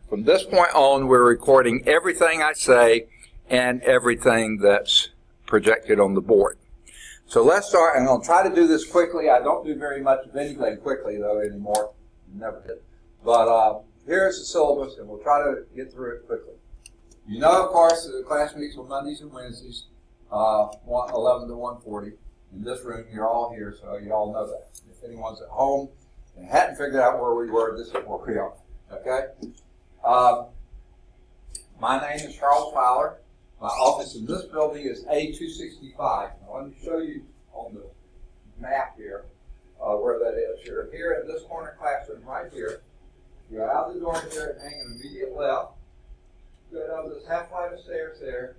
From this point on, we're recording everything I say and everything that's projected on the board. So let's start, and I'll try to do this quickly. I don't do very much of anything quickly, though, anymore. Never did. But here's the syllabus, and we'll try to get through it quickly. You know, of course, the class meets on Mondays and Wednesdays, 11 to 1:40. In this room, you're all here, so you all know that. If anyone's at home and hadn't figured out where we were, this is where we are. Okay? My name is Charles Fowler. My office in this building is A265. Now, let me show you on the map here where that is. You're here in this corner classroom right here. You're out the door here and hang an immediate left. Go down this half flight of stairs there,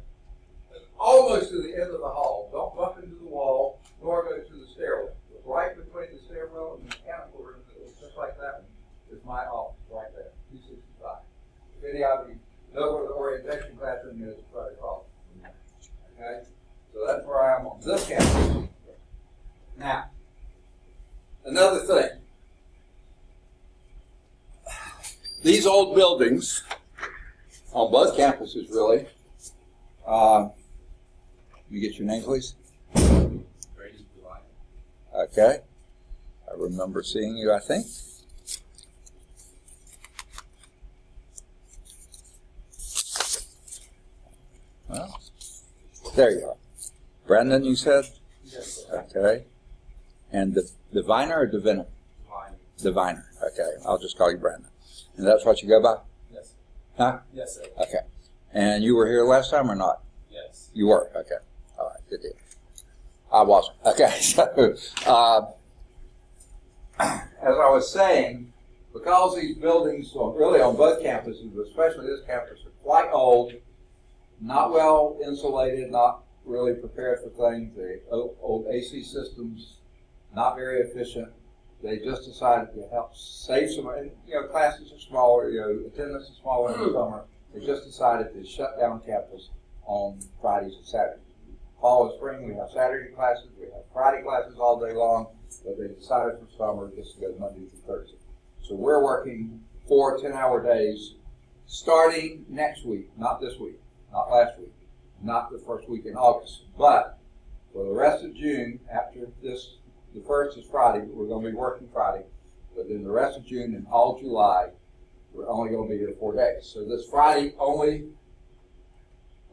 almost to the end of the hall. Don't bump into the wall, nor go to the stairwell. Right between the stairwell and the mechanical room, just like that one, is my office right there, 265. If any of you know where the orientation classroom is, try to call it. Okay? So that's where I am on this campus. Now, another thing. These old buildings, on both campuses really, let me get your name, please. Okay. I remember seeing you, I think. Well, there you are. Brandon, you said? Yes. Okay. And Diviner or Diviner? Diviner. Okay. I'll just call you Brandon. And that's what you go by? Yes. Huh? Yes, sir. Okay. And you were here last time or not? Yes. You were? Okay. All right. Good deal. I wasn't. Okay. So, as I was saying, because these buildings, really on both campuses, but especially this campus, are quite old, not well insulated, not really prepared for things. The old AC systems, not very efficient. They just decided to help save some, and, classes are smaller, attendance is smaller in the summer. They just decided to shut down campus on Fridays and Saturdays. Fall and spring, we have Saturday classes, we have Friday classes all day long, but they decided for summer just to go Monday through Thursday. So we're working 4 10-hour days starting next week, not this week, not last week, not the first week in August, but for the rest of June, after this, the first is Friday, but we're going to be working Friday, but then the rest of June and all July, we're only going to be here 4 days. So this Friday only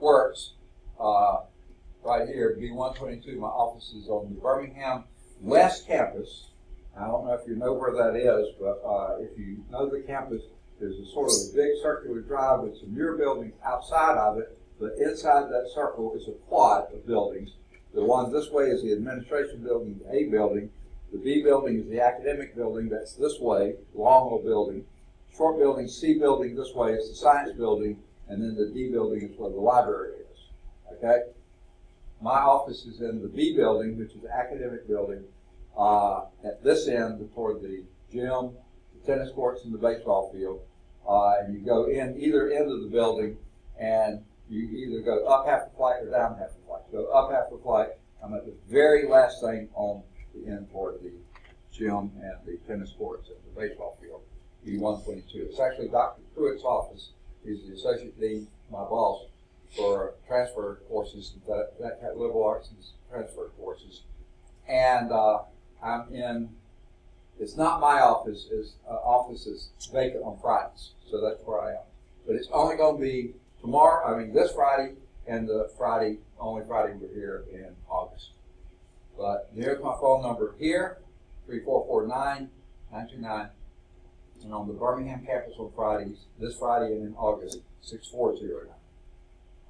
works right here, B122. My office is on the Birmingham West Campus. I don't know if you know where that is, but if you know the campus, there's a sort of a big circular drive with some newer buildings outside of it, but inside that circle is a quad of buildings. The one this way is the administration building, the A building. The B building is the academic building, that's this way, long old building. Short building, C building this way is the science building, and then the D building is where the library is. Okay? My office is in the B building, which is the academic building, at this end toward the gym, the tennis courts, and the baseball field. And you go in either end of the building, and you either go up half a flight or down half a flight. Go up half a flight. I'm at the very last thing on the end toward the gym and the tennis courts and the baseball field, B122. It's actually Dr. Pruitt's office. He's the associate dean, my boss, for transfer courses, that kind of liberal arts and transfer courses. And I'm in, it's not my office, office is vacant on Fridays, so that's where I am. But it's only going to be this Friday and the only Friday we're here in August. But there's my phone number here, 344-929, and on the Birmingham campus on Fridays, this Friday and in August, 6409.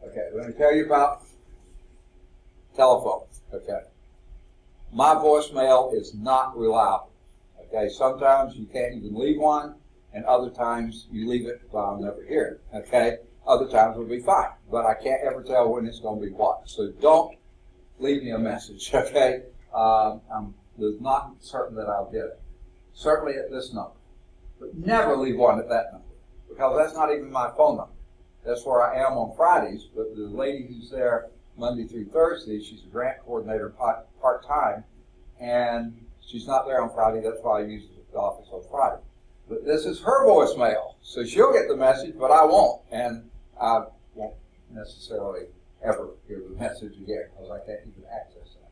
Okay, let me tell you about telephone. Okay. My voicemail is not reliable. Okay, sometimes you can't even leave one, and other times you leave it, well, I'll never hear it. Okay, other times it'll be fine, but I can't ever tell when it's going to be what. So don't leave me a message. Okay, I'm not certain that I'll get it. Certainly at this number, but never leave one at that number because that's not even my phone number. That's where I am on Fridays, but the lady who's there Monday through Thursday, she's a grant coordinator part-time, and she's not there on Friday. That's why I use the office on Friday. But this is her voicemail, so she'll get the message, but I won't, and I won't necessarily ever hear the message again because I can't even access that.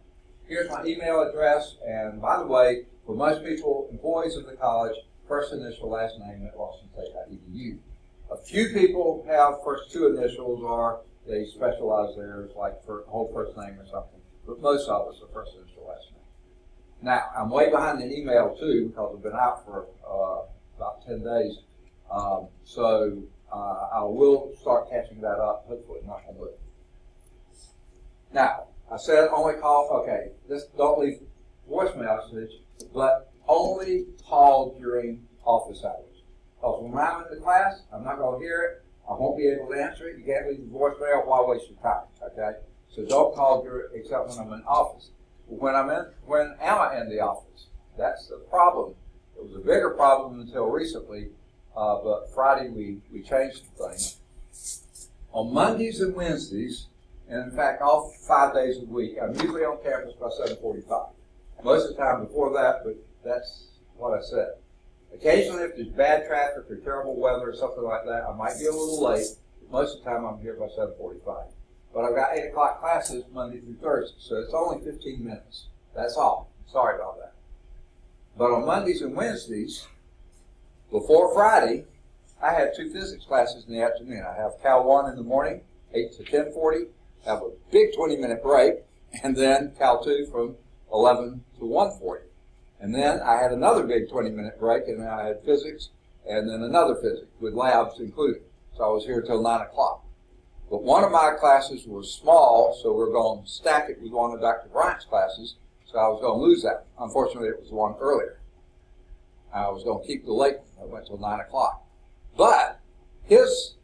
Here's my email address, and by the way, for most people, employees of the college, first initial, last name at lawsonstate.edu. A few people have first two initials, or they specialize theirs, like for whole first name or something, but most of us are first initial, last name. Now, I'm way behind in email too because I've been out for about 10 days, so I will start catching that up, hopefully, not on wood. Now, I said only call, okay, this don't leave voicemail message, but only call during office hours. Because when I'm in the class, I'm not going to hear it, I won't be able to answer it, you can't leave the voicemail, why waste your time, okay? So don't call during, except when I'm in office. When am I in the office? That's the problem. It was a bigger problem until recently, but Friday we changed the thing. On Mondays and Wednesdays, and in fact all 5 days a week, I'm usually on campus by 7:45. Most of the time before that, but that's what I said. Occasionally if there's bad traffic or terrible weather or something like that, I might be a little late. But most of the time I'm here by 7:45. But I've got 8 o'clock classes Monday through Thursday, so it's only 15 minutes. That's all. Sorry about that. But on Mondays and Wednesdays, before Friday, I had 2 physics classes in the afternoon. I have Cal 1 in the morning, 8 to 10:40, have a big 20-minute break, and then Cal 2 from 11 to 1:40. And then I had another big 20-minute break, and then I had physics, and then another physics, with labs included. So I was here till 9 o'clock. But one of my classes was small, so we're going to stack it with one of Dr. Bryant's classes, so I was going to lose that. Unfortunately, it was the one earlier. I was going to keep the late one. I went till 9 o'clock. But his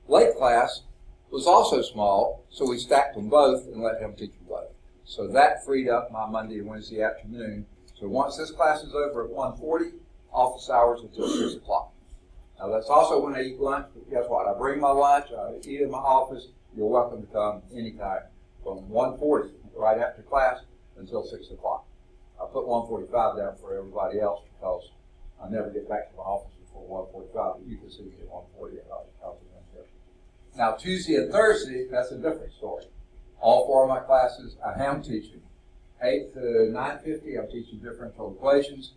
late class was also small, so we stacked them both and let him teach them both. So that freed up my Monday and Wednesday afternoon. So once this class is over at 1:40, office hours until 6 o'clock. Now that's also when I eat lunch, but guess what? I bring my lunch, I eat in my office. You're welcome to come anytime from 1:40, right after class, until 6 o'clock. I put 1:45 down for everybody else because I never get back to my office before 1:45, but you can see me at 1:40 at I'll Now Tuesday and Thursday, that's a different story. All 4 of my classes I am teaching. 8 to 9:50, I'm teaching differential equations.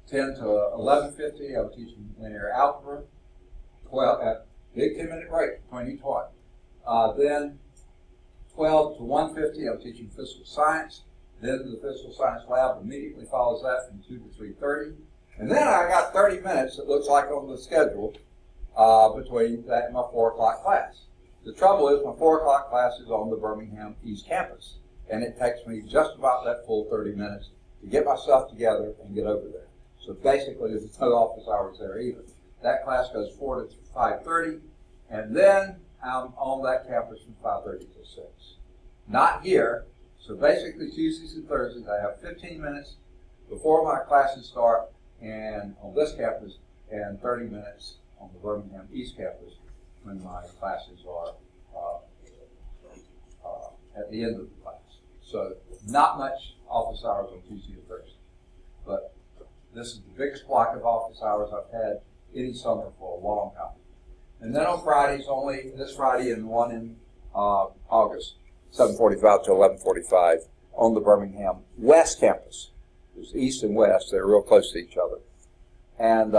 10 to 11:50, I'm teaching linear algebra. 12 at big 10-minute break between each one. Then 12 to 1:50, I'm teaching physical science. Then the physical science lab immediately follows that from 2 to 3:30. And then I got 30 minutes, it looks like on the schedule, between that and my 4 o'clock class. The trouble is my 4 o'clock class is on the Birmingham East Campus, and it takes me just about that full 30 minutes to get myself together and get over there. So basically there's no office hours there either. That class goes 4 to 5:30, and then I'm on that campus from 5:30 to 6. Not here. So basically Tuesdays and Thursdays I have 15 minutes before my classes start and on this campus, and 30 minutes on the Birmingham East Campus when my classes are at the end of the class. So not much office hours on Tuesday and Thursday. But this is the biggest block of office hours I've had any summer for a long time. And then on Fridays, only this Friday and one in August, 7:45 to 11:45 on the Birmingham West Campus. There's East and West. They're real close to each other. And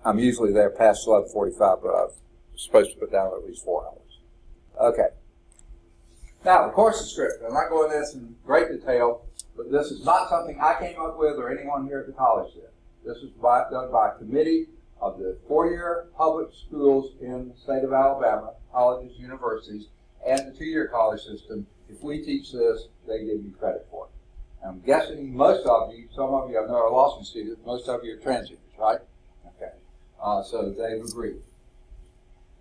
I'm usually there past 11:45, but I'm supposed to put down at least 4 hours. Okay. Now, the course is script. I'm not going into this in great detail, but this is not something I came up with or anyone here at the college did. This was done by a committee of the 4-year public schools in the state of Alabama, colleges, universities, and the 2-year college system. If we teach this, they give you credit for it. I'm guessing most of you, some of you I know are Lawson students, most of you are transients, right? Okay. So they've agreed.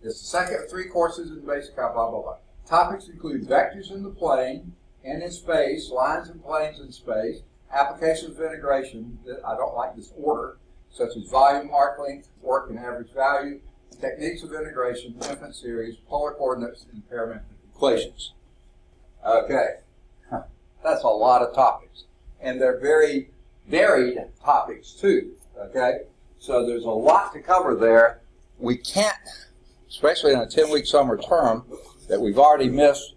It's the second of 3 courses in basic, blah, blah, blah. Topics include vectors in the plane and in space, lines and planes in space, applications of integration, that I don't like this order, such as volume, arc length, work, and average value, techniques of integration, infinite series, polar coordinates, and parametric equations. Okay. That's a lot of topics. And they're very varied topics too, okay? So there's a lot to cover there. We can't, especially in a 10-week summer term, that we've already missed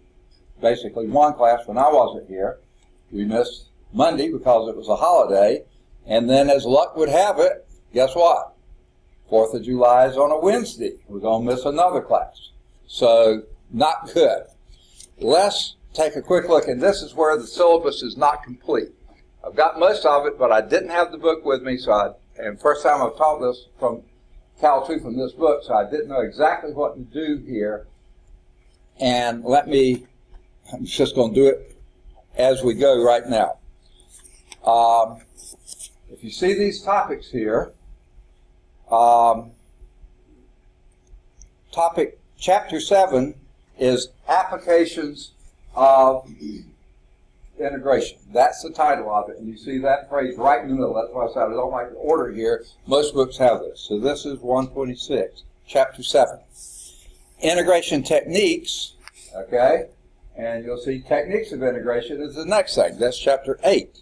basically one class when I wasn't here. We missed Monday because it was a holiday, and then as luck would have it, guess what? 4th of July is on a Wednesday. We're going to miss another class. So, not good. Let's take a quick look, and this is where the syllabus is not complete. I've got most of it, but I didn't have the book with me, and first time I've taught this from Cal 2 from this book, so I didn't know exactly what to do here. And I'm just going to do it as we go right now. If you see these topics here, Chapter 7 is Applications of Integration. That's the title of it, and you see that phrase right in the middle. That's why I said I don't like the order here. Most books have this. So this is 126, Chapter 7. Integration techniques, okay? And you'll see techniques of integration is the next thing. That's Chapter 8.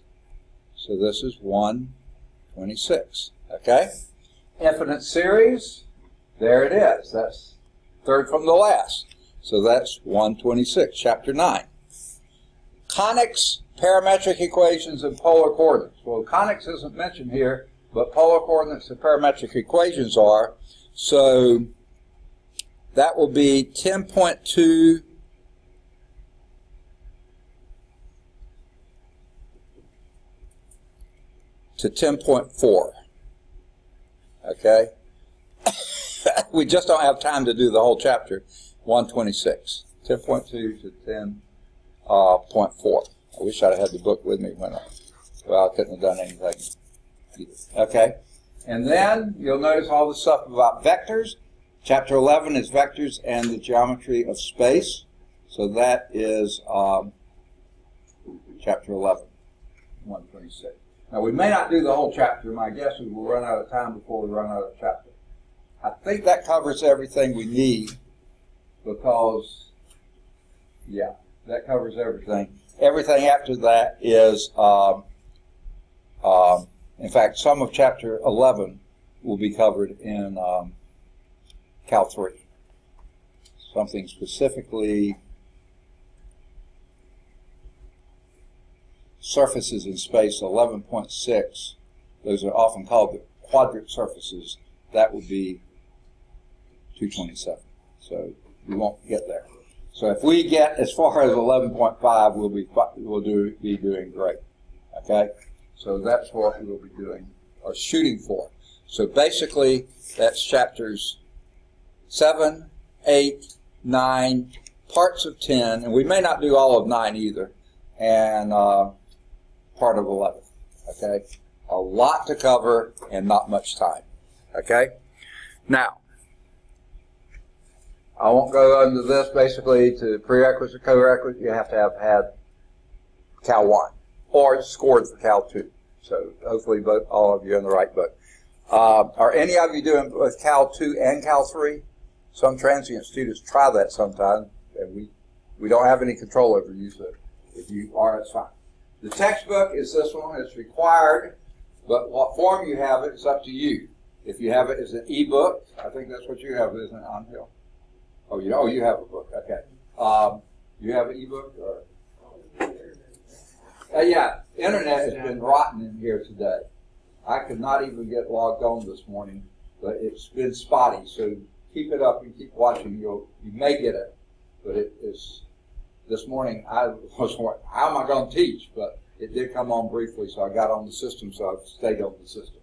So this is 126, okay? Infinite series, there it is. That's third from the last. So that's 126, Chapter 9. Conics, parametric equations, and polar coordinates. Well, conics isn't mentioned here, but polar coordinates and parametric equations are. So that will be 10.2 to 10.4. Okay? We just don't have time to do the whole chapter, 126. 10.2 to 10.4. I wish I'd had the book with me when I couldn't have done anything either. Okay? And then you'll notice all the stuff about vectors. Chapter 11 is vectors and the geometry of space. So that is chapter 11, 126. Now, we may not do the whole chapter. My guess is we'll run out of time before we run out of chapter. I think that covers everything we need because, yeah, that covers everything. Everything after that is, in fact, some of chapter 11 will be covered in Cal 3. Something specifically surfaces in space, 11.6. Those are often called the quadrant surfaces. That would be 227. So we won't get there. So if we get as far as 11.5, we'll be doing great. Okay? So that's what we'll be doing or shooting for. So basically, that's chapters 7, 8, 9, parts of 10, and we may not do all of 9 either, and part of 11. Okay? A lot to cover and not much time. Okay? Now, I won't go into this. Basically, to prerequisite, co-requisite, you have to have had Cal 1 or scored for Cal 2. So hopefully all of you are in the right book. Are any of you doing both Cal 2 and Cal 3? Some transient students try that sometimes, and we don't have any control over you, so if you are, it's fine. The textbook is this one. It's required, but what form you have it is up to you. If you have it as an e-book, I think that's what you have, isn't it, Angel? Oh, you have a book. Okay. You have an e-book? Or? Yeah, internet has been rotten in here today. I could not even get logged on this morning, but it's been spotty. So keep it up and keep watching. You may get it, but it is. This morning I was wondering, how am I going to teach? But it did come on briefly, so I got on the system, so I've stayed on the system.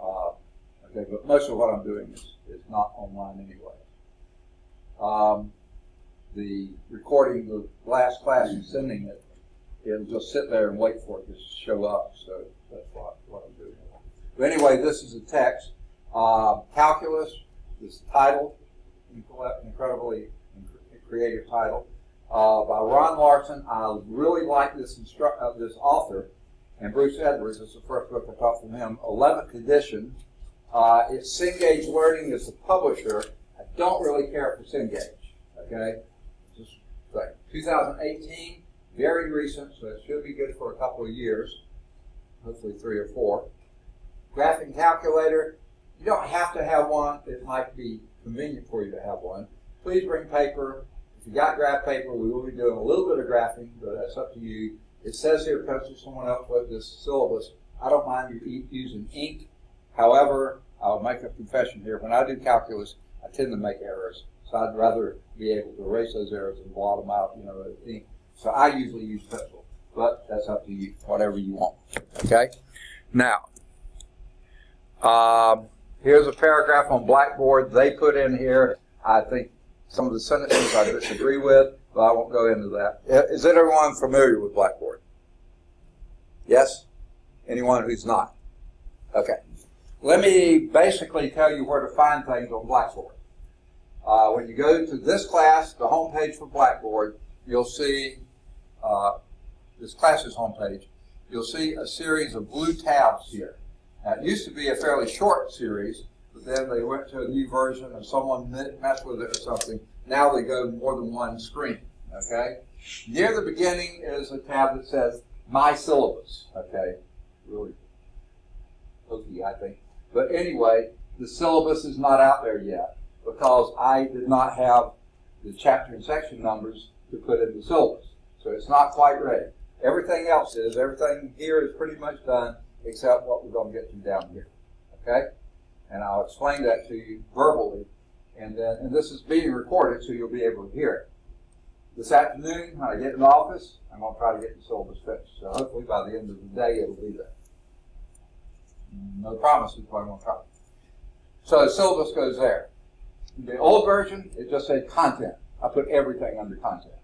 Okay, but most of what I'm doing is not online anyway. The recording the last class and sending it, it'll just sit there and wait for it to show up. So that's what I'm doing. But anyway, this is a text. Calculus, this title, incredibly creative title, by Ron Larson. I really like this author, and Bruce Edwards. This is the first book I taught from him, 11th edition. It's Cengage Learning is the publisher. I don't really care for Cengage, okay? Just like 2018, very recent, so it should be good for a couple of years. hopefully 3 or 4. Graphing calculator, you don't have to have one. It might be convenient for you to have one. Please bring paper. If you got graph paper, we will be doing a little bit of graphing, but that's up to you. It says here, pencil someone else with this syllabus. I don't mind you using ink. However, I'll make a confession here. When I do calculus, I tend to make errors. So I'd rather be able to erase those errors and blot them out, with ink. So I usually use pencil, but that's up to you, whatever you want. Okay? Now, here's a paragraph on Blackboard. They put in here, I think, some of the sentences I disagree with, but I won't go into that. Is everyone familiar with Blackboard? Yes? Anyone who's not? Okay. Let me basically tell you where to find things on Blackboard. When you go to this class, the homepage for Blackboard, you'll see, this class's homepage, you'll see a series of blue tabs here. Now, it used to be a fairly short series, but then they went to a new version and someone messed with it or something. Now they go more than one screen, okay? Near the beginning is a tab that says My Syllabus, okay? Really hokey, I think. But anyway, the syllabus is not out there yet because I did not have the chapter and section numbers to put in the syllabus. So it's not quite ready. Everything else is. Everything here is pretty much done except what we're going to get to down here. Okay? And I'll explain that to you verbally. And this is being recorded so you'll be able to hear it. This afternoon, when I get in the office, I'm going to try to get the syllabus finished. So hopefully by the end of the day, it'll be there. No promises, but I'm going to try. So the syllabus goes there. The old version, it just said content. I put everything under content.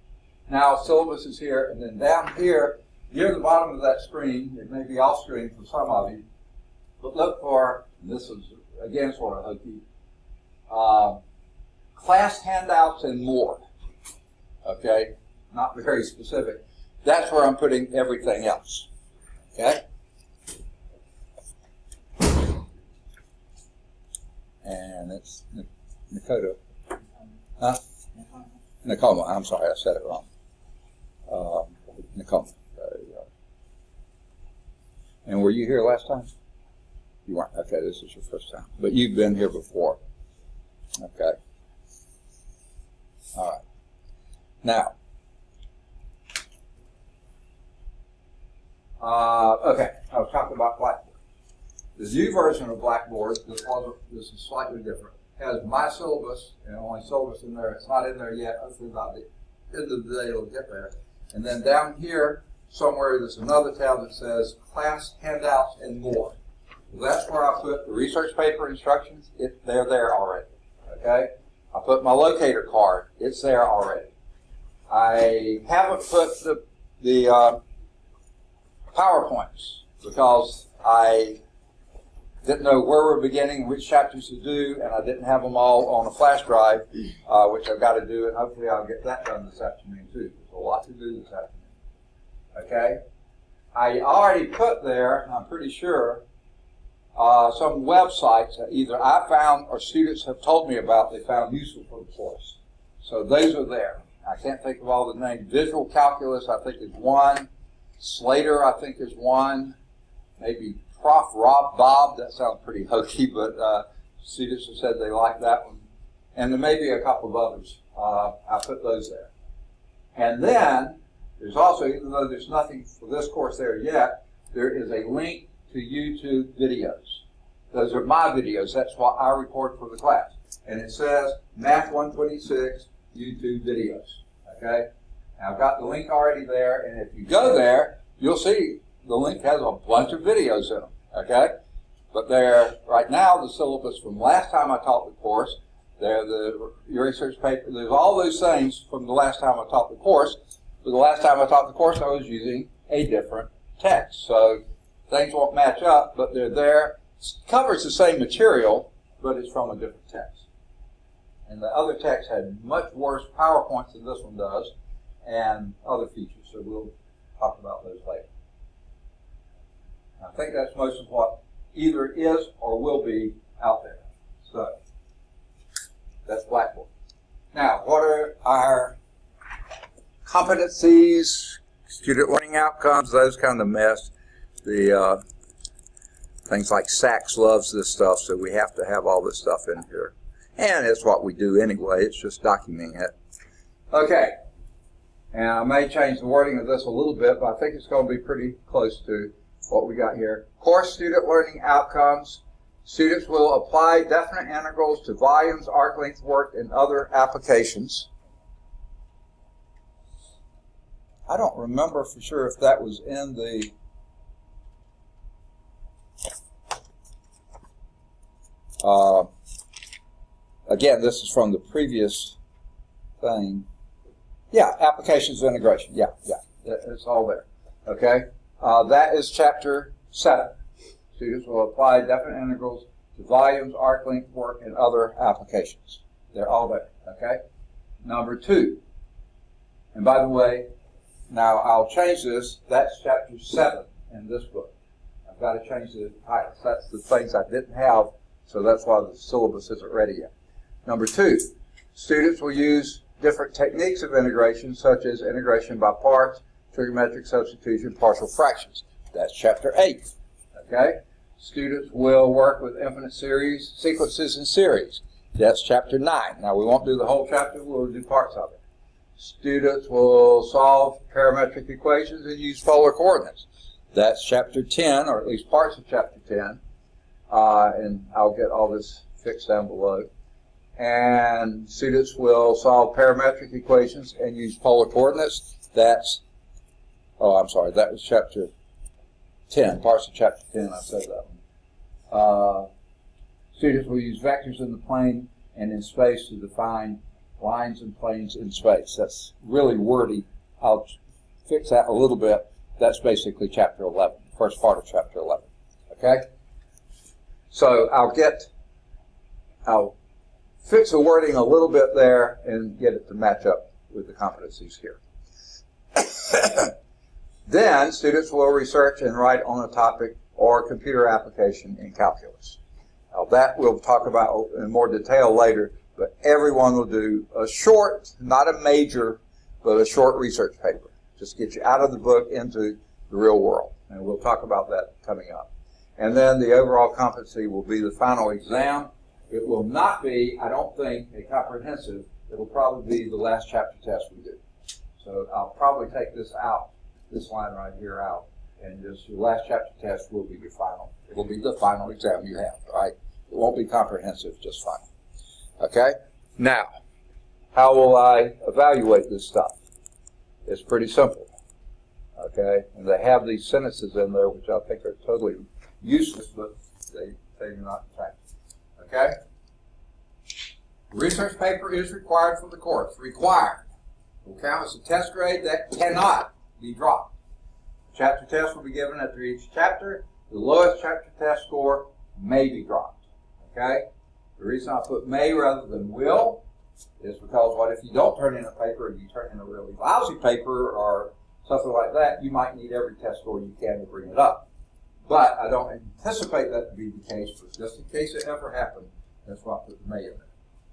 Now syllabus is here, and then down here, near the bottom of that screen, it may be off screen for some of you, but look for, and this is again sort of hokey, class handouts and more. Okay? Not very specific. That's where I'm putting everything else. Okay? And it's Nakota. Huh? Nakoma. I'm sorry, I said it wrong. Nakoma. There you go. And were you here last time? You weren't. Okay, this is your first time. But you've been here before. Okay. All right. Now. Okay, I was talking about Blackboard. The new version of Blackboard, this is slightly different, has My Syllabus, and only syllabus in there. It's not in there yet. Hopefully by the end of the day it'll get there. And then down here, somewhere, there's another tab that says Class Handouts and More. That's where I put the research paper instructions. They're there already. Okay? I put my locator card. It's there already. I haven't put the PowerPoints because I didn't know where we're beginning and which chapters to do, and I didn't have them all on a flash drive, which I've got to do, and hopefully I'll get that done this afternoon too. There's a lot to do this afternoon. Okay? I already put there, I'm pretty sure, some websites that either I found or students have told me about they found useful for the course. So those are there. I can't think of all the names. Visual Calculus, I think, is one. Slater, I think, is one. Maybe Prof. Rob Bob, that sounds pretty hokey, but students have said they like that one. And there may be a couple of others. I put those there. And then, there's also, even though there's nothing for this course there yet, there is a link to YouTube videos. Those are my videos. That's what I record for the class. And it says Math 126 YouTube videos. Okay? Now, I've got the link already there, and if you go there, you'll see the link has a bunch of videos in them. Okay? But they're, right now, the syllabus from last time I taught the course. They're the research paper. There's all those things from the last time I taught the course. But the last time I taught the course, I was using a different text. So things won't match up, but they're there. It covers the same material, but it's from a different text. And the other text had much worse PowerPoints than this one does, and other features. So we'll talk about those later. I think that's most of what either is or will be out there. So that's Blackboard. Now, what are our competencies, student learning outcomes, those kind of mess? The things like Sachs loves this stuff, so we have to have all this stuff in here. And it's what we do anyway. It's just documenting it. Okay. And I may change the wording of this a little bit, but I think it's going to be pretty close to what we got here. Course student learning outcomes. Students will apply definite integrals to volumes, arc length work, and other applications. I don't remember for sure if that was in the again, this is from the previous thing. Yeah, applications of integration. Yeah, it's all there. Okay, that is chapter 7. Students will apply definite integrals to volumes, arc length work, and other applications. They're all there. Okay. Number 2. And by the way, now I'll change this. That's chapter 7 in this book. I've got to change the titles. That's the things I didn't have, so that's why the syllabus isn't ready yet. Number 2, students will use different techniques of integration, such as integration by parts, trigonometric substitution, partial fractions. That's chapter 8. Okay? Students will work with infinite series, sequences, and series. That's chapter 9. Now, we won't do the whole chapter. We'll do parts of it. Students will solve parametric equations and use polar coordinates. That's chapter 10, or at least parts of chapter 10. And I'll get all this fixed down below. And students will solve parametric equations and use polar coordinates. That's, oh, I'm sorry, that was chapter 10, parts of chapter 10, I said that one. Students will use vectors in the plane and in space to define lines and planes in space. That's really wordy. I'll fix that a little bit. That's basically chapter 11, first part of chapter 11. Okay? So I'll fix the wording a little bit there and get it to match up with the competencies here. Then students will research and write on a topic or computer application in calculus. Now that we'll talk about in more detail later, but everyone will do a short, not a major, but a short research paper. Just get you out of the book into the real world. And we'll talk about that coming up. And then the overall competency will be the final exam. It will not be, I don't think, a comprehensive. It'll probably be the last chapter test we do. So I'll probably take this out, this line right here out, and just your last chapter test will be your final. It will be the final exam you have, right? It won't be comprehensive, just final. Okay? Now, how will I evaluate this stuff? It's pretty simple. Okay? And they have these sentences in there which I think are totally useless, but they do not affect. Okay? Research paper is required for the course. Required. Will count as a test grade that cannot be dropped. Chapter test will be given after each chapter. The lowest chapter test score may be dropped. Okay? The reason I put may rather than will is because what if you don't turn in a paper and you turn in a really lousy paper or something like that, you might need every test score you can to bring it up. But I don't anticipate that to be the case, but just in case it ever happened, that's why I put the may in there.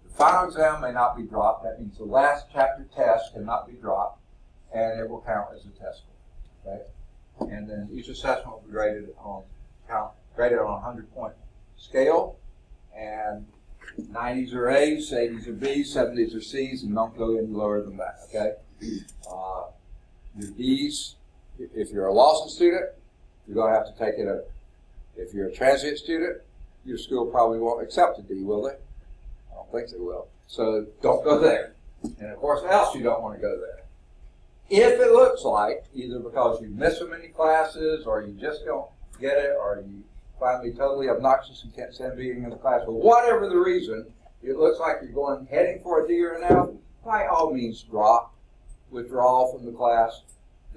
The final exam may not be dropped. That means the last chapter test cannot be dropped, and it will count as a test score. Okay? And then each assessment will be graded on a 100-point scale, and 90s are A's, 80s are B's, 70s are C's, and don't go any lower than that. Okay? Your D's, if you're a Lawson student, you're going to have to take it over. If you're a transient student, your school probably won't accept a D, will they? I don't think they will. So don't go there. And of course, else you don't want to go there. If it looks like, either because you miss so many classes, or you just don't get it, or you find me totally obnoxious and can't stand being in the class, for whatever the reason, it looks like you're heading for a D or an F, by all means drop, withdraw from the class.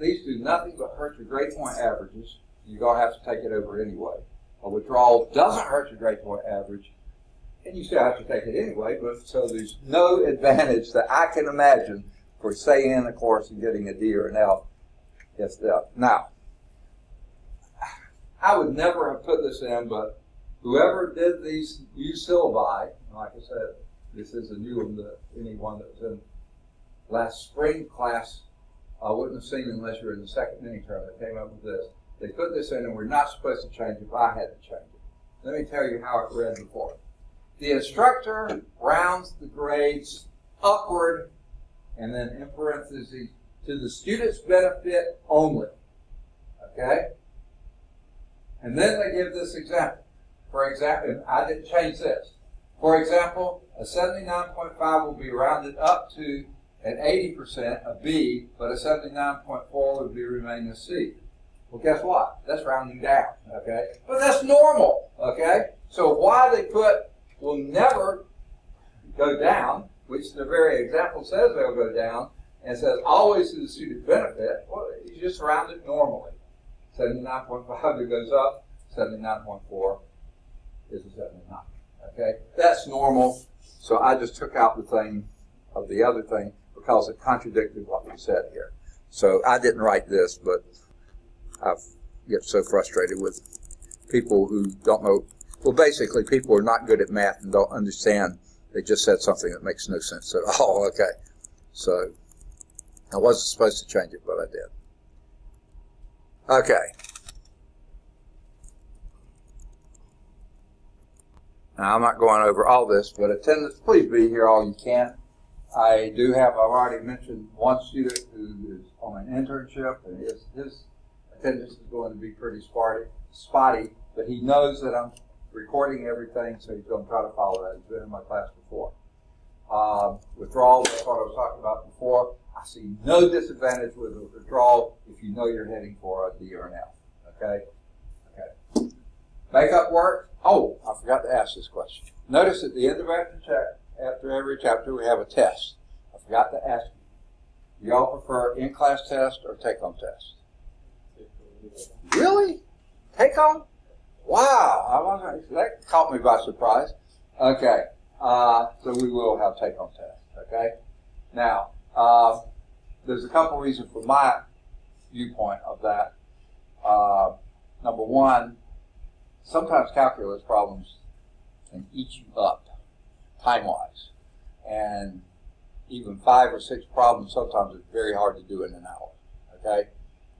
These do nothing but hurt your grade point averages. You're going to have to take it over anyway. A withdrawal doesn't hurt your grade point average, and you still have to take it anyway, but so there's no advantage that I can imagine for staying in the course and getting a D or an F. Yes, now, I would never have put this in, but whoever did these new syllabi, like I said, this is a new one, anyone that was in last spring class, I wouldn't have seen unless you're in the second mini term that came up with this. They put this in and we're not supposed to change it, but I had to change it. Let me tell you how it read before. The instructor rounds the grades upward, and then in parentheses, to the student's benefit only. Okay? And then they give this example. For example, and I didn't change this. For example, a 79.5 will be rounded up to an 80%, a B, but a 79.4 would be remain a C. Well, guess what? That's rounding down, okay? But that's normal, okay? So why they put will never go down, which the very example says they'll go down, and says always to the student benefit, well, you just round it normally. 79.5 that goes up, 79.4 is a 79, okay? That's normal, so I just took out the thing of the other thing because it contradicted what we said here. So I didn't write this, but I get so frustrated with people who don't know. Well, basically, people who are not good at math and don't understand. They just said something that makes no sense at all. Okay, so I wasn't supposed to change it, but I did. Okay. Now, I'm not going over all this, but attendance, please be here all you can. I do have, I've already mentioned one student who is on an internship, and his attendance is going to be pretty spotty, but he knows that I'm recording everything, so he's going to try to follow that. He's been in my class before. Withdrawal, that's what I was talking about before. I see no disadvantage with a withdrawal if you know you're heading for a D or an F. Okay? Okay. Makeup work. Oh, I forgot to ask this question. Notice at the end of after every chapter we have a test. I forgot to ask you. Do y'all prefer in-class test or take-home test? Really? Take-home? Wow, that caught me by surprise. Okay, so we will have take-home tests, okay? Now, there's a couple reasons from my viewpoint of that. Number one, sometimes calculus problems can eat you up time-wise. And even 5 or 6 problems sometimes is very hard to do in an hour, okay?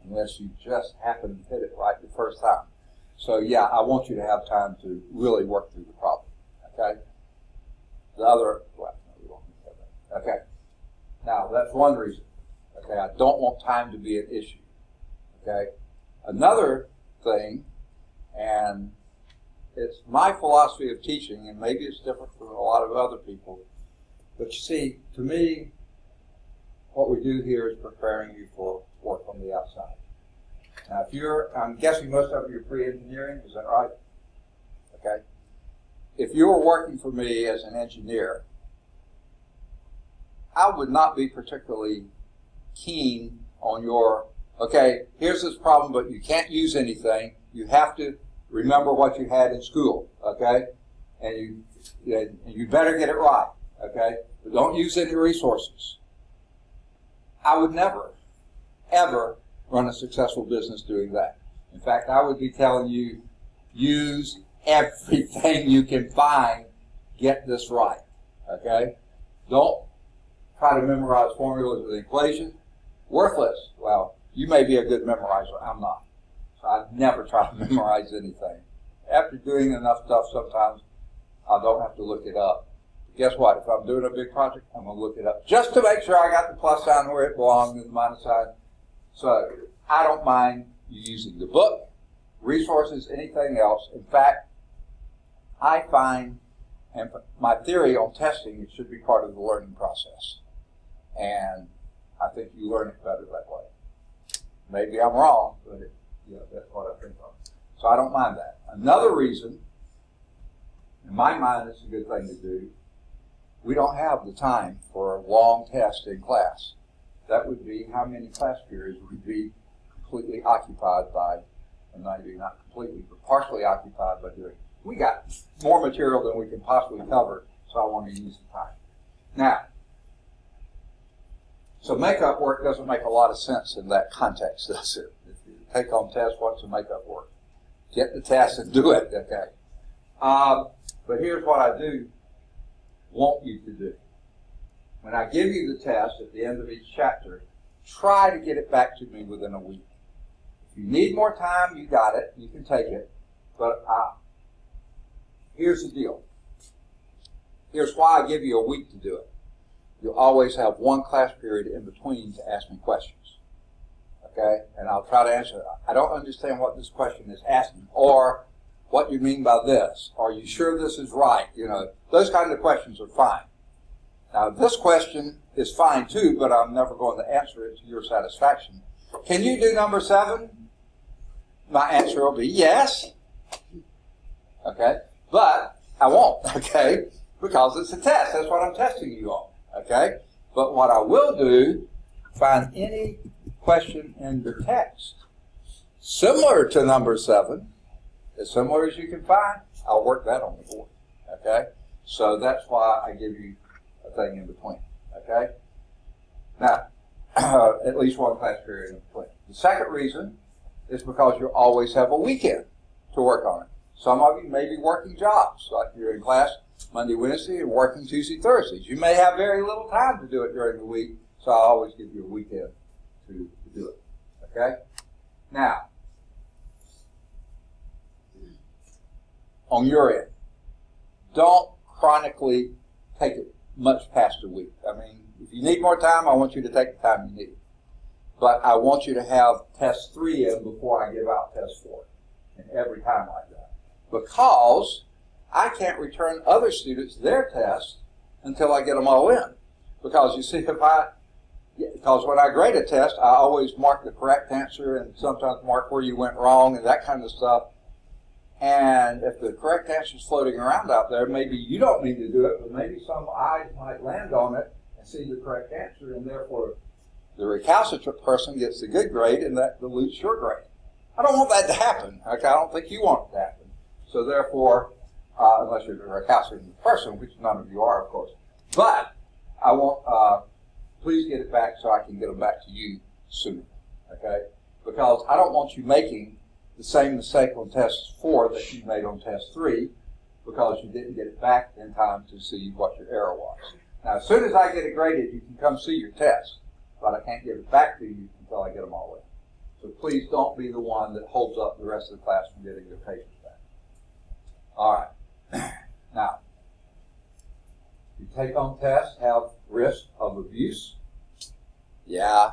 Unless you just happen to hit it right the first time. So yeah, I want you to have time to really work through the problem, okay? The other, well, no, we won't do that. Okay, now that's one reason, okay? I don't want time to be an issue, okay? Another thing, and it's my philosophy of teaching, and maybe it's different from a lot of other people, but you see, to me, what we do here is preparing you for work on the outside. Now, if I'm guessing most of you are pre-engineering, is that right? Okay. If you were working for me as an engineer, I would not be particularly keen on your, okay, here's this problem, but you can't use anything. You have to remember what you had in school, okay? And you better get it right, okay? But don't use any resources. I would never, ever run a successful business doing that. In fact, I would be telling you, use everything you can find, get this right, okay? Don't try to memorize formulas with equations. Worthless. Well, you may be a good memorizer, I'm not. So I never try to memorize anything. After doing enough stuff, sometimes I don't have to look it up. Guess what? If I'm doing a big project, I'm going to look it up just to make sure I got the plus sign where it belongs and the minus sign. So I don't mind you using the book, resources, anything else. In fact, I find, and my theory on testing, it should be part of the learning process. And I think you learn it better that way. Maybe I'm wrong, but that's what I think of. So I don't mind that. Another reason, in my mind, it's a good thing to do. We don't have the time for a long test in class. That would be how many class periods would be completely occupied by, and maybe not completely, but partially occupied by doing. We got more material than we can possibly cover, so I want to use the time. Now, so makeup work doesn't make a lot of sense in that context, does it? If you take home test, what's the makeup work? Get the test and do it, okay? But here's what I do want you to do. When I give you the test at the end of each chapter, try to get it back to me within a week. If If you need more time, you got it. You can take it. But here's the deal. Here's why I give you a week to do it. You'll always have one class period in between to ask me questions. Okay? And I'll try to answer it. I don't understand what this question is asking, or what you mean by this. Are you sure this is right? You know, those kind of questions are fine. Now, this question is fine too, but I'm never going to answer it to your satisfaction. Can you do number 7? My answer will be yes. Okay? But I won't, okay? Because it's a test. That's what I'm testing you on, okay? But what I will do, find any question in the text similar to number 7, as similar as you can find, I'll work that on the board, okay? So that's why I give you a thing in between, okay? Now, at least one class period in between. The second reason is because you always have a weekend to work on it. Some of you may be working jobs, like you're in class Monday, Wednesday, and working Tuesday, Thursdays. You may have very little time to do it during the week, so I always give you a weekend to do it, okay? Now, on your end, don't chronically take it much past a week. I mean, if you need more time, I want you to take the time you need. But I want you to have test 3 in before I give out test 4, and every time like that. Because I can't return other students their tests until I get them all in. Because you see, because when I grade a test, I always mark the correct answer and sometimes mark where you went wrong and that kind of stuff. And if the correct answer is floating around out there, maybe you don't need to do it, but maybe some eyes might land on it and see the correct answer, and therefore the recalcitrant person gets the good grade and that dilutes your grade. I don't want that to happen. Okay? I don't think you want it to happen. So therefore, unless you're a recalcitrant person, which none of you are, of course. But I want, please get it back so I can get them back to you sooner. Okay? Because I don't want you making the same mistake on test 4 that you made on test 3 because you didn't get it back in time to see what your error was. Now, as soon as I get it graded, you can come see your test, but I can't give it back to you until I get them all in. So please don't be the one that holds up the rest of the class from getting their papers back. All right. Now, you take home tests have risk of abuse. Yeah.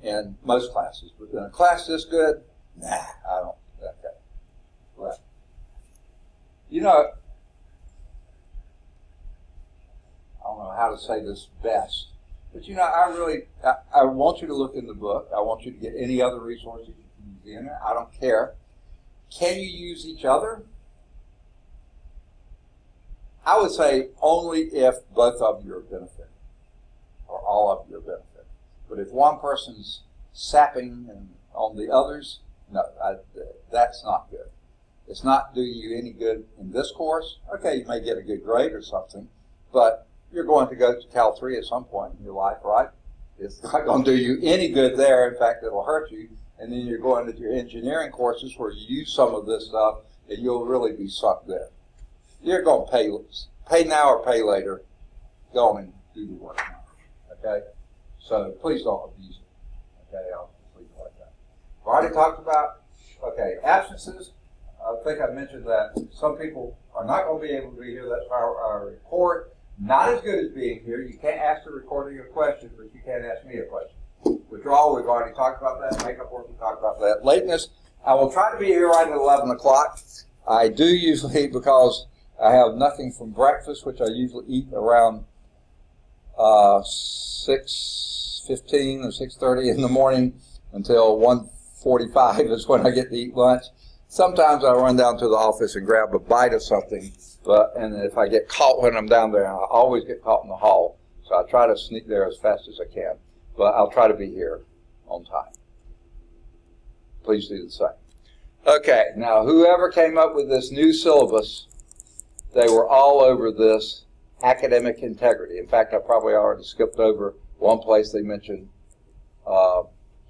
In most classes. But in a class this good, nah, I don't. Okay. But, you know, I don't know how to say this best, but you know, I want you to look in the book. I want you to get any other resources you can use in it. I don't care. Can you use each other? I would say only if both of you are benefiting, or all of you are benefiting. But if one person's sapping on the others, no, that's not good. It's not doing you any good in this course. Okay, you may get a good grade or something, but you're going to go to Cal 3 at some point in your life, right? It's not going to do you any good there. In fact, it'll hurt you. And then you're going to your engineering courses where you use some of this stuff, and you'll really be sucked there. You're going to pay now or pay later. Go on and do the work now. Okay? So please don't abuse it. Okay? I'll just leave it like that. I've already talked about, okay, absences. I think I mentioned that some people are not going to be able to be here. That's why our report, not as good as being here. You can't ask the recording a question, but you can ask me a question. Withdrawal, we've already talked about that. Makeup work, we talked about that. Lateness, I will try to be here right at 11 o'clock. I do usually, because I have nothing from breakfast, which I usually eat around 6:15 or 6:30 in the morning until 1:45 is when I get to eat lunch. Sometimes I run down to the office and grab a bite of something, and if I get caught when I'm down there, I always get caught in the hall. So I try to sneak there as fast as I can. But I'll try to be here on time. Please do the same. Okay, now whoever came up with this new syllabus, they were all over this academic integrity. In fact, I probably already skipped over one place they mentioned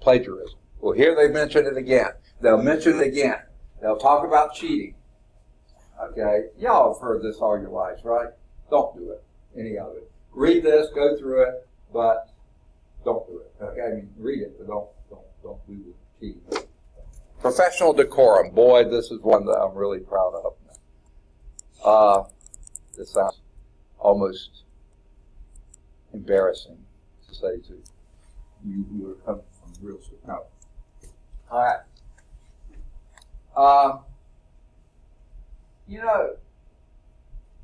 plagiarism. Well, here they mention it again. They'll mention it again. They'll talk about cheating. Okay, y'all have heard this all your lives, right? Don't do it, any of it. Read this, go through it, but don't do it. Okay, I mean, read it, but don't do the key. Professional decorum. Boy, this is one that I'm really proud of. This sounds almost embarrassing to say to you who are coming from real school. No. All right. You know,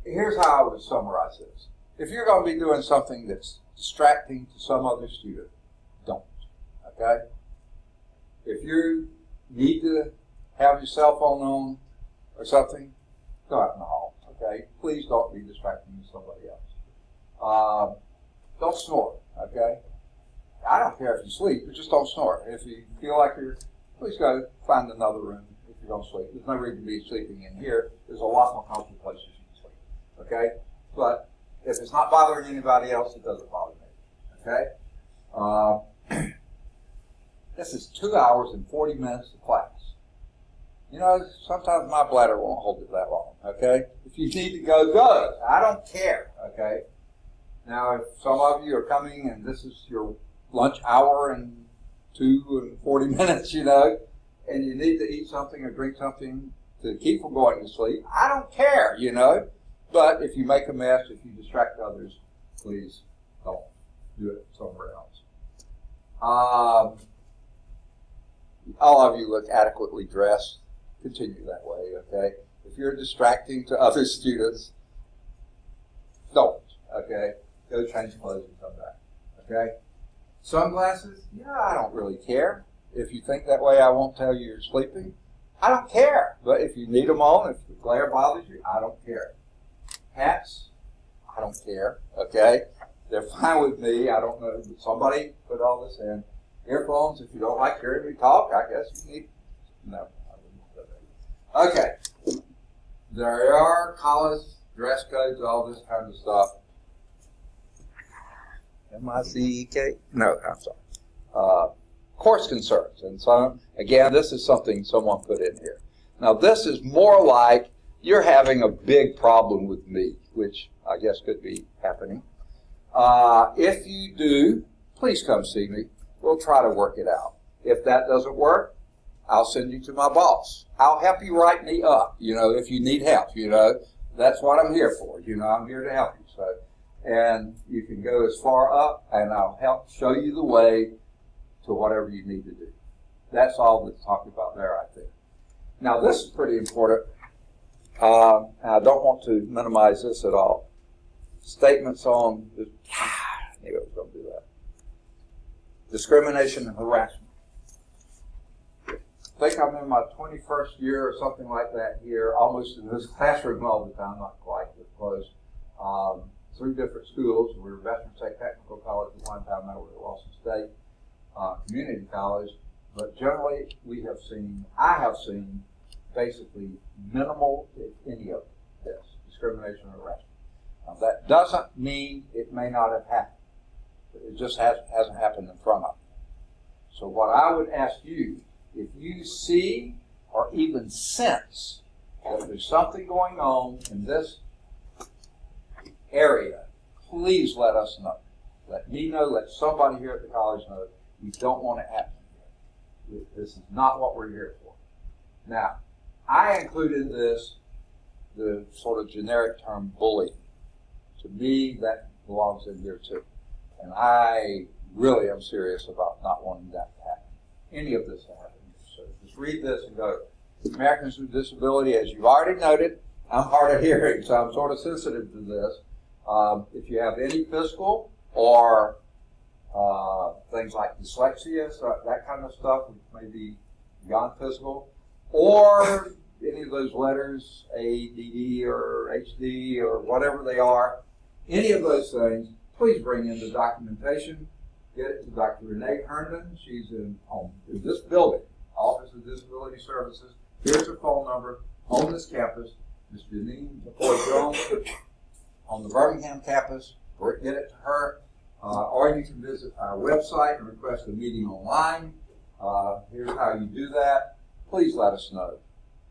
here's how I would summarize this. If you're going to be doing something that's distracting to some other student, don't. Okay? If you need to have your cell phone on or something, go out in the hall. Okay? Please don't be distracting to somebody else. Don't snore. Okay? I don't care if you sleep, but just don't snore. If you feel like please go find another room if you're going to sleep. There's no reason to be sleeping in here. There's a lot more comfortable places you can sleep. Okay? But if it's not bothering anybody else, it doesn't bother me. Okay? This is 2 hours and 40 minutes of class. You know, sometimes my bladder won't hold it that long. Okay? If you need to go, go. I don't care. Okay? Now, if some of you are coming and this is your lunch hour and 2 and 40 minutes, you know, and you need to eat something or drink something to keep from going to sleep, I don't care, you know. But if you make a mess, if you distract others, please don't do it somewhere else. All of you look adequately dressed. Continue that way, okay? If you're distracting to other students, don't, okay? Go change clothes and come back, okay? Sunglasses? Yeah, I don't really care. If you think that way, I won't tell you you're sleeping. I don't care. But if you need them on, if the glare bothers you, I don't care. Hats? I don't care, okay? They're fine with me. I don't know. Somebody put all this in. Earphones, if you don't like hearing me talk, I guess you need. No. Okay. There are college dress codes, all this kind of stuff. M-I-C-E-K? No, I'm sorry. Course concerns. And so, again, this is something someone put in here. Now, this is more like you're having a big problem with me, which I guess could be happening. If you do, please come see me. We'll try to work it out. If that doesn't work, I'll send you to my boss. I'll help you write me up, you know, if you need help, you know. That's what I'm here for. You know, I'm here to help you. So, and you can go as far up, and I'll help show you the way to whatever you need to do. That's all that's talked about there, I think. Now, this is pretty important. I don't want to minimize this at all. Statements on, I knew I was going to do that. Discrimination and harassment. I think I'm in my 21st year or something like that here, almost in this classroom all the time, not quite, but close. 3 different schools. We were Veteran State Technical College at one time, now we're at Lawson State Community College. But generally, I have seen basically minimal, if any of this, discrimination or harassment. Now, that doesn't mean it may not have happened. It just hasn't happened in front of me. So what I would ask you, if you see or even sense that there's something going on in this area, please let us know. Let me know, let somebody here at the college know. We don't want it happening here. This is not what we're here for. Now, I include in this the sort of generic term bullying. To me, that belongs in here too. And I really am serious about not wanting that to happen. Any of this to happen. So just read this and go. Americans with Disability, as you've already noted, I'm hard of hearing, so I'm sort of sensitive to this. If you have any physical or things like dyslexia, so that kind of stuff, which may be beyond physical, or any of those letters, ADD or HD or whatever they are, any of those things, please bring in the documentation. Get it to Dr. Renee Herndon. She's in this building, Office of Disability Services. Here's her phone number on this campus. Ms. Janine McCoy-Jones on the Birmingham campus. Get it to her. Or you can visit our website and request a meeting online. Here's how you do that. Please let us know,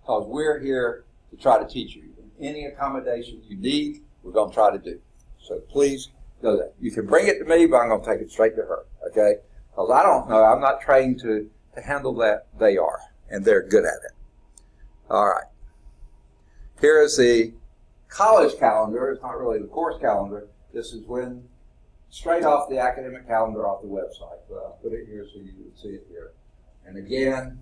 because we're here to try to teach you. Any accommodation you need, we're going to try to do. So please go there. You can bring it to me, but I'm going to take it straight to her, okay? Because I don't know. I'm not trained to to handle that, they are, and they're good at it. All right. Here is the college calendar. It's not really the course calendar. This is when, straight off the academic calendar off the website. But I'll put it here so you can see it here. And again,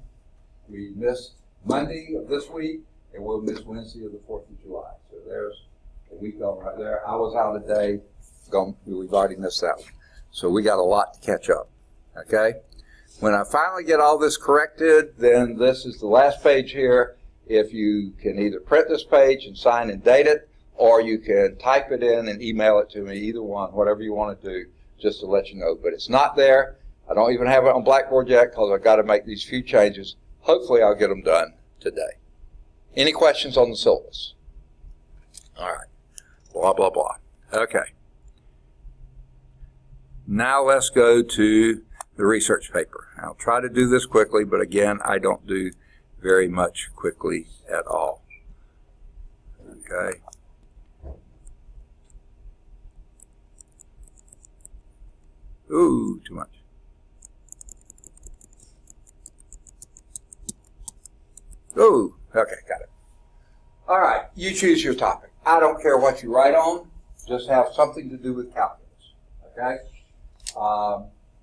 we missed Monday of this week, and we'll miss Wednesday of the 4th of July. So there's a week gone right there. I was out a day. We've already missed that one. So we got a lot to catch up. Okay? When I finally get all this corrected, then this is the last page here. If you can either print this page and sign and date it, or you can type it in and email it to me, either one, whatever you want to do, just to let you know. But it's not there. I don't even have it on Blackboard yet because I've got to make these few changes. Hopefully I'll get them done today. Any questions on the syllabus? All right. Blah, blah, blah. Okay. Now let's go to the research paper. I'll try to do this quickly, but again, I don't do very much quickly at all. Okay. Ooh, too much. Ooh, okay, got it. All right, you choose your topic. I don't care what you write on, just have something to do with calculus, okay?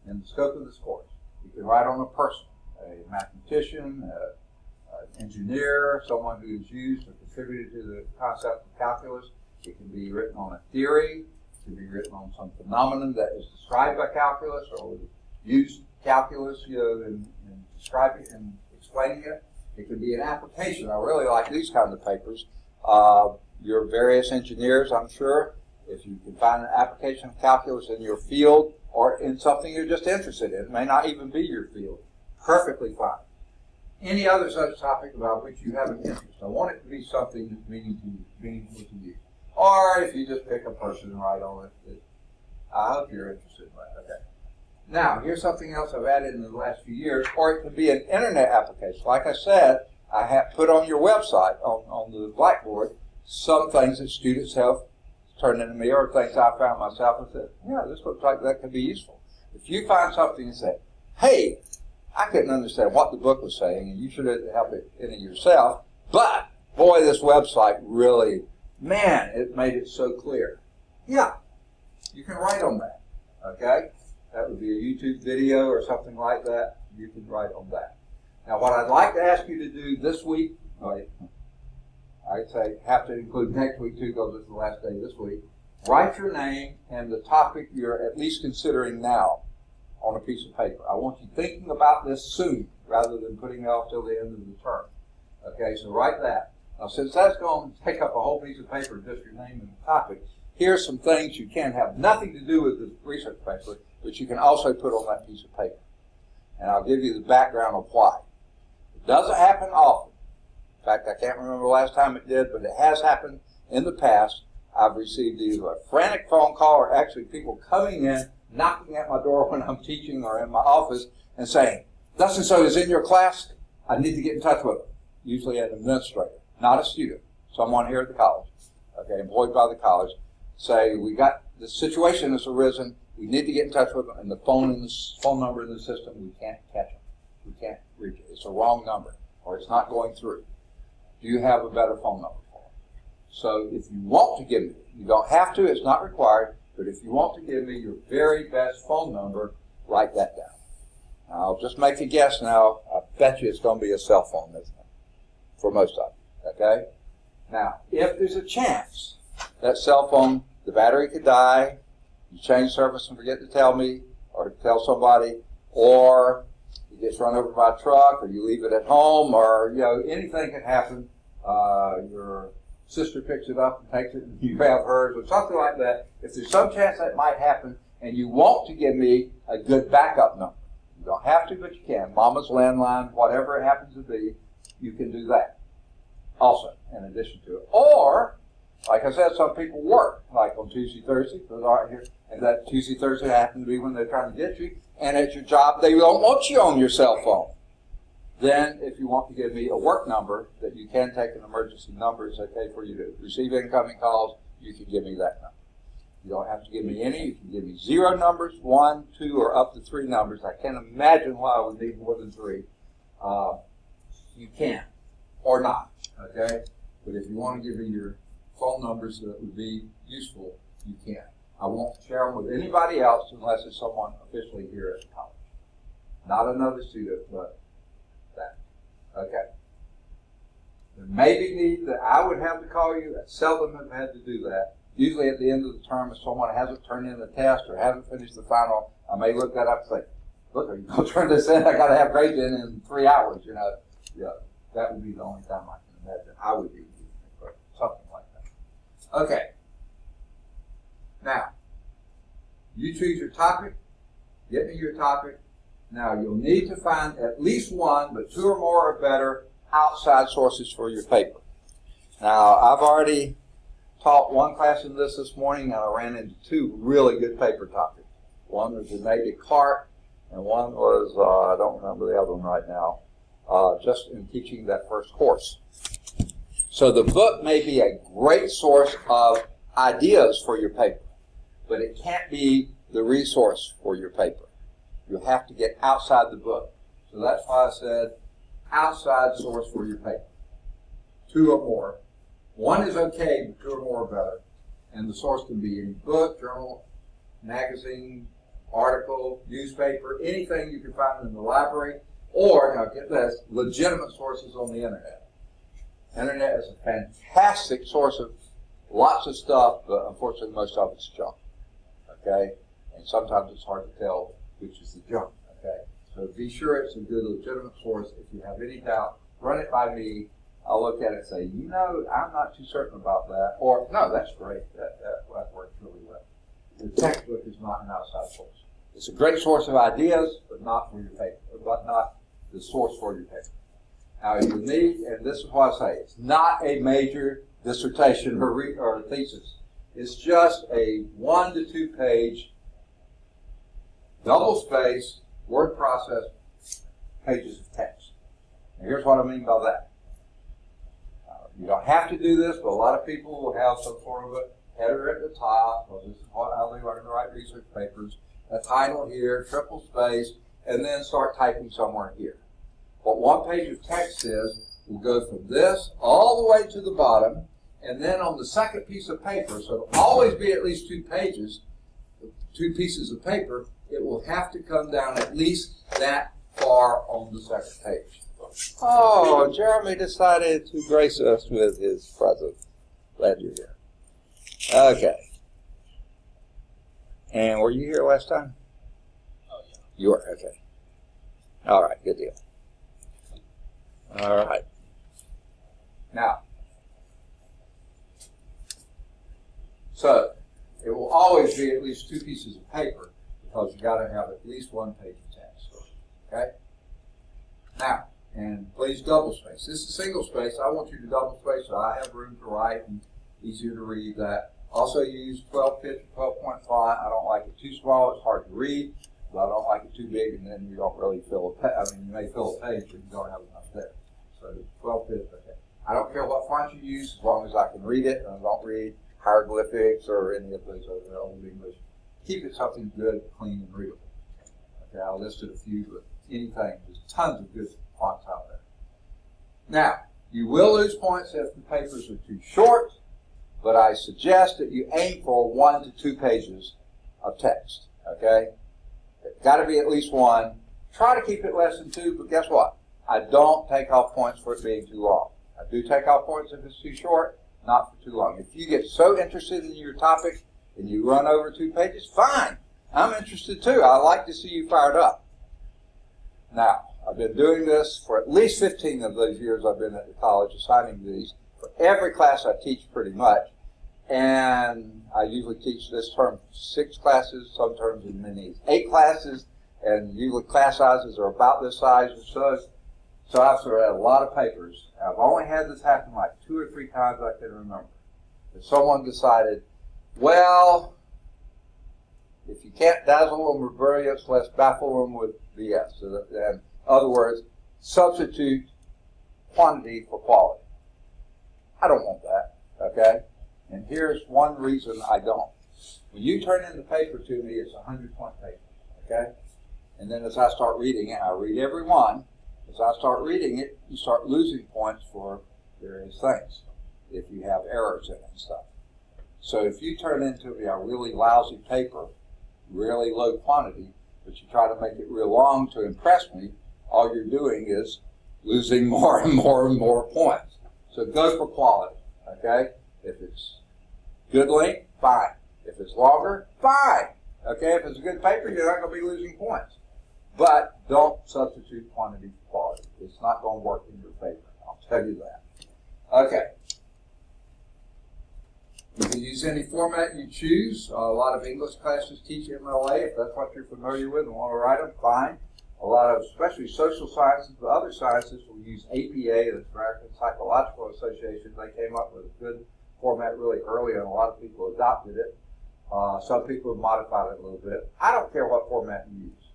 In the scope of this course, you can write on a person, a mathematician, an engineer, someone who's used or contributed to the concept of calculus. It can be written on a theory. It can be written on some phenomenon that is described by calculus, or used calculus, in describing and explaining it. It can be an application. I really like these kinds of papers. Your various engineers, I'm sure, if you can find an application of calculus in your field or in something you're just interested in, it may not even be your field, perfectly fine. Any other such topic about which you have an interest, I want it to be something that's meaningful to you. Or if you just pick a person and write on it, I hope you're interested in that. Okay. Now, here's something else I've added in the last few years, or it could be an internet application. Like I said, I have put on your website, on the Blackboard, some things that students have turned into me, or things I found myself and said, yeah, this looks like that could be useful. If you find something and say, hey, I couldn't understand what the book was saying, and you should help it in it yourself, but, boy, this website really, man, it made it so clear. Yeah, you can write on that, okay? That would be a YouTube video or something like that. You can write on that. Now, what I'd like to ask you to do this week, I'd say have to include next week too, because it's the last day this week. Write your name and the topic you're at least considering now on a piece of paper. I want you thinking about this soon, rather than putting it off till the end of the term. Okay, so write that. Now, since that's going to take up a whole piece of paper, just your name and the topic, here's some things you can have nothing to do with the research paper, but you can also put on that piece of paper. And I'll give you the background of why. It doesn't happen often. In fact, I can't remember the last time it did, but it has happened in the past. I've received either a frantic phone call or actually people coming in, knocking at my door when I'm teaching or in my office and saying, thus and so is in your class, I need to get in touch with them. Usually an administrator, not a student, someone here at the college, okay, employed by the college, say, we got this situation that's arisen, we need to get in touch with them, and the phone number in the system, we can't catch them. We can't reach it. It's a wrong number, or it's not going through. Do you have a better phone number for them? So if you want to give me, you don't have to, it's not required, but if you want to give me your very best phone number, write that down. Now, I'll just make a guess now. I bet you it's going to be a cell phone, isn't it? For most of them, okay? Now, if there's a chance that cell phone, the battery could die, you change service and forget to tell me, or to tell somebody, or it gets run over by a truck, or you leave it at home, or, anything can happen. Your sister picks it up and takes it, and you have hers, or something like that. If there's some chance that might happen, and you want to give me a good backup number, you don't have to, but you can. Mama's landline, whatever it happens to be, you can do that also, in addition to it. Or, like I said, some people work, like on Tuesday, Thursday, because aren't here, and that Tuesday, Thursday happen to be when they're trying to get you, and at your job, they don't want you on your cell phone. Then, if you want to give me a work number that you can take an emergency number, it's okay for you to receive incoming calls, you can give me that number. You don't have to give me any. You can give me 0 numbers, 1, 2, or up to 3 numbers. I can't imagine why I would need more than 3. You can, or not, okay? But if you want to give me your phone numbers that would be useful, you can. I won't share them with anybody else unless it's someone officially here at the college. Not another student, but that. Okay. There may be need that I would have to call you. I seldom have had to do that. Usually at the end of the term, if someone hasn't turned in the test or hasn't finished the final, I may look that up and say, look, are you going to turn this in? I got to have grades in 3 hours, you know. Yeah, that would be the only time I can imagine I would be using it, or something like that. Okay. Now, you choose your topic. Get me your topic. Now, you'll need to find at least 1, but 2 or more are better, outside sources for your paper. Now, I've already taught 1 class in this morning, and I ran into 2 really good paper topics. One was Rene Descartes, and one was, I don't remember the other one right now, just in teaching that first course. So the book may be a great source of ideas for your paper, but it can't be the resource for your paper. You have to get outside the book. So that's why I said outside source for your paper. 2 or more. 1 is okay, but 2 or more are better. And the source can be any book, journal, magazine, article, newspaper, anything you can find in the library, or, now get this, legitimate sources on the internet. Internet is a fantastic source of lots of stuff, but unfortunately most of it's junk. Okay? And sometimes it's hard to tell which is the junk. Okay? So be sure it's a good legitimate source. If you have any doubt, run it by me. I'll look at it and say, you know, I'm not too certain about that. Or, no, that's great. That works really well. The textbook is not an outside source. It's a great source of ideas, but not for your paper, but not the source for your paper. Now, you need, and this is what I say, it's not a major dissertation or thesis. It's just a 1 to 2 page, double-spaced, word processed pages of text. And here's what I mean by that. You don't have to do this, but a lot of people will have some sort of a header at the top, or this is how they learn to write research papers, a title here, triple space, and then start typing somewhere here. What 1 page of text is, will go from this all the way to the bottom, and then on the second piece of paper, so it'll always be at least 2 pages, 2 pieces of paper, it will have to come down at least that far on the second page. Oh, Jeremy decided to grace us with his presence. Glad you're here. Okay. And were you here last time? Oh, yeah. You were? Okay. All right, good deal. All right. Now, so it will always be at least 2 pieces of paper because you've got to have at least 1 page of text. Okay? Now, and please double space. This is single space. I want you to double space so I have room to write and easier to read that. Also use 12 pitch or 12-point font. I don't like it too small. It's hard to read. But I don't like it too big, and then you don't really fill a page. I mean, you may fill a page, but you don't have enough there. So 12 pitch, okay. I don't care what font you use as long as I can read it, and I don't read hieroglyphics or any of those other old English. Keep it something good, clean, and readable. Okay, I listed a few, but anything, there's tons of good fonts out there. Now, you will lose points if the papers are too short, but I suggest that you aim for 1 to 2 pages of text, okay? It's got to be at least 1. Try to keep it less than 2, but guess what? I don't take off points for it being too long. I do take off points if it's too short, not for too long. If you get so interested in your topic and you run over 2 pages, fine. I'm interested too. I like to see you fired up. Now, I've been doing this for at least 15 of those years I've been at the college, assigning these for every class I teach pretty much. And I usually teach this term 6 classes, some terms in many 8 classes, and usually class sizes are about this size or so. So I've sort of had a lot of papers. I've only had this happen like 2 or 3 times I can remember. If someone decided, well, if you can't dazzle them with brilliance, let's baffle them with BS. So that, in other words, substitute quantity for quality. I don't want that, okay? And here's one reason I don't. When you turn in the paper to me, it's 100-point paper, okay? And then as I start reading it, I read every one. As I start reading it, you start losing points for various things if you have errors in it and stuff. So if you turn into me a really lousy paper, really low quantity, but you try to make it real long to impress me, all you're doing is losing more and more and more points. So go for quality, okay? If it's good length, fine. If it's longer, fine. Okay, if it's a good paper, you're not going to be losing points. But don't substitute quantity for quality. It's not going to work in your favor. I'll tell you that. Okay. You can use any format you choose. A lot of English classes teach MLA. If that's what you're familiar with and want to write them, fine. A lot of, especially social sciences, but other sciences will use APA, the American Psychological Association. They came up with a good format really early, and a lot of people adopted it. Some people have modified it a little bit. I don't care what format you use.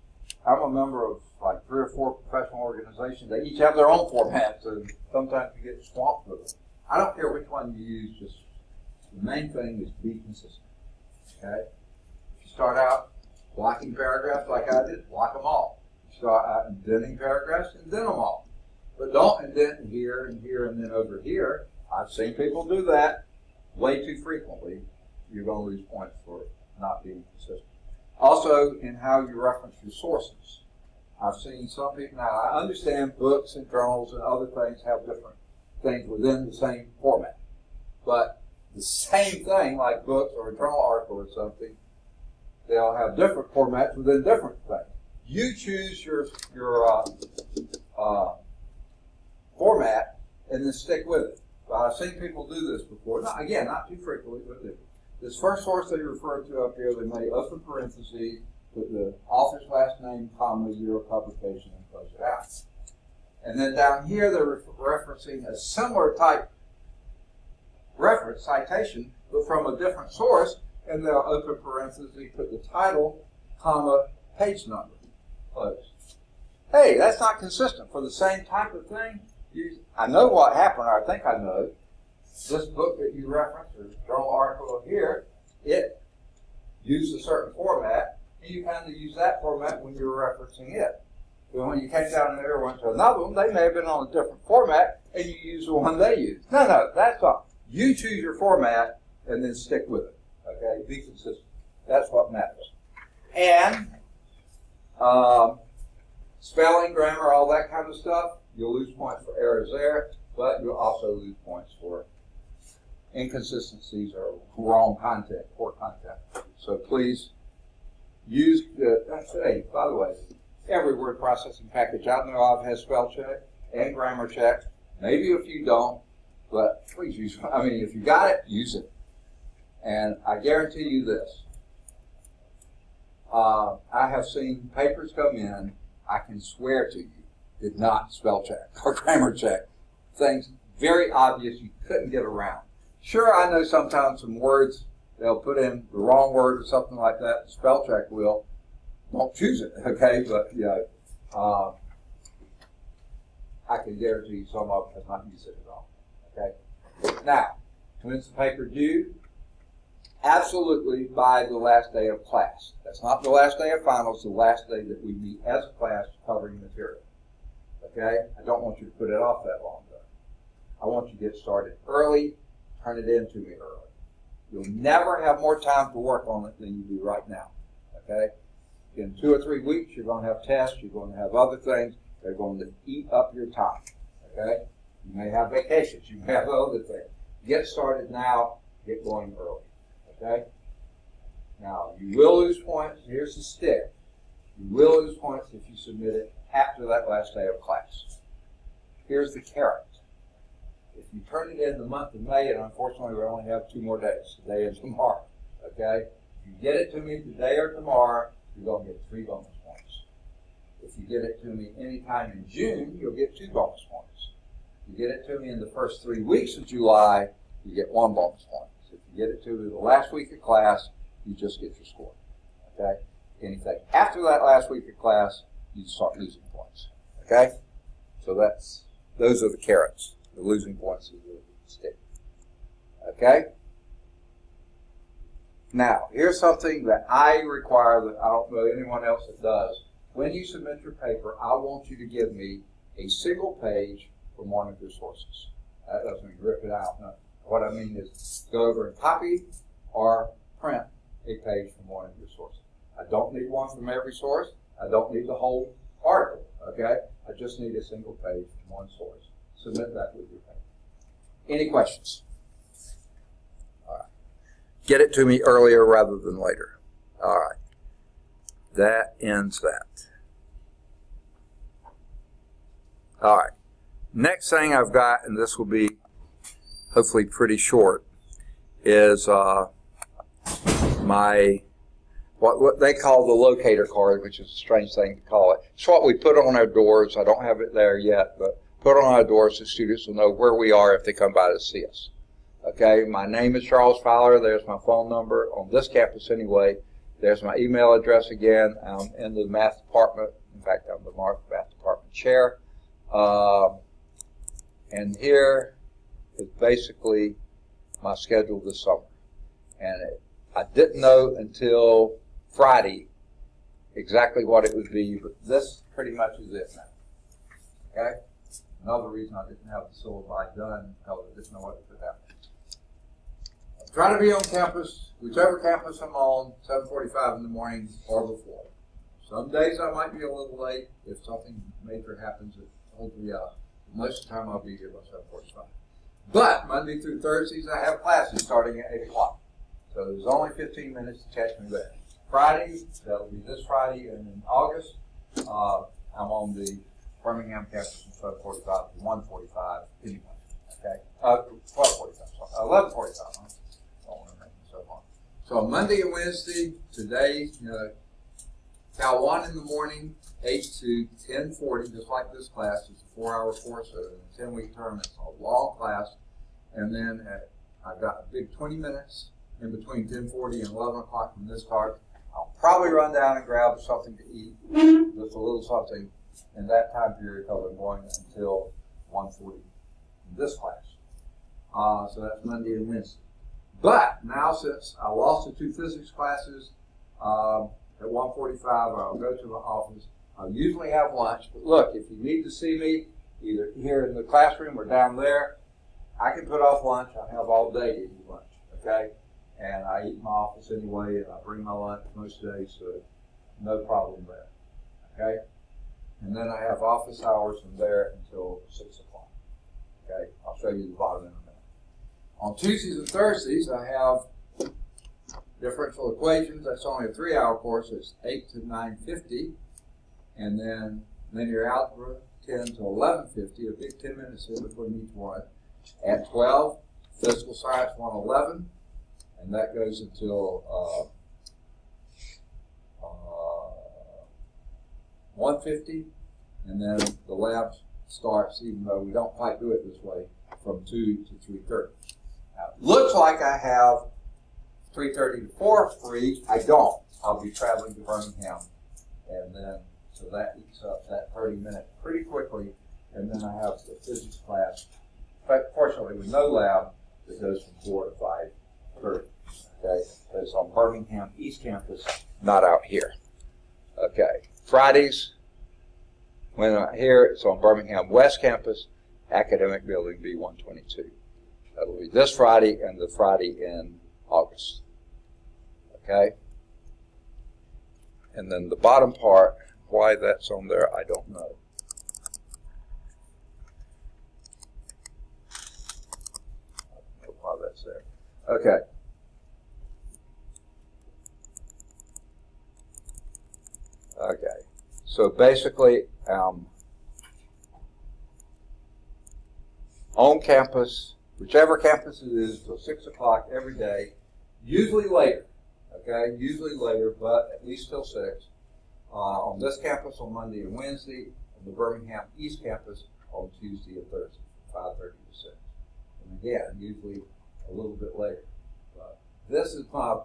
I'm a member of like 3 or 4 professional organizations. They each have their own formats, and sometimes you get swamped with them. I don't care which one you use. Just the main thing is be consistent. Okay. If you start out blocking paragraphs like I did, block them all. You start out indenting paragraphs, indent them all. But don't indent here and here and then over here. I've seen people do that way too frequently. You're going to lose points for not being consistent. Also, in how you reference your sources. I've seen some people, now I understand books and journals and other things have different things within the same format. But the same thing, like books or a journal article or something, they'll have different formats within different things. You choose your format and then stick with it. I've seen people do this before. Again, not too frequently, but they do. This first source they refer to up here, they may open parentheses, put the author's last name, comma, year of publication, and close it out. And then down here, they're referencing a similar type reference, citation, but from a different source, and they'll open parentheses, put the title, comma, page number, close. Hey, that's not consistent. For the same type of thing, I know what happened, or I think I know. This book that you referenced, or journal article here, it used a certain format, and you kind of use that format when you're referencing it. But when you came down there and went to another one, they may have been on a different format, and you use the one they used. No, that's not. You choose your format, and then stick with it. Okay? Be consistent. That's what matters. And spelling, grammar, all that kind of stuff, you'll lose points for errors there, but you'll also lose points for inconsistencies or wrong content, poor content. So please use hey, by the way, every word processing package I know of has spell check and grammar check. Maybe if you don't, but please use it. I mean, if you got it, use it. And I guarantee you this. I have seen papers come in, I can swear to you, did not spell check or grammar check. Things very obvious you couldn't get around. Sure, I know sometimes some words, they'll put in the wrong word or something like that, the spell check will. Don't choose it, okay? But, yeah, I can guarantee you some of them have not used it at all, okay? Now, when's the paper due? Absolutely by the last day of class. That's not the last day of finals, the last day that we meet as a class covering material, okay? I don't want you to put it off that long, though. I want you to get started early. Turn it in to me early. You'll never have more time to work on it than you do right now, okay? In 2 or 3 weeks, you're going to have tests, you're going to have other things. They're going to eat up your time, okay? You may have vacations, you may have other things. Get started now, get going early, okay? Now, you will lose points. Here's the stick. You will lose points if you submit it after that last day of class. Here's the carrot. If you turn it in the month of May, and unfortunately we only have 2 more days, today and tomorrow, okay? If you get it to me today or tomorrow, you're going to get 3 bonus points. If you get it to me anytime in June, you'll get 2 bonus points. If you get it to me in the first 3 weeks of July, you get 1 bonus point. If you get it to me the last week of class, you just get your score, okay? Anything after that last week of class, you start losing points, okay? So those are the carrots. The losing points is the stick. Okay? Now, here's something that I require that I don't know anyone else that does. When you submit your paper, I want you to give me a single page from one of your sources. That doesn't mean rip it out. No. What I mean is go over and copy or print a page from one of your sources. I don't need one from every source. I don't need the whole article, okay? I just need a single page from one source. Submit that with your paper. Any questions? All right. Get it to me earlier rather than later. All right. That ends that. All right. Next thing I've got, and this will be hopefully pretty short, is my what they call the locator card, which is a strange thing to call it. It's what we put on our doors. I don't have it there yet, but put on our doors so students will know where we are if they come by to see us. Okay, my name is Charles Fowler. There's my phone number on this campus anyway. There's my email address again. I'm in the math department. In fact, I'm the math department chair. And here is basically my schedule this summer. And I didn't know until Friday exactly what it would be, but this pretty much is it now. Okay? Another reason I didn't have the syllabi done because I didn't know what to put out. Try to be on campus, whichever campus I'm on, 7:45 in the morning or before. Some days I might be a little late if something major happens that holds me up. Most of the time I'll be here by 7:45. But Monday through Thursdays I have classes starting at 8 o'clock. So there's only 15 minutes to catch me there. Friday, that'll be this Friday, and in August, I'm on the Birmingham campus from 12:45 to 1:45 anyway. Okay? 12:45, sorry. 11:45. So Monday and Wednesday, today, Cal 1 in the morning, 8 to 10:40, just like this class. It's a 4-hour course, so in a 10-week term, it's a long class. And then I've got a big 20 minutes in between 10:40 and 11 o'clock when this starts. I'll probably run down and grab something to eat, just a little something in that time period because I'm going until 1:40 in this class. So that's Monday and Wednesday. But now since I lost the 2 physics classes, at 1:45 I'll go to the office. I'll usually have lunch. But look, if you need to see me, either here in the classroom or down there, I can put off lunch. I have all day to eat lunch, okay? And I eat in my office anyway, and I bring my lunch most days, so no problem there, okay? And then I have office hours from there until 6 o'clock, okay? I'll show you the bottom in a minute. On Tuesdays and Thursdays, I have differential equations. That's only a 3-hour course. It's 8 to 9:50. And then linear algebra, 10 to 11:50, a big 10 minutes in between each one. At 12, physical science 111, and that goes until 1:50. And then the lab starts, even though we don't quite do it this way, from 2 to 3:30. Now, it looks like I have 3:30 to 4 free. I don't. I'll be traveling to Birmingham, and then so that eats up that 30 minutes pretty quickly, and then I have the physics class, but fortunately with no lab, that goes from 4 to 5:30. Okay, but it's on Birmingham East Campus, not out here. Okay, Fridays, when I'm here, it's on Birmingham West Campus, Academic Building B122. That'll be this Friday and the Friday in August. Okay? And then the bottom part, why that's on there, I don't know. I don't know why that's there. Okay. Okay. So basically, on campus, whichever campus it is, till 6 o'clock every day, usually later, okay, usually later, but at least till 6. On this campus on Monday and Wednesday, on the Birmingham East Campus on Tuesday and Thursday, from 5:30 to 6. And again, usually a little bit later. But this is my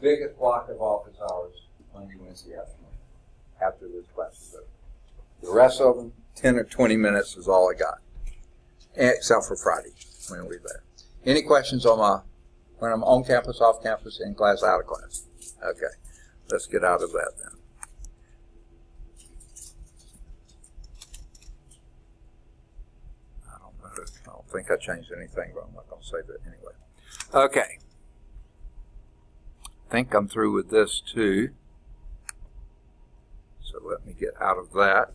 biggest block of office hours, Monday, Wednesday afternoon, after this class is over. The rest of them, 10 or 20 minutes is all I got, except for Friday. When we there. Any questions on my when I'm on campus, off campus, in class, out of class. Okay, let's get out of that then. I don't think I changed anything, but I'm not going to save it anyway. Okay. I think I'm through with this too. So let me get out of that.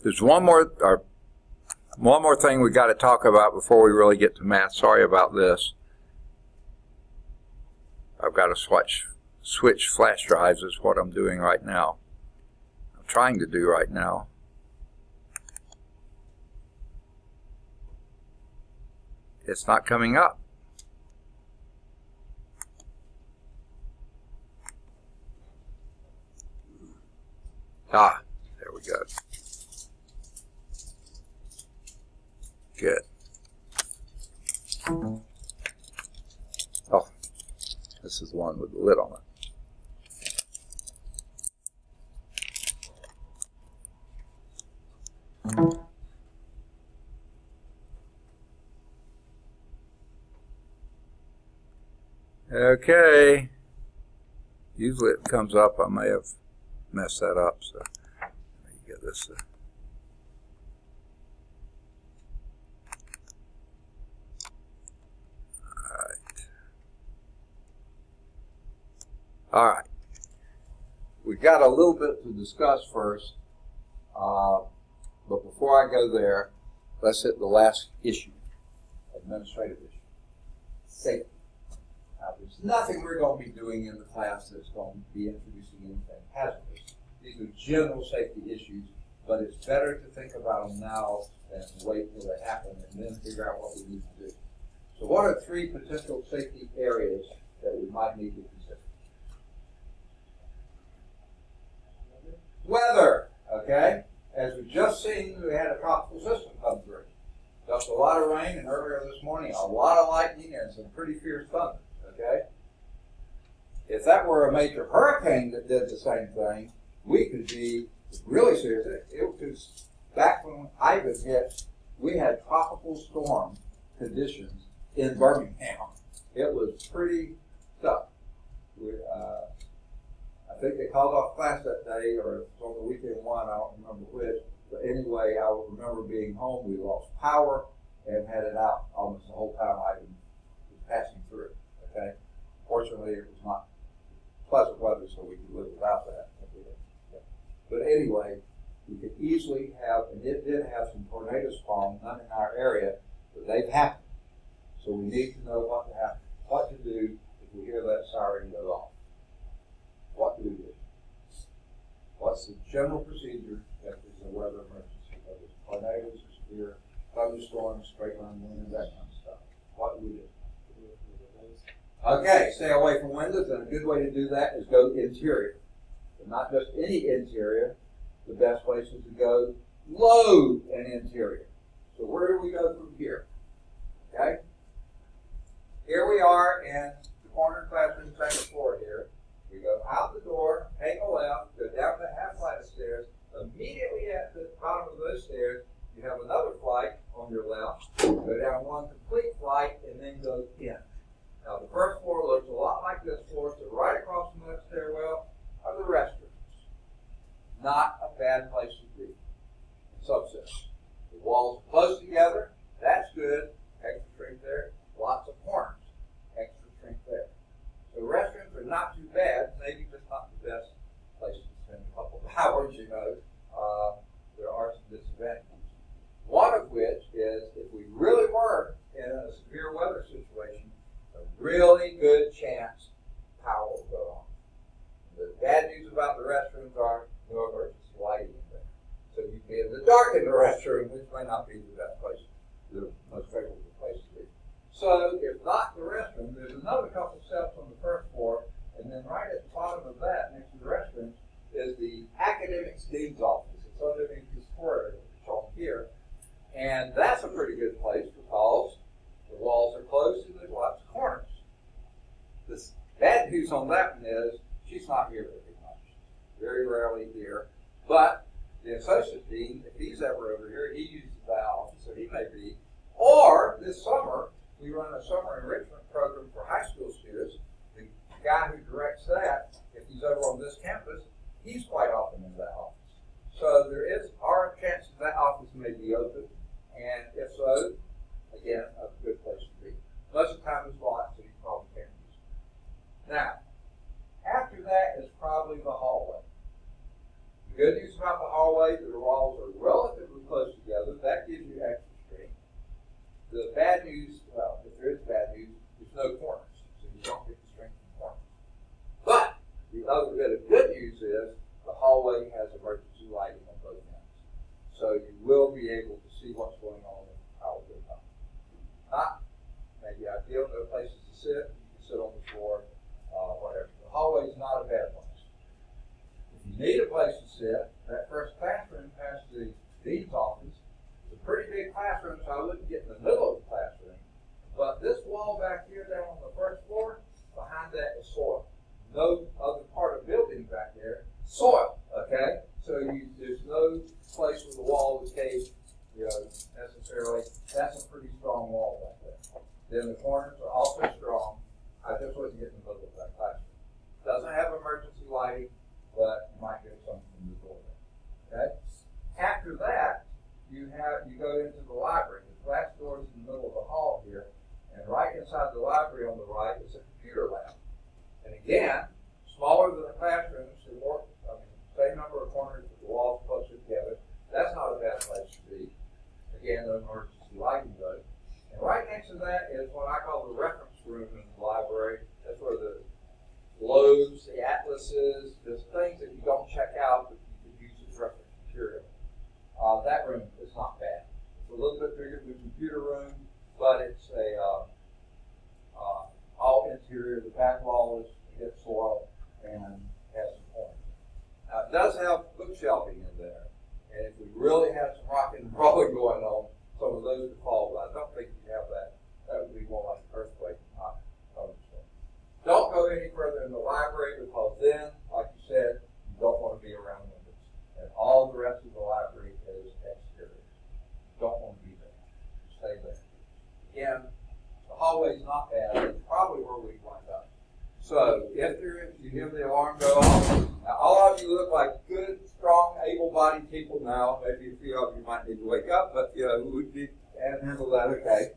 There's one more thing we got to talk about before we really get to math. Sorry about this. I've got to switch flash drives is what I'm doing right now. I'm trying to do right now. It's not coming up. Ah, there we go. Good. Oh, this is the one with the lid on it. Okay. Usually it comes up. I may have messed that up, so let me get this. All right. We've got a little bit to discuss first, but before I go there, let's hit the last issue, administrative issue, safety. Now, there's nothing we're going to be doing in the class that's going to be introducing anything hazardous. These are general safety issues, but it's better to think about them now than wait till they happen and then figure out what we need to do. So what are 3 potential safety areas that we might need to consider? Weather, okay? As we've just seen, we had a tropical system come through. Just a lot of rain, and earlier this morning, a lot of lightning and some pretty fierce thunder, okay? If that were a major hurricane that did the same thing, we could be really serious. It was back when Ivan hit, we had tropical storm conditions in Birmingham. It was pretty tough. I think they called off class that day, or it was on the weekend one, I don't remember which. But anyway, I remember being home. We lost power and had it out almost the whole time I was passing through. Okay. Fortunately, it was not pleasant weather, so we could live without that. But anyway, we could easily have, and it did have some tornado spawn, none in our area, but they've happened. So we need to know what to do if we hear that siren go off. What do we do? What's the general procedure if there's a weather emergency? Whether it's tornadoes, severe thunderstorms, straight line wind, that kind of stuff. What do we do? Okay, stay away from windows, and a good way to do that is go interior. But not just any interior. The best place is to go low and interior. So where do we go from here? Okay? Here we are in the corner classroom, second floor here. We go out the door, take a left, go down the half flight of stairs. Immediately at the bottom of those stairs, you have another flight on your left. Go down one complete flight and then go in. Now the first floor looks a lot like this floor, so right across from that stairwell are the restrooms. Not a bad place to be. Subset. The walls are close together. That's good. Extra shrink there. Lots of corners. Extra shrink there. So restrooms are not too bad. Maybe just not the best place to spend a couple of hours, you know. There are some disadvantages. One of which is if we really were in a severe weather situation, a really good chance power will go on. The bad news about the restrooms are no emergency lighting in there. So you can be in the dark in the restroom, which may not be the best place, the most favorable place to be. So if not the restroom, there's another couple steps on the first floor, and then right at the bottom of that, next to the restrooms, is the academics dean's office. It's underneath this corridor that's shown here. And that's a pretty good place because the walls are closed and there's lots of corners. The bad news on that one is she's not here very much. Very rarely here. But the associate dean, if he's ever over here, he uses that office, so he may be. Or this summer, we run a summer enrichment program for high school students. The guy who directs that, if he's over on this campus, he's quite often in that office. So there are chances that office may be open, and if so, again, a good place to be. Most of the time it's locked, so you probably can't use it. Now, after that is probably the hallway. The good news about the hallway, the walls are relatively close together. That gives you extra strength. The bad news, well, if there is bad news, there's no corners, so you don't get the strength in corners. But the other bit of good news is the hallway has emergency lighting on both ends, so you will be able to see what's going on in the power goes on. Not maybe ideal, no places to sit. You can sit on the floor, whatever. The hallway is not a bad place. If you need a place to sit, that first classroom past the dean's office is a pretty big classroom, so I wouldn't get in the middle of the classroom. But this wall back here down on the first floor, behind that is soil. No other part of the building back there, soil, okay? So there's no place where the wall is caved, necessarily. That's a pretty strong wall back there. Then the corners are also strong. I just wouldn't get in the middle of that classroom. Doesn't have emergency lighting, but you might get something in the door there. Okay? After that, you go into the library. The glass door is in the middle of the hall here, and right inside the library on the right is a computer lab. And again, smaller than the classrooms, same number of corners with the walls closer together. That's not a bad place to be. Again, no emergency lighting though. And right next to that is what I call the reference room in the library. That's where the globes, the atlases, there's things that you don't check out but you could use as reference material. That room is not bad. It's a little bit bigger than the computer room, but it's all interior. The back wall is against soil and has some corners. Now, it does have bookshelving in there, and if we really had some rock and rolling going on, some of those would fall, but I don't think you have that. That would be more like an earthquake, not thunderstorm. Don't go any further in the library because then, like you said, you don't want to be around windows. And all the rest of the library is exterior. Don't want to be there. Stay there. Again, the hallway's not bad. It's probably where we wind up. So if you hear the alarm go off, now all of you look like good, strong, able-bodied people now. Maybe a few of you might need to wake up, but we can handle that okay.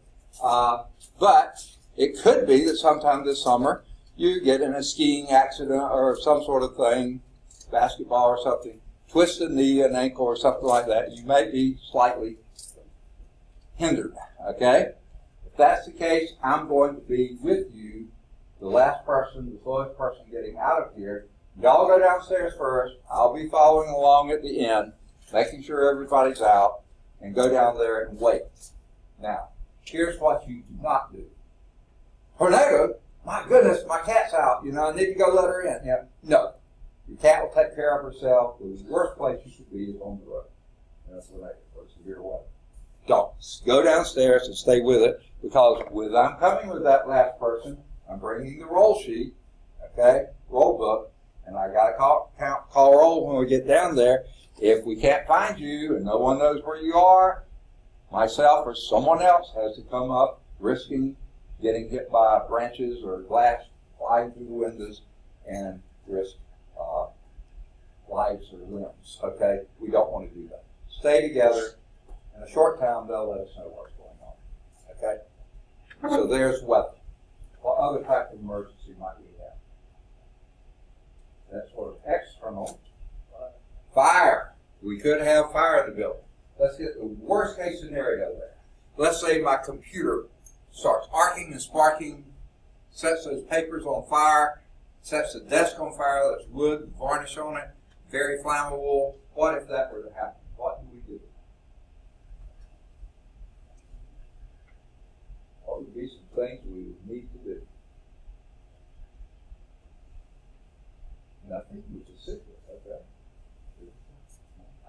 But it could be that sometime this summer you get in a skiing accident or some sort of thing, basketball or something, twist a knee, an ankle, or something like that. You may be slightly hindered, okay? If that's the case, I'm going to be with you, the last person, the slowest person getting out of here. Y'all go downstairs first. I'll be following along at the end, making sure everybody's out, and go down there and wait. Now, here's what you do not do. Tornado, my goodness, my cat's out. I need to go let her in. Yeah. No. Your cat will take care of herself. The worst place you should be is on the road. That's what I for severe weather. Don't. Go downstairs and stay with it, because I'm coming with that last person. I'm bringing the roll sheet, okay, roll book, and I got to call roll when we get down there. If we can't find you and no one knows where you are, myself or someone else has to come up, risking getting hit by branches or glass flying through the windows and risk lives or limbs, okay? We don't want to do that. Stay together. In a short time, they'll let us know what's going on, okay? So there's weather. What other type of emergency might we have? That's sort of external. Fire. We could have fire in the building. Let's get the worst case scenario there. Let's say my computer starts arcing and sparking, sets those papers on fire, sets the desk on fire, that's wood and varnish on it, very flammable. What if that were to happen? What do we do? What would be some things we would need to do? Nothing, which is simple, okay?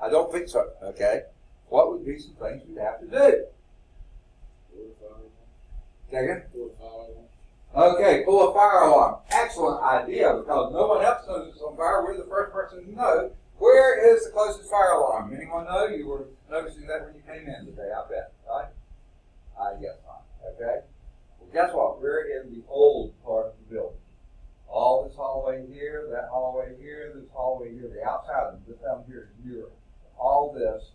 I don't think so, okay? What would be some things we'd have to do? Second? Okay, pull a fire alarm. Excellent idea, because no one else knows it's on fire. We're the first person to know. Where is the closest fire alarm? Anyone know? You were noticing that when you came in today, I bet, right? I guess not. Okay? Well, guess what? We're in the old part of the building. All this hallway here, that hallway here, this hallway here, the outside of this down here is newer. All this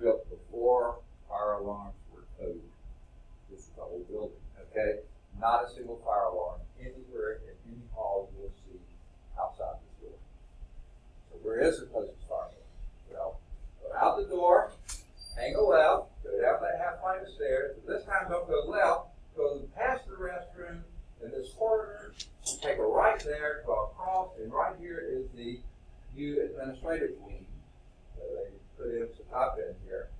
built before fire alarms were coded. This is the whole building, okay? Not a single fire alarm anywhere in any hall you'll see outside this building. So where is the closest fire alarm? Well, go out the door, hang a left, go down that half flight of stairs, but this time don't go left, go past the restroom, in this corridor, take a right there, go across, and right here is the new administrative wing that they put in some top in here.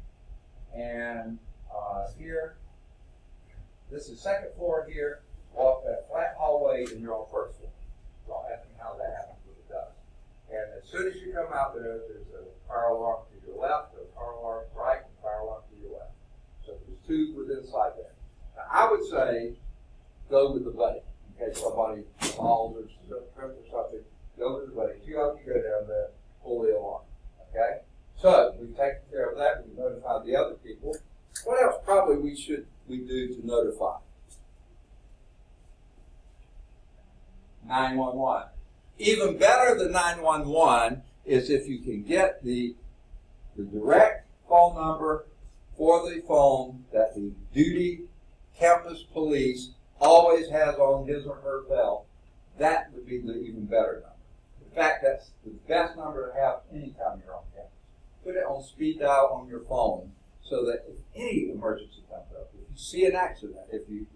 And here, this is second floor here, walk that flat hallway and you're on first floor. Don't ask me how that happens, but it does. And as soon as you come out there, there's a fire alarm to your left, a fire alarm to right, and a fire alarm to your left. So there's two within sight there. Now I would say, go with the buddy. In case somebody falls or trips or something, go with the buddy. Two of you go down there, pull the alarm. Okay? So we've taken care of that. We've notified the other people. What else probably we do to notify? 911. Even better than 911 is if you can get the direct phone number for the phone that the duty campus police always has on his or her belt. That would be the even better number. In fact, that's the best number to have anytime you're on campus. Put it on speed dial on your phone so that if any emergency comes up, if you see an accident, if you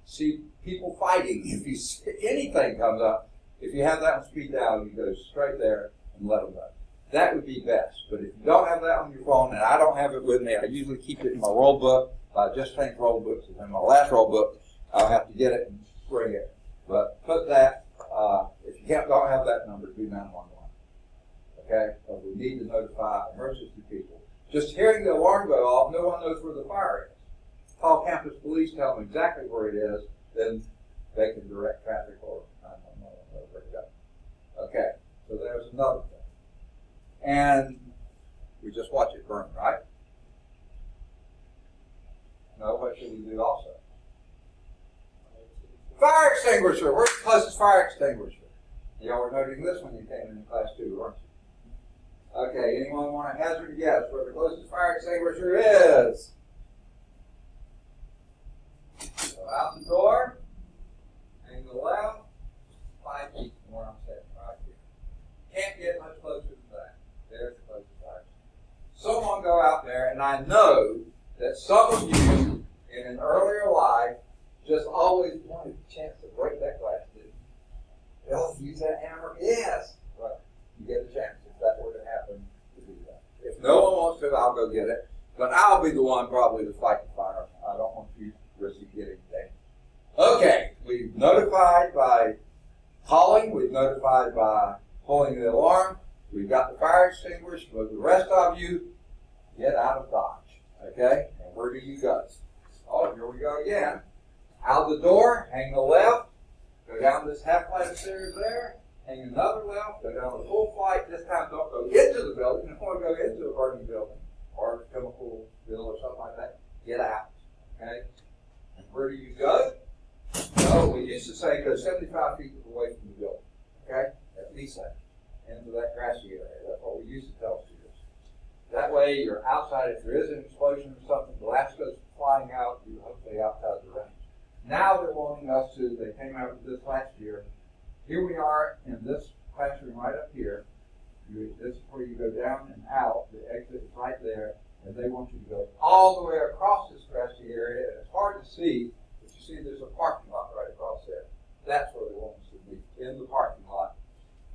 see people fighting, if you see anything comes up, if you have that on speed dial, you go straight there and let them know. That would be best. But if you don't have that on your phone, and I don't have it with me, I usually keep it in my roll book. I just changed roll books. In my last roll book, I'll have to get it and bring it. But put that, if you don't have that number, do 911. Okay? Because we need to notify emergency people. Just hearing the alarm go off, no one knows where the fire is. Call campus police, tell them exactly where it is, then they can direct traffic or 911 where to go. Okay, so there's another thing. And we just watch it burn, right? No, what should we do also? Fire extinguisher. Where's the closest fire extinguisher? Y'all were noting this when you came in class 2, weren't you? Okay, anyone want to hazard a guess where the closest fire extinguisher is? Go out the door, hang the left, 5 feet from where I'm sitting, right here. Can't get much closer than that. There's the closest fire extinguisher. Someone go out there, and I know that some of you in an earlier life just always wanted a chance to break that glass, didn't you? They'll use that hammer. Yes. Well, you get a chance if that were to happen to do that. If no one wants to, I'll go get it. But I'll be the one probably to fight the fire. I don't want you risking getting damaged. Okay, we've notified by calling. We've notified by pulling the alarm. We've got the fire extinguisher. But the rest of you, get out of Dodge. Okay? And where do you go? Oh, here we go again. Out the door, hang the left, go down this half flight of stairs there, hang another left, go down the full flight. This time don't go into the building. If you want to go into a burning building or a chemical bill or something like that, get out. Okay? And where do you go? No, we used to say go 75 feet away from the building. Okay? At least that. Into that grassy area. That's what we used to tell students. That way you're outside. If there is an explosion or something, glass goes flying out, you're hopefully outside the range. Now they're wanting us to, they came out with this last year. Here we are in this classroom right up here. This is where you go down and out. The exit is right there. And they want you to go all the way across this grassy area. And it's hard to see, but you see there's a parking lot right across there. That's where they want us to be, in the parking lot.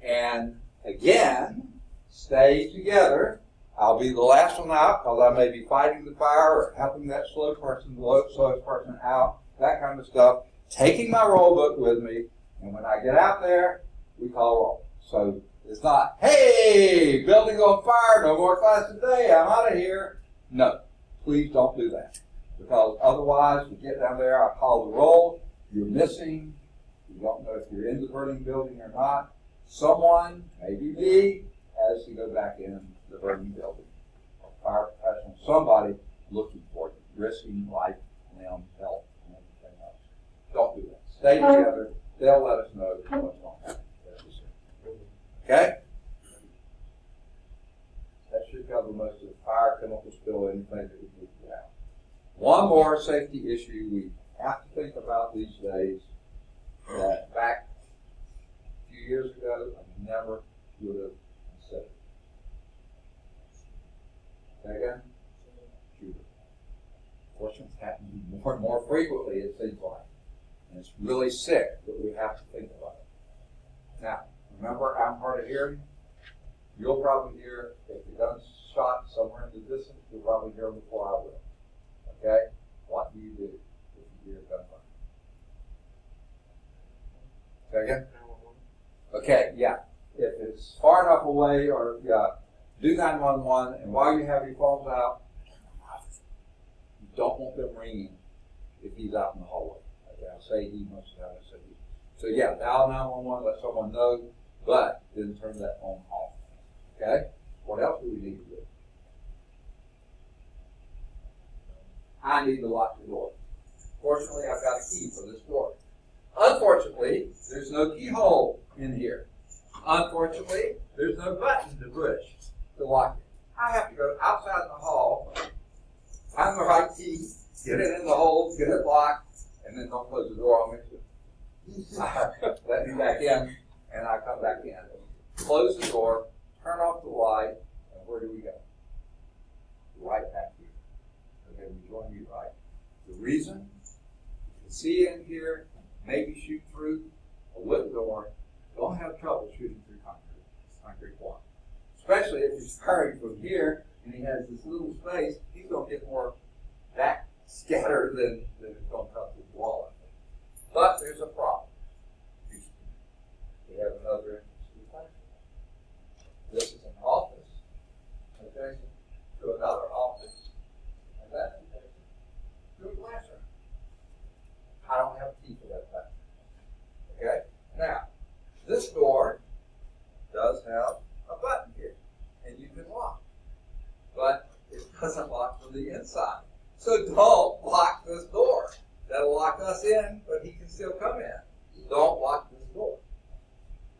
And again, stay together. I'll be the last one out because I may be fighting the fire or helping that slowest person out, that kind of stuff. Taking my roll book with me, and when I get out there, we call roll. So it's not, hey, building on fire, no more class today, I'm out of here. No, please don't do that. Because otherwise, we get down there, I call the roll, you're missing, you don't know if you're in the burning building or not. Someone, maybe me, has to go back in the burning building. A fire professional, somebody looking for you, risking life, limb, health, and stay together. They'll let us know what's going to happen. Okay? That should cover most of the fire, chemical spill, anything that we need to have. One more safety issue we have to think about these days that back a few years ago I never would have considered. Say again? Shooter. Fortunately, it's happening more and more frequently, it seems like. And it's really sick, but we have to think about it. Now, remember, I'm hard of hearing. You'll probably hear, if the gun's shot somewhere in the distance, you'll probably hear them before I will. Okay? What do you do if you hear a gunfire? Say again? Okay, yeah. If it's far enough away, or do 911, and while you have your phones out, you don't want them ringing if he's out in the hallway. Okay, I'll say he must have it. So yeah, dial 911, let someone know, but then turn that phone off. Okay? What else do we need to do? I need to lock the door. Fortunately, I've got a key for this door. Unfortunately, there's no keyhole in here. Unfortunately, there's no button to push to lock it. I have to go outside in the hall, find the right key, get it in the hole, get it locked, and then don't close the door on me. Let me back in, and I come back in. Close the door, turn off the light, and where do we go? Right back here. Okay, we join you right. The reason you can see in here, maybe shoot through a wood door, don't have trouble shooting through concrete wall. Especially if he's firing from here and he has this little space, he's going to get more back scattered than it's going to come through the wall. But there's a problem. We have another interesting classroom. This is an office adjacent to another office, and that's adjacent to a classroom. I don't have a key for that classroom. Okay? Now, this door does have a button here, and you can lock. But it doesn't lock from the inside. So don't lock this door. That'll lock us in, but he can still come in. Don't lock this door.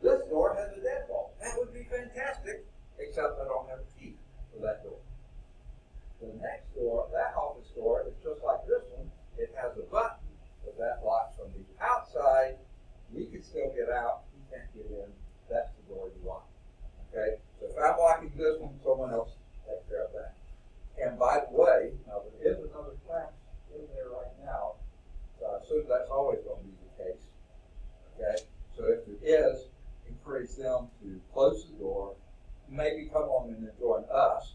This door has a deadbolt. That would be fantastic, except I don't have a key for that door. The next door, that office door, is just like this one. It has a button, but that locks from the outside. We can still get out. He can't get in. That's the door you lock. Okay? So if I'm locking this one, someone else takes care of that. And by the way, now there is another class in there right now. So I assume that's always going to be the case. Okay? So if there is, encourage them to close the door, maybe come on and join us,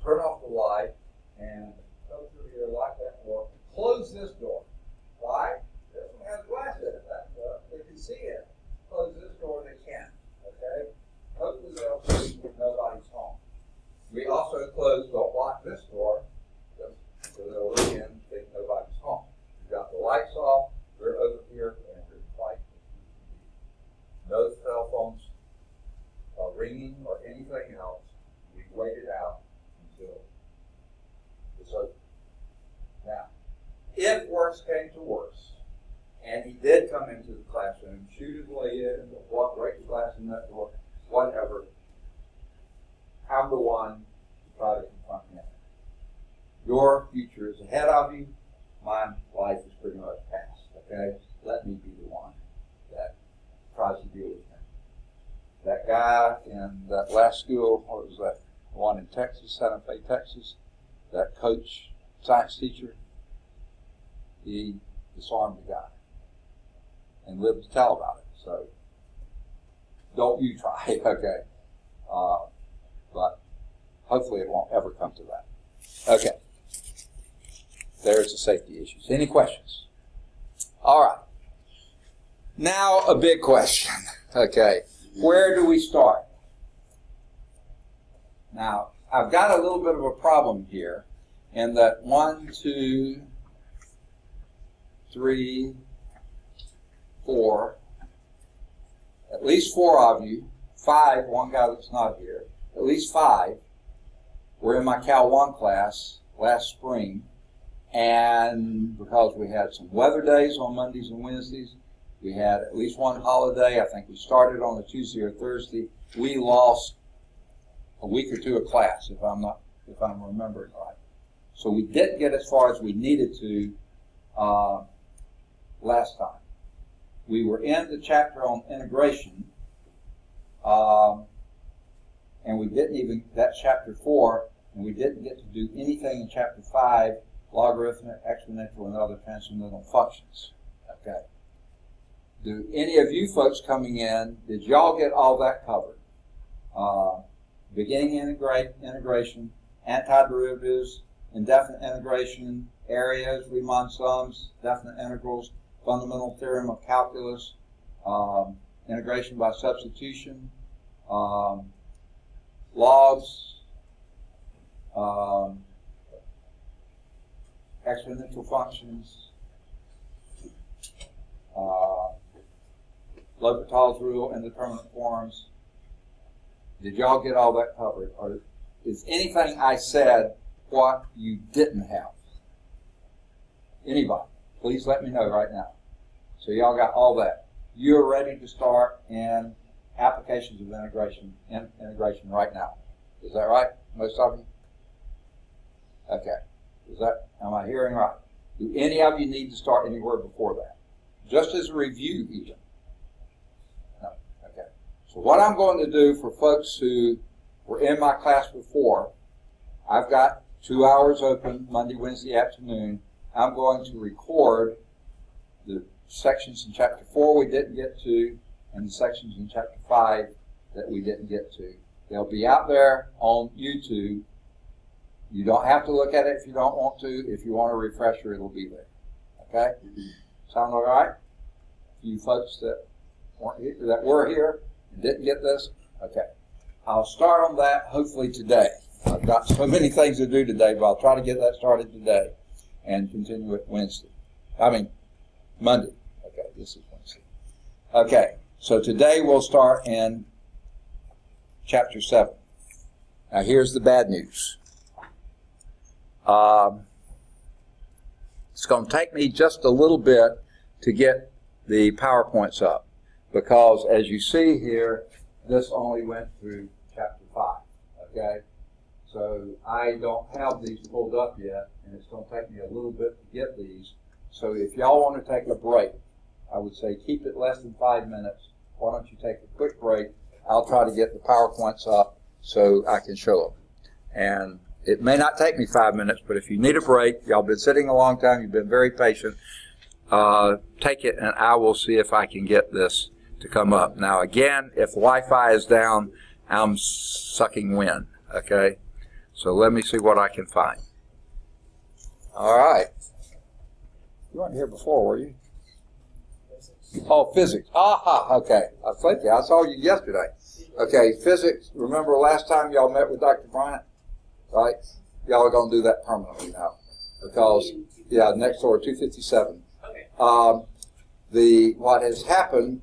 turn off the light, and go through here, lock that door, close this door. Why? This one has glass in it. They can see it. Close this door, they can. Okay? Hopefully they'll see if nobody's home. We also don't lock this door, so they'll look in and think nobody's home. We've got the lights off, we're over here, and there's light. No cell phones ringing or anything else. We waited out until it's over. Now, if worse came to worse, and he did come into the classroom, shoot his way in, or break the glass in that door, whatever, I'm the one to try to confront him. Your future is ahead of you. My life is pretty much past. Okay? Let me be the one that tries to deal with him. That guy in that last school, what was that? The one in Texas, Santa Fe, Texas, that coach, science teacher, he disarmed the guy and lived to tell about it. So don't you try, okay? But hopefully it won't ever come to that. Okay. There's the safety issues. Any questions? All right. Now a big question. Okay. Where do we start? Now, I've got a little bit of a problem here in that 1, 2, 3, 4, at least 4 of you, 5, one guy that's not here, at least 5 were in my Cal 1 class last spring, And because we had some weather days on Mondays and Wednesdays, we had at least one holiday. I think we started on a Tuesday or Thursday. We lost a week or two of class, if I'm remembering right. So we didn't get as far as we needed to last time. We were in the chapter on integration, and we didn't even, that's chapter 4, and we didn't get to do anything in chapter 5, logarithmic, exponential, and other transcendental functions. Okay. Do any of you folks coming in, did y'all get all that covered? Beginning integration, antiderivatives, indefinite integration, areas, Riemann sums, definite integrals, fundamental theorem of calculus, integration by substitution, logs, exponential functions, L'Hopital's rule, indeterminate forms. Did y'all get all that covered? Or is anything I said what you didn't have? Anybody? Please let me know right now. So y'all got all that. You're ready to start in applications of integration right now. Is that right? Most of you? Okay. Am I hearing right? Do any of you need to start anywhere before that? Just as a review even? No. Okay. So what I'm going to do for folks who were in my class before, I've got 2 hours open Monday, Wednesday afternoon. I'm going to record the sections in chapter 4 we didn't get to and the sections in chapter 5 that we didn't get to. They'll be out there on YouTube. You don't have to look at it if you don't want to. If you want a refresher, it'll be there. Okay? Sound all right? You folks that were here and didn't get this? Okay. I'll start on that hopefully today. I've got so many things to do today, but I'll try to get that started today and continue it Monday. Okay, this is Wednesday. Okay, so today we'll start in chapter 7. Now here's the bad news. It's going to take me just a little bit to get the PowerPoints up because as you see here, this only went through chapter 5, okay? So I don't have these pulled up yet, and it's going to take me a little bit to get these. So if y'all want to take a break, I would say keep it less than 5 minutes. Why don't you take a quick break? I'll try to get the PowerPoints up so I can show them. And it may not take me 5 minutes, but if you need a break, y'all been sitting a long time, you've been very patient, take it and I will see if I can get this to come up. Now again, if Wi-Fi is down, I'm sucking wind, okay? So let me see what I can find. All right. You weren't here before, were you? Oh, physics. Aha, okay. I saw you yesterday. Okay, physics. Remember last time y'all met with Dr. Bryant? Right? Y'all are going to do that permanently now. Because, next door, 257. Okay. What has happened,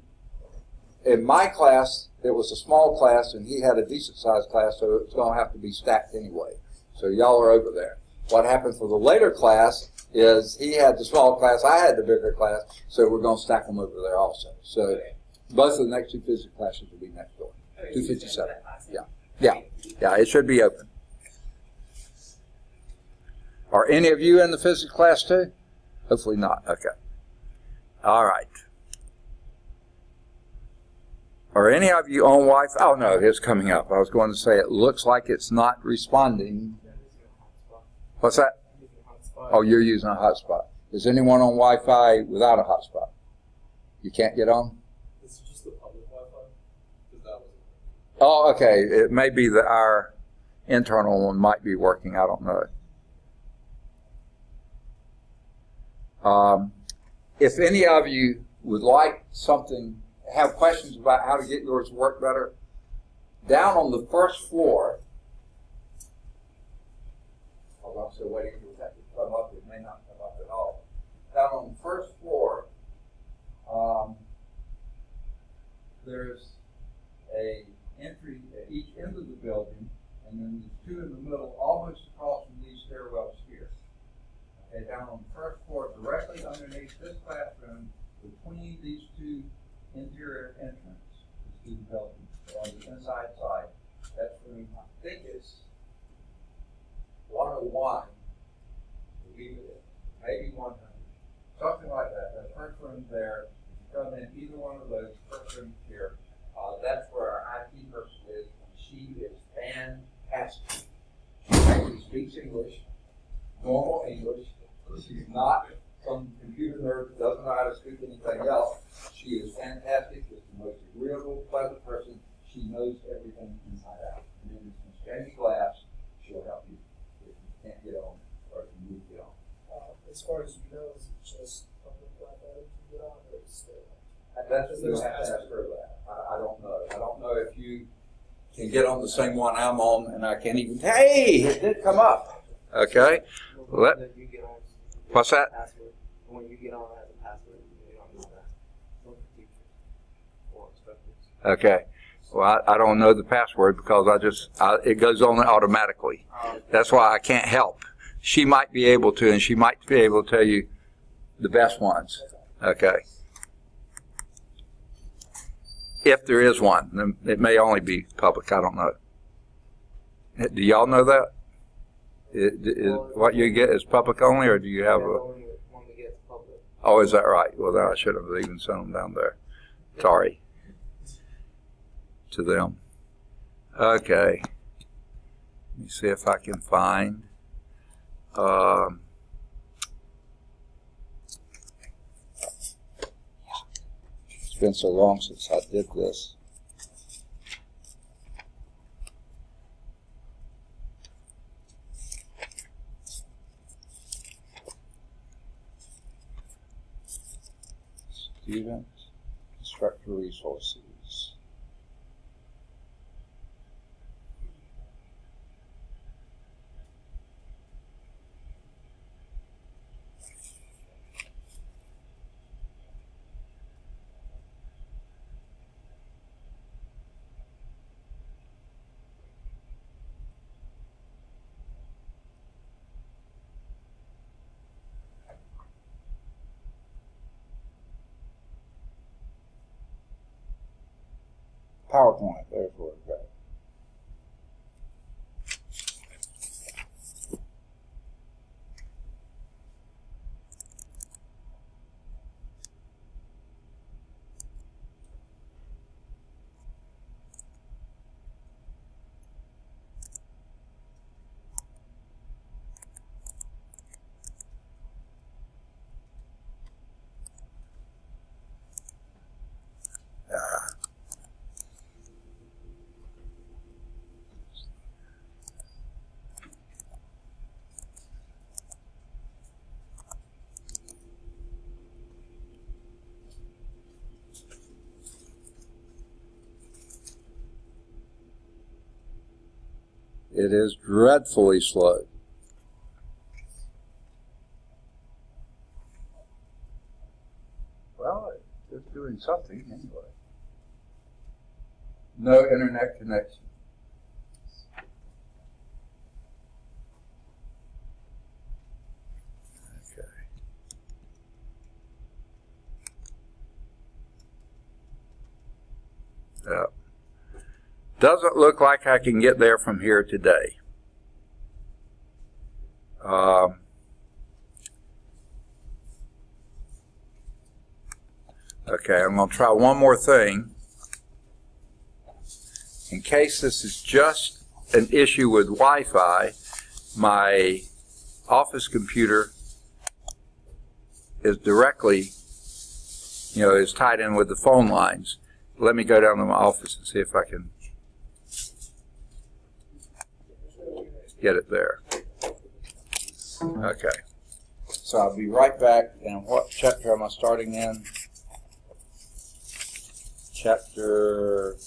in my class, it was a small class, and he had a decent-sized class, so it's going to have to be stacked anyway. So y'all are over there. What happened for the later class is he had the small class, I had the bigger class, so we're going to stack them over there also. So both of the next two physics classes will be next door. 257. Yeah, it should be open. Are any of you in the physics class too? Hopefully not. Okay. All right. Are any of you on Wi-Fi? Oh, no, it's coming up. I was going to say it looks like it's not responding. What's that? Oh, you're using a hotspot. Is anyone on Wi-Fi without a hotspot? You can't get on? This is just the public Wi-Fi? Oh, okay. It may be that our internal one might be working. I don't know. If any of you would like something, have questions about how to get yours to work better, down on the first floor, I'm still waiting for that to come up. It may not come up at all. Down on the first floor, there's a entry at each end of the building, and then there's two in the middle, almost across from these stairwells here. Okay, down interior entrance to the building, on the inside side. That's room, I think it's 101, maybe 100, something like that. That first room there, if you come in either one of those first rooms here, that's where our IT person is. She is fantastic. She actually speaks English, normal English. She's not some computer nerd that doesn't know how to speak anything else. She is fantastic. She's the most agreeable, pleasant person. She knows everything inside out. And then Ms. Jamie Glass, she'll help you if you can't get on or if you need to get on. As far as you know, is it just public Wi-Fi to get on, or is there? That's you'll have to ask her that. I don't know. I don't know if you can get on the same one I'm on, and I can't even. Hey, it did come up. Okay. What's that? Password. When you get on as a password, you don't know that. Or instructors. Okay. Well, I don't know the password because it goes on automatically. That's why I can't help. She might be able to, and she might be able to tell you the best ones. Okay. If there is one, then it may only be public. I don't know. Do y'all know that? What you get is public only, or do you have a? Only one we get is public. Oh, is that right? Well, then I should have even sent them down there. Sorry. To them. Okay. Let me see if I can find. It's been so long since I did this. Student instructor resources. PowerPoint, there's where it goes. It is dreadfully slow. Well, it's doing something anyway. No internet connection. Okay. Yep. Doesn't look like I can get there from here today. Okay, I'm going to try one more thing. In case this is just an issue with Wi-Fi, my office computer is directly, is tied in with the phone lines. Let me go down to my office and see if I can get it there. Okay. So I'll be right back. And what chapter am I starting in? Chapter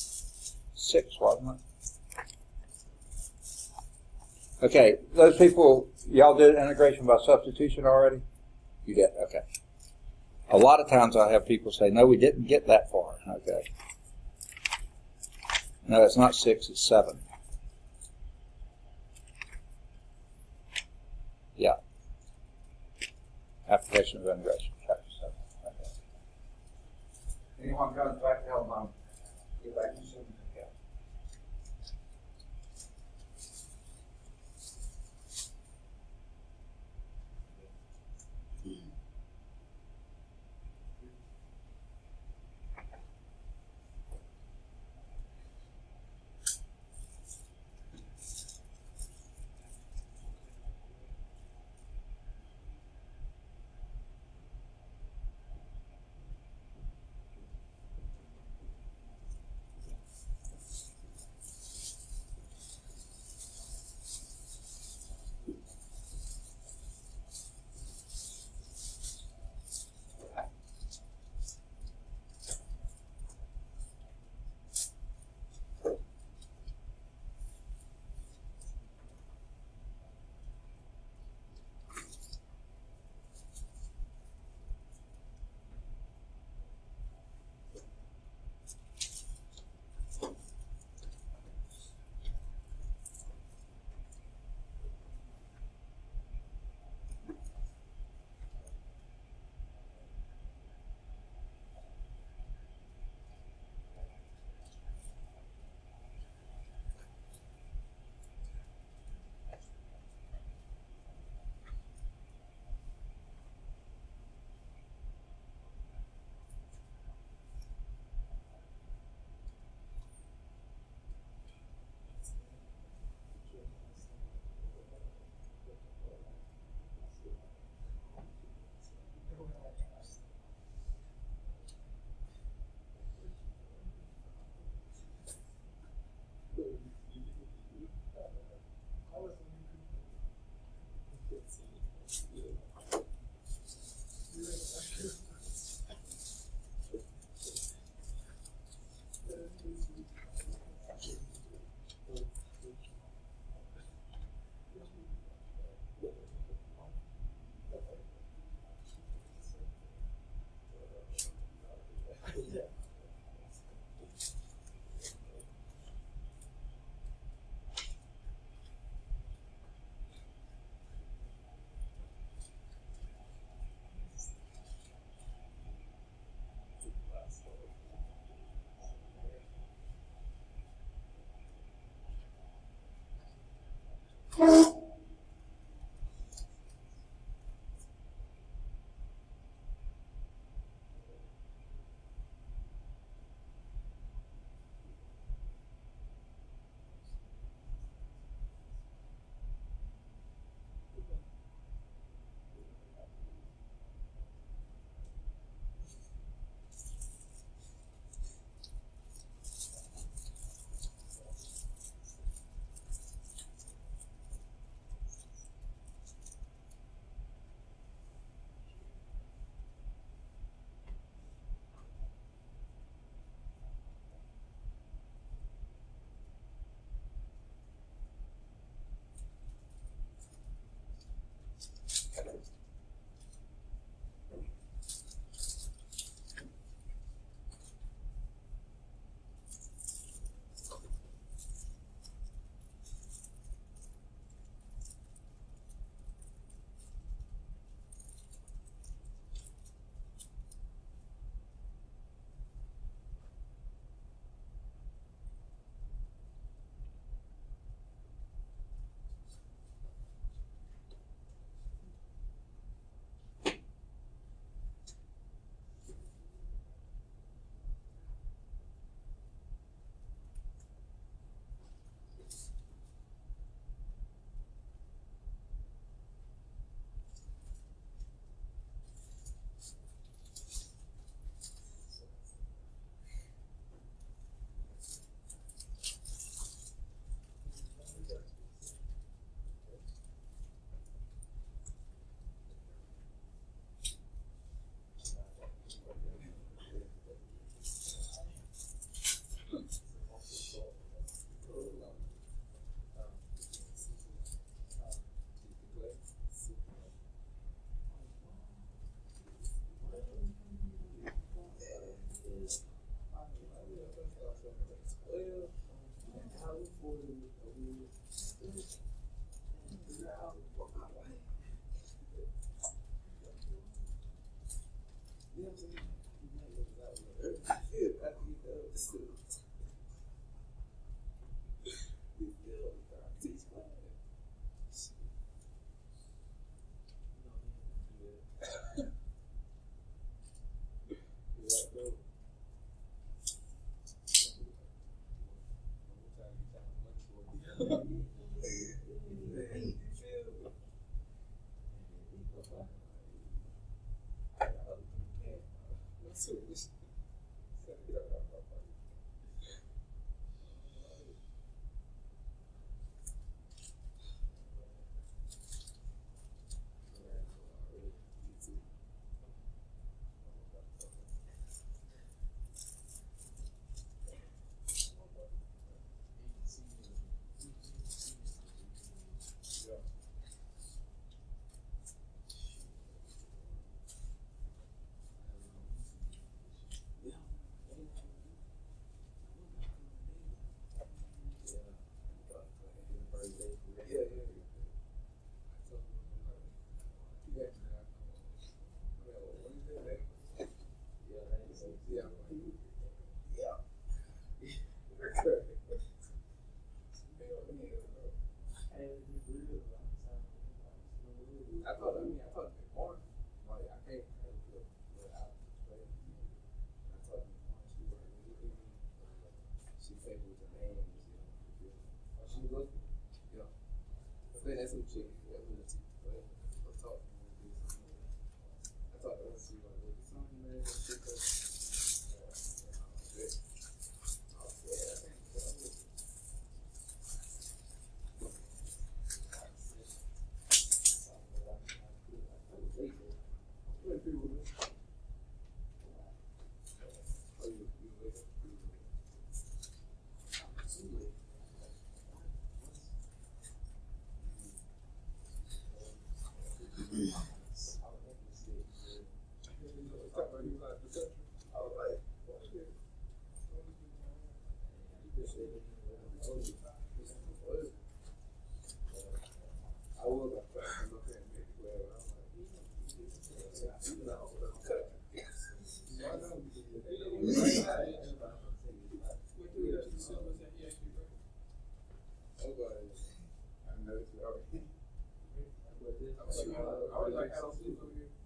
6, wasn't it? Okay, those people, y'all did integration by substitution already? You did, okay. A lot of times I have people say, no, we didn't get that far. Okay. No, it's not 6, it's 7. Yeah. Application of integration, chapter 7. Okay. Anyone coming back to help mom? Get back to soon. Yeah.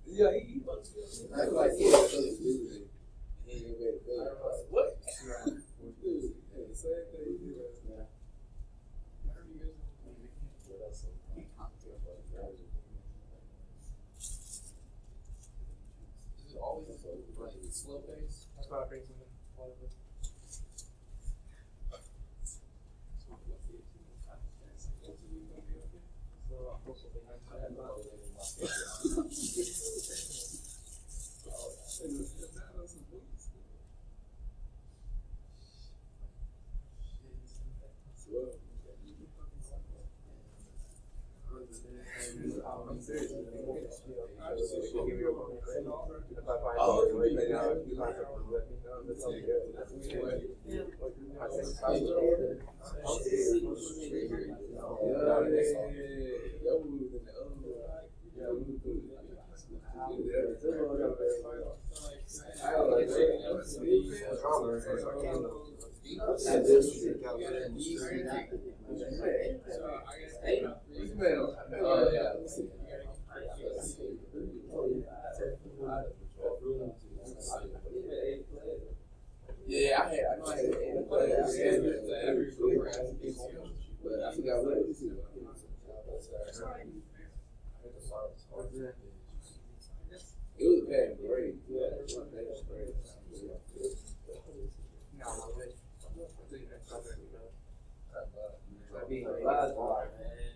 Yeah, he what? Is it always like slow pace? That's why I bring some whatever. So I'm supposed to be Yeah, I know I had a play. But I forgot what it was. It was a bad grade. Yeah, it was great. no, I'm good. I think that's not very good. I'd be advised, man.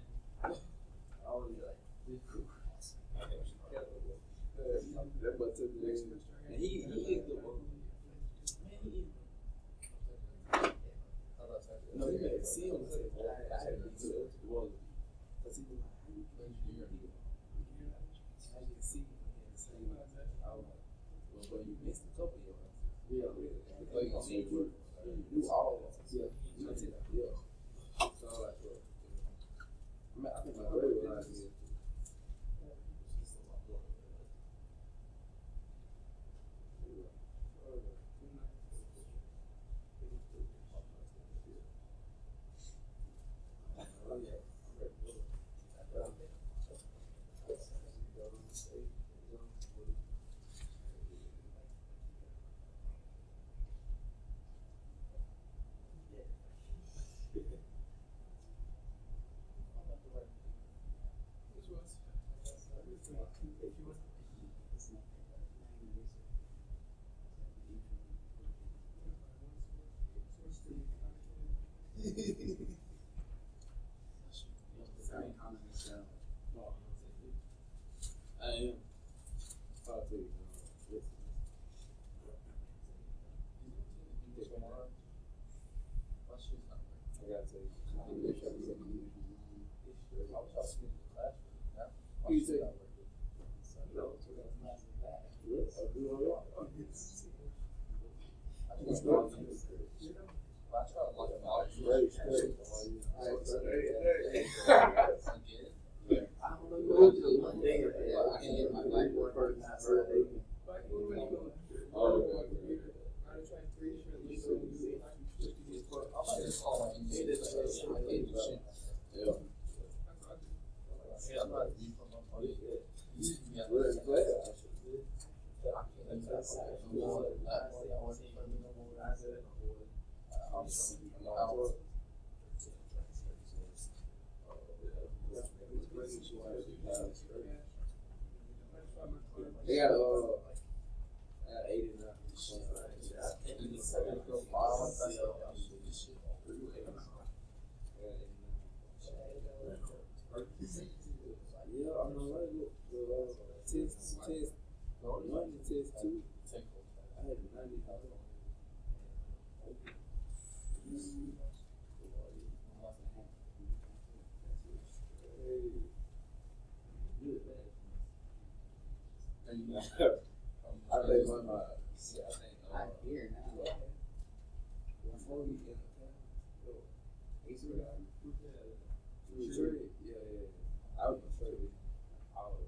That boy took the next semester. And he is the one. No, you had to see him. I had to see him. Well, because he was like, how you engineer? I didn't see him. Well, you missed a couple of your answers. Yeah. Because you do all of them. Yeah. You did that. Yeah. So I like, I think my grade was like this. I am. I'll tell you. I gotta tell you. Who you take? They got 8 and 9. Yeah, I know, right? Test 1 and test 2. I had 90. I think my I'm here now. Sure. Yeah. I was gonna say all of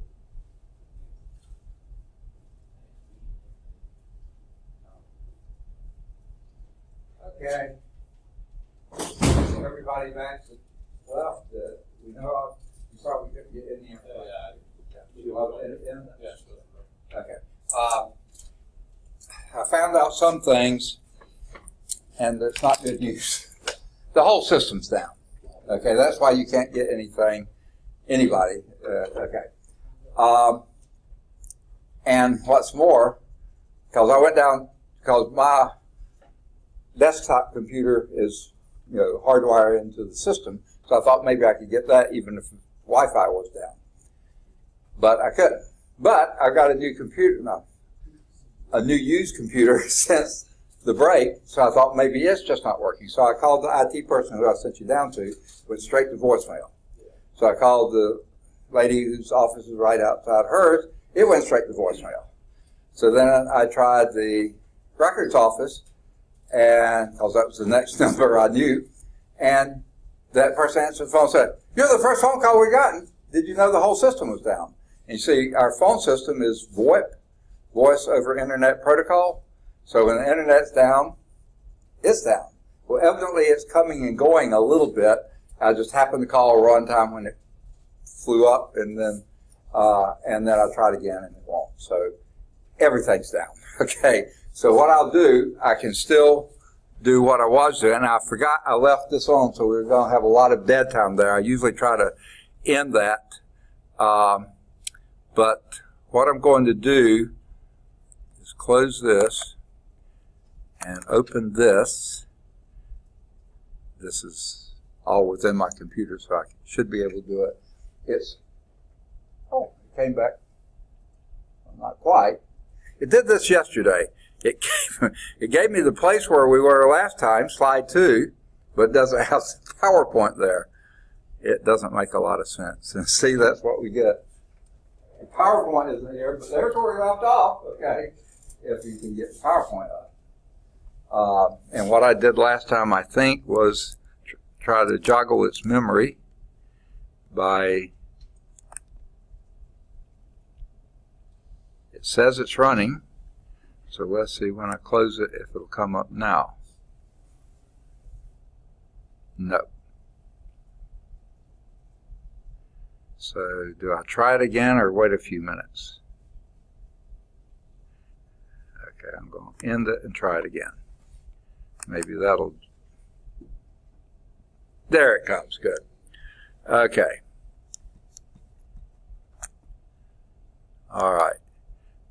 it. Okay. Everybody back to left. We know you probably couldn't get in here. You have it in? Yes. Okay. I found out some things, and it's not good news. The whole system's down. Okay, that's why you can't get anybody. Okay. And what's more, because I went down, because my desktop computer is, hardwired into the system, so I thought maybe I could get that even if Wi-Fi was down. But I couldn't. But I got a new used computer since the break, so I thought maybe it's just not working. So I called the IT person who I sent you down to, went straight to voicemail. So I called the lady whose office is right outside hers, it went straight to voicemail. So then I tried the records office, and because that was the next number I knew, and that person answered the phone and said, "You're the first phone call we've gotten. Did you know the whole system was down?" And you see, our phone system is VoIP, Voice over Internet Protocol. So when the Internet's down, it's down. Well, evidently it's coming and going a little bit. I just happened to call a runtime when it flew up, and then I tried again, and it won't. So everything's down. Okay. So what I'll do, I can still do what I was doing. I forgot I left this on, so we're going to have a lot of dead time there. I usually try to end that. But what I'm going to do is close this and open this. This is all within my computer, so I should be able to do it. It came back. Well, not quite. It did this yesterday. It gave me the place where we were last time, slide 2, but it doesn't have the PowerPoint there. It doesn't make a lot of sense. And see, that's what we get. The PowerPoint isn't here, but there's where we left off, okay, if you can get the PowerPoint up. And what I did last time, I think, was try to joggle its memory by, it says it's running, so let's see when I close it if it'll come up now. No. So do I try it again or wait a few minutes? Okay, I'm going to end it and try it again. Maybe that'll... There it comes. Good. Okay. All right.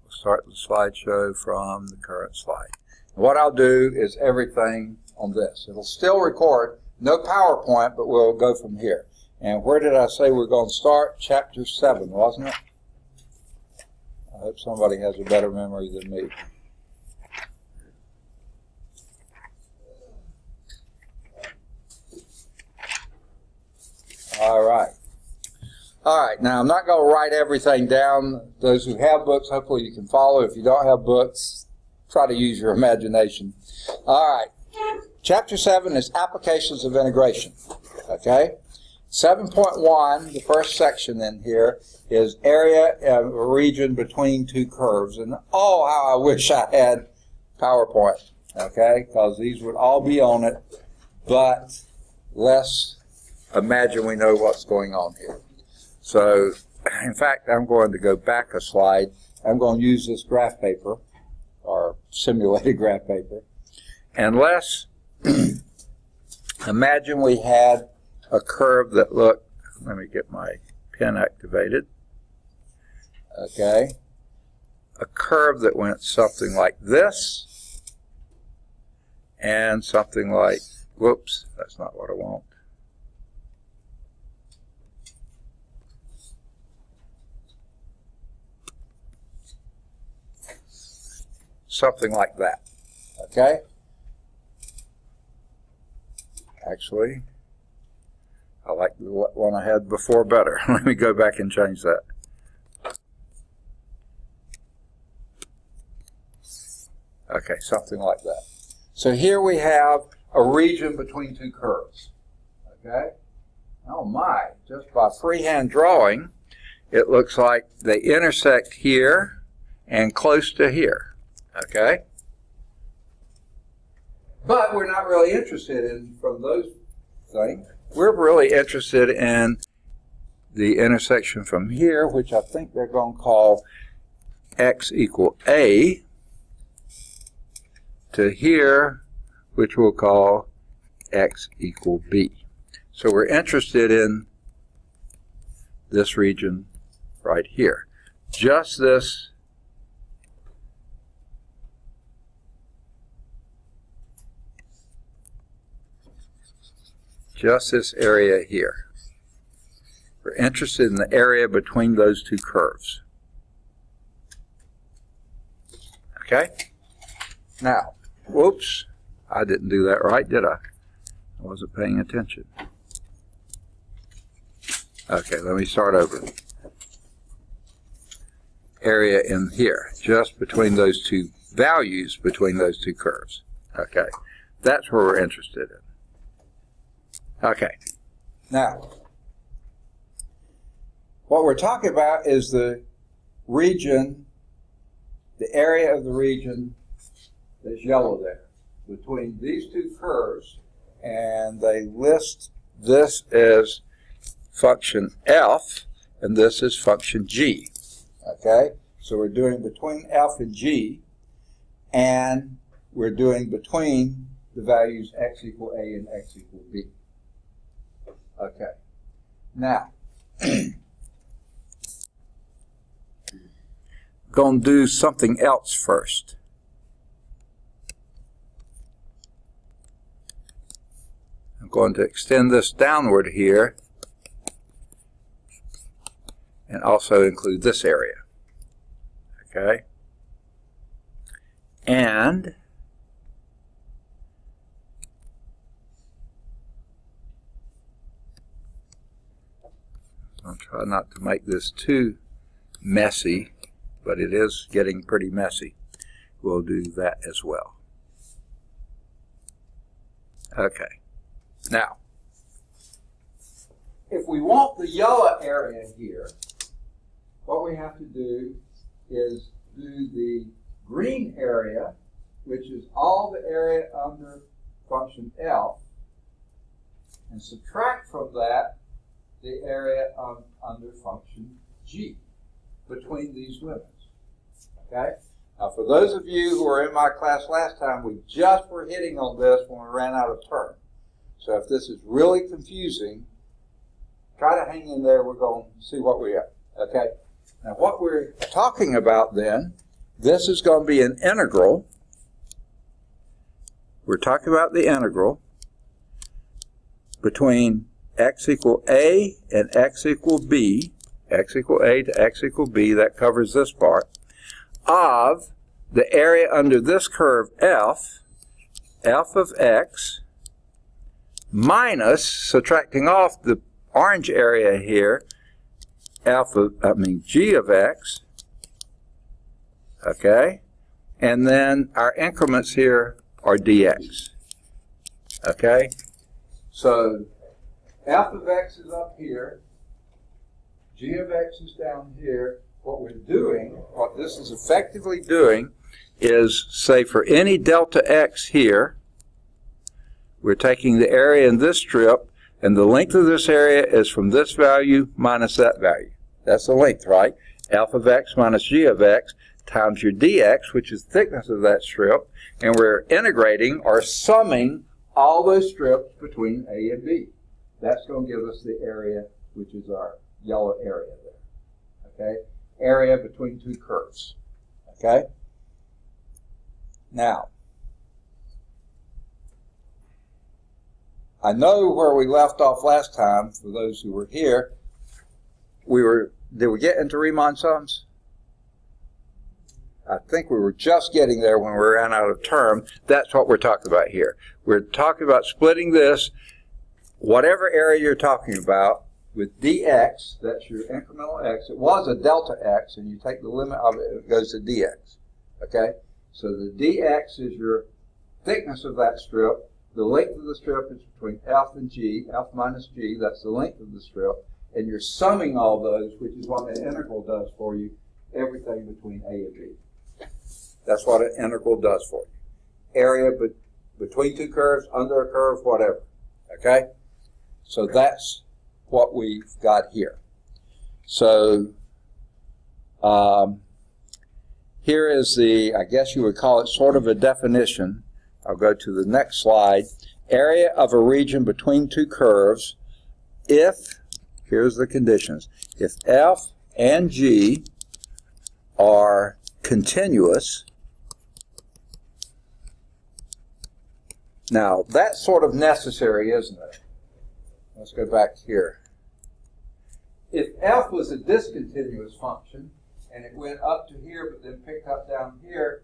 We'll start the slideshow from the current slide. What I'll do is everything on this. It'll still record. No PowerPoint, but we'll go from here. And where did I say we're going to start? Chapter 7, wasn't it? I hope somebody has a better memory than me. All right. All right. Now, I'm not going to write everything down. Those who have books, hopefully you can follow. If you don't have books, try to use your imagination. All right. Chapter 7 is applications of integration. Okay? 7.1, the first section in here, is area of a region between two curves. And oh, how I wish I had PowerPoint, okay? Because these would all be on it, but let's imagine we know what's going on here. So, in fact, I'm going to go back a slide. I'm going to use this graph paper, or simulated graph paper. And let's imagine we had a curve that looked, let me get my pen activated, okay, a curve that went something like this, and something like, whoops, that's not what I want. Something like that, okay? Actually, I like the one I had before better. Let me go back and change that. Okay, something like that. So here we have a region between two curves. Okay? Oh my, just by freehand drawing, it looks like they intersect here and close to here, okay? But we're not really interested in from those things. We're really interested in the intersection from here, which I think they're going to call x equal A, to here, which we'll call x equal B. So we're interested in this region right here. Just this area here. We're interested in the area between those two curves. Okay? Now, whoops, I didn't do that right, did I? I wasn't paying attention. Okay, let me start over. Area in here, just between those two values, between those two curves. Okay, that's where we're interested in. Okay, now, what we're talking about is the region, the area of the region that's yellow there, between these two curves, and they list this as function f, and this is function g. Okay, so we're doing between f and g, and we're doing between the values x equal a and x equal b. Okay, now, going to do something else first. I'm going to extend this downward here and also include this area. Okay? And I'll try not to make this too messy, but it is getting pretty messy. We'll do that as well. Okay. Now, if we want the yellow area here, what we have to do is do the green area, which is all the area under function f, and subtract from that the area under function g, between these limits. Okay? Now, for those of you who were in my class last time, we just were hitting on this when we ran out of term. So if this is really confusing, try to hang in there. We're going to see what we have. Okay? Now, what we're talking about then, this is going to be an integral. We're talking about the integral between x equal a and x equal b, x equal a to x equal b, that covers this part, of the area under this curve f, f of x, minus, subtracting off the orange area here, g of x, okay, and then our increments here are dx, okay, so f of x is up here, g of x is down here. What we're doing, what this is effectively doing, is say for any delta x here, we're taking the area in this strip, and the length of this area is from this value minus that value. That's the length, right? F of x minus g of x times your dx, which is the thickness of that strip, and we're integrating or summing all those strips between A and B. That's going to give us the area, which is our yellow area there. Okay? Area between two curves. Okay? Now, I know where we left off last time, for those who were here. Did we get into Riemann sums? I think we were just getting there when we ran out of term. That's what we're talking about here. We're talking about splitting this, whatever area you're talking about, with dx, that's your incremental x. It was a delta x, and you take the limit of it, it goes to dx. Okay? So the dx is your thickness of that strip, the length of the strip is between f and g, f minus g, that's the length of the strip, and you're summing all those, which is what an integral does for you, everything between a and b. That's what an integral does for you. Area between two curves, under a curve, whatever. Okay? So that's what we've got here. So here is the, I guess you would call it sort of a definition. I'll go to the next slide. Area of a region between two curves if, here's the conditions, if f and g are continuous. Now, that's sort of necessary, isn't it? Let's go back here. If f was a discontinuous function, and it went up to here but then picked up down here,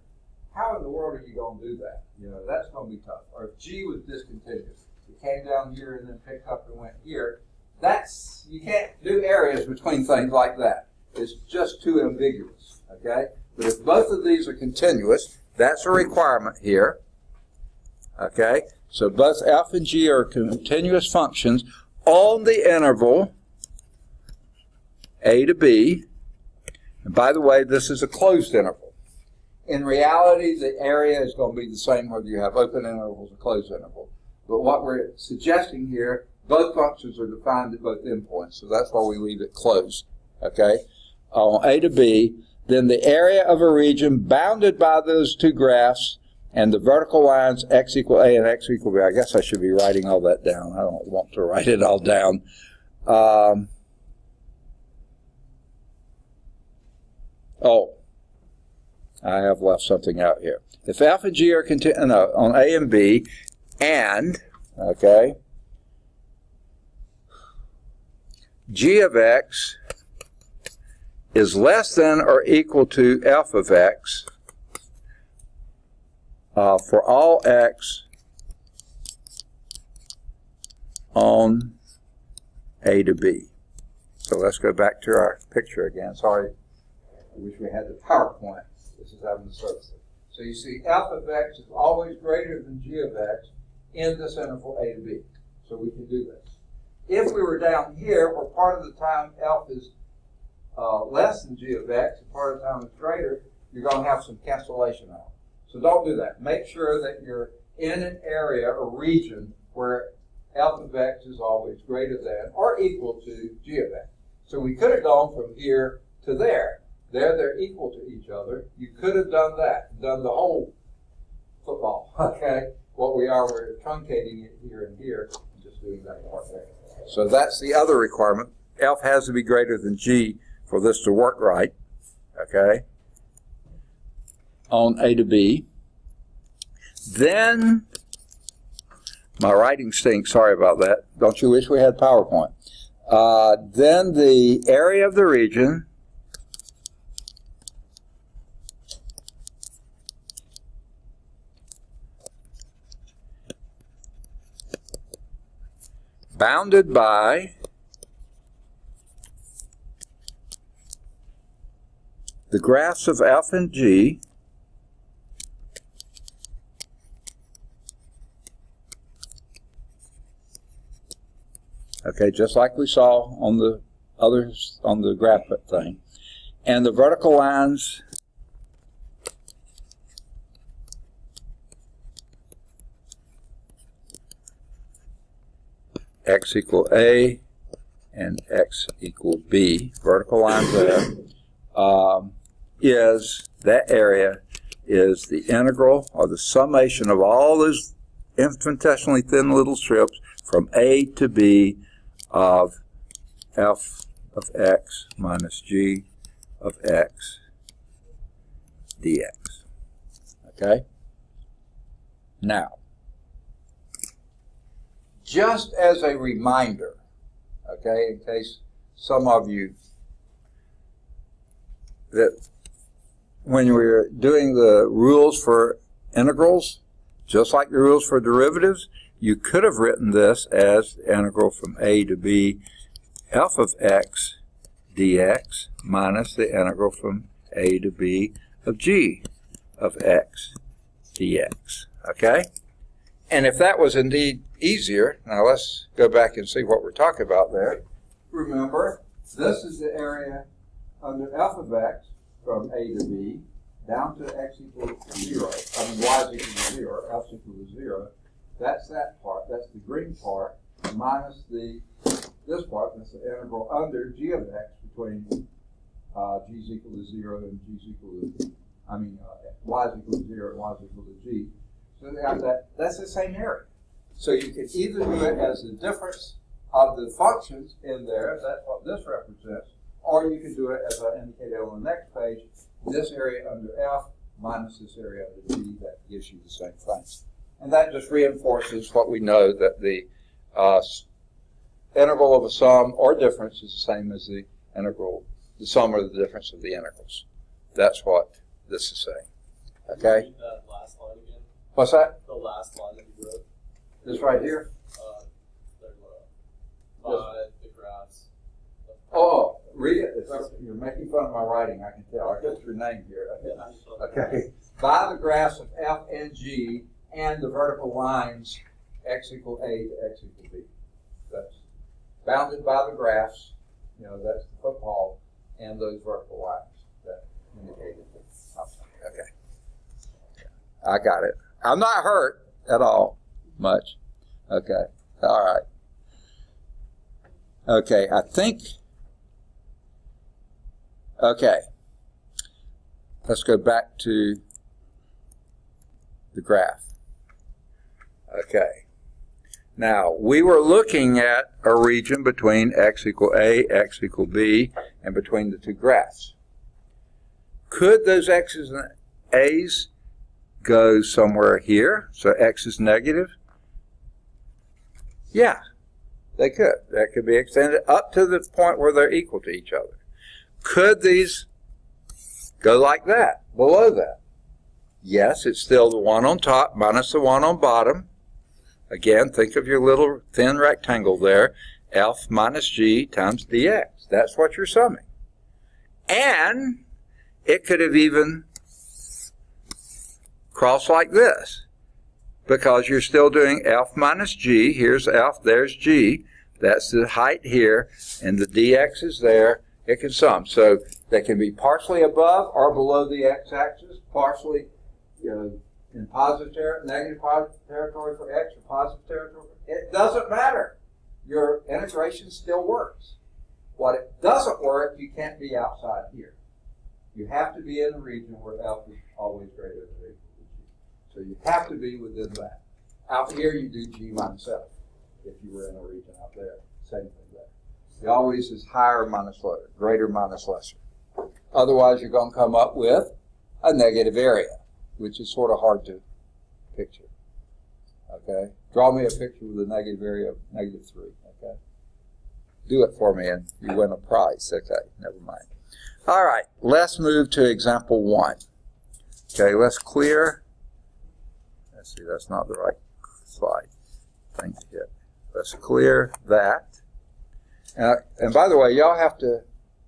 how in the world are you going to do that? You know, that's going to be tough. Or if g was discontinuous, it came down here and then picked up and went here, you can't do areas between things like that. It's just too ambiguous, okay? But if both of these are continuous, that's a requirement here. Okay, so both f and g are continuous functions on the interval a to b. And by the way, this is a closed interval. In reality, the area is going to be the same whether you have open intervals or closed intervals. But what we're suggesting here, both functions are defined at both endpoints, so that's why we leave it closed. Okay, on a to b, then the area of a region bounded by those two graphs and the vertical lines x equal a and x equal b. I guess I should be writing all that down. I don't want to write it all down. I have left something out here. If f and g are on a and b, and, okay, g of x is less than or equal to f of x, for all x on a to b. So let's go back to our picture again. Sorry, I wish we had the PowerPoint. This is having the service. So you see f of x is always greater than g of x in this interval a to b. So we can do this. If we were down here, where part of the time f is less than g of x, and part of the time it's greater, you're going to have some cancellation out. So don't do that. Make sure that you're in an area or region where f of x is always greater than or equal to g of x. So we could have gone from here to there. There they're equal to each other. You could have done that, done the whole football, okay? What we are, we're truncating it here and here, and just doing that part there. So that's the other requirement. F has to be greater than G for this to work right, okay? On A to B. Then, my writing stinks, sorry about that. Don't you wish we had PowerPoint? Then the area of the region bounded by the graphs of f and g okay, just like we saw on the others on the graph thing, and the vertical lines x equal a and x equal b, vertical lines there, is that area is the integral or the summation of all those infinitesimally thin little strips from a to b of f of x minus g of x dx. Okay? Now, just as a reminder, okay, in case some of you, that when we're doing the rules for integrals, just like the rules for derivatives, you could have written this as the integral from a to b f of x dx minus the integral from a to b of g of x dx. Okay? And if that was indeed easier, now let's go back and see what we're talking about there. Remember, this is the area under f of x from a to b down to x equals 0. I mean, y is equal to 0, f is equal to 0. That's that part. That's the green part minus this part. That's the integral under g of x between g is equal to 0 and g is equal to, y is equal to 0 and y is equal to g. So they have that's the same area. So you can either do it as the difference of the functions in there, that's what this represents, or you can do it as I indicated on the next page, this area under f minus this area under g, that gives you the same thing. And that just reinforces what we know, that the integral of a sum or difference is the same as the integral, the sum or the difference of the integrals. That's what this is saying. Okay? Read that last line again. What's that? The last line that you wrote. This right here? Third row. The graphs. Oh, read it. You're making fun of my writing, I can tell. I got your name here. Okay. By the graphs of f and g and the vertical lines x equal a to x equal b. That's bounded by the graphs, that's the football, and those vertical lines that indicated it. Okay. I got it. I'm not hurt at all much. Okay. All right. Okay, I think. Okay. Let's go back to the graph. Okay. Now, we were looking at a region between x equal a, x equal b, and between the two graphs. Could those x's and a's go somewhere here? So x is negative? Yeah, they could. That could be extended up to the point where they're equal to each other. Could these go like that, below that? Yes, it's still the one on top minus the one on bottom. Again, think of your little thin rectangle there, f minus g times dx. That's what you're summing. And it could have even crossed like this, because you're still doing f minus g. Here's f, there's g. That's the height here, and the dx is there. It can sum. So they can be partially above or below the x-axis, partially in positive negative positive territory for x or positive territory. It doesn't matter. Your integration still works. What it doesn't work, you can't be outside here. You have to be in the region where f is always greater than or equal to g. So you have to be within that. Out here, you do g minus f if you were in a region out there. Same thing there. The always is higher minus lower, greater minus lesser. Otherwise, you're going to come up with a negative area, which is sort of hard to picture. Okay? Draw me a picture with a negative area of -3. Okay? Do it for me and you win a prize. Okay, never mind. All right, let's move to example 1. Okay, let's clear. Let's see, that's not the right slide. Thing to hit. Let's clear that. And by the way, y'all have to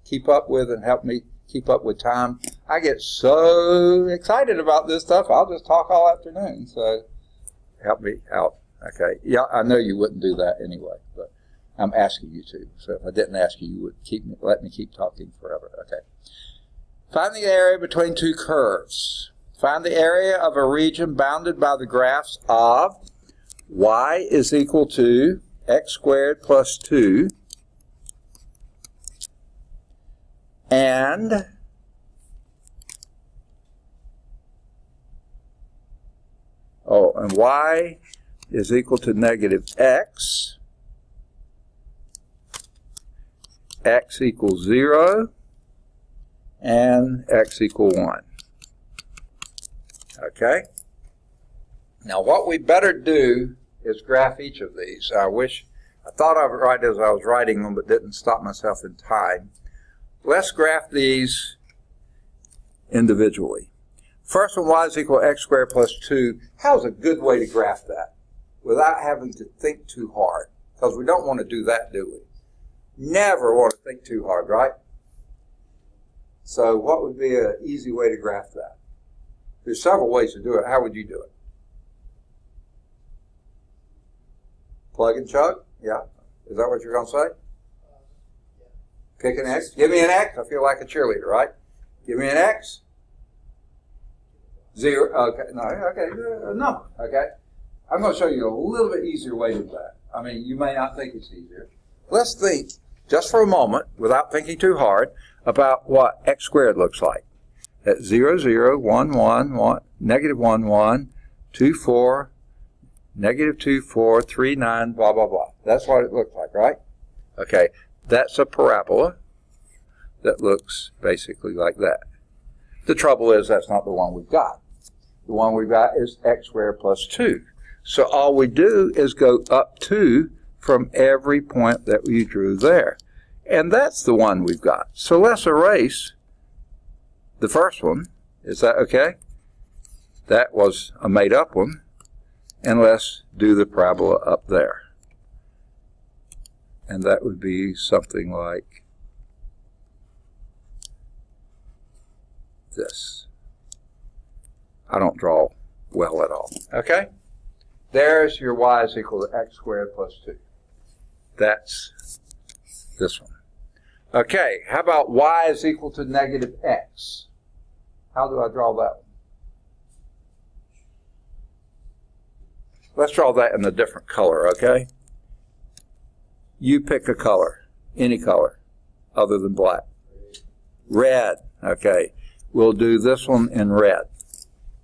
keep up with and help me keep up with time. I get so excited about this stuff, I'll just talk all afternoon. So help me out. Okay. Yeah, I know you wouldn't do that anyway, but I'm asking you to. So if I didn't ask you, you would let me keep talking forever. Okay. Find the area between two curves. Find the area of a region bounded by the graphs of y is equal to x squared plus 2 and y is equal to negative x equals 0, and x equal 1. Okay? Now what we better do is graph each of these. I thought I would write as I was writing them, but didn't stop myself in time. Let's graph these individually. First one, y is equal to x squared plus 2. How's a good way to graph that without having to think too hard? Because we don't want to do that, do we? Never want to think too hard, right? So what would be an easy way to graph that? There's several ways to do it. How would you do it? Plug and chug? Yeah. Is that what you're going to say? Yeah. Pick an X. Give me an X. I feel like a cheerleader, right? Give me an X. 0. Okay. No. Okay. A number. Okay. I'm going to show you a little bit easier way to do that. I mean, you may not think it's easier. Let's think just for a moment, without thinking too hard, about what x squared looks like. At 0, 0, 1, 1, 1, negative 1, 1, 2, 4, negative 2, 4, 3, 9, blah, blah, blah. That's what it looks like, right? Okay, that's a parabola that looks basically like that. The trouble is that's not the one we've got. The one we've got is x squared plus 2. So all we do is go up 2 from every point that we drew there. And that's the one we've got. So let's erase the first one. Is that okay? That was a made-up one. And let's do the parabola up there. And that would be something like this. I don't draw well at all. Okay? There's your y is equal to x squared plus 2. That's this one. Okay, how about y is equal to negative x? How do I draw that one? Let's draw that in a different color, okay? You pick a color, any color, other than black. Red, okay. We'll do this one in red.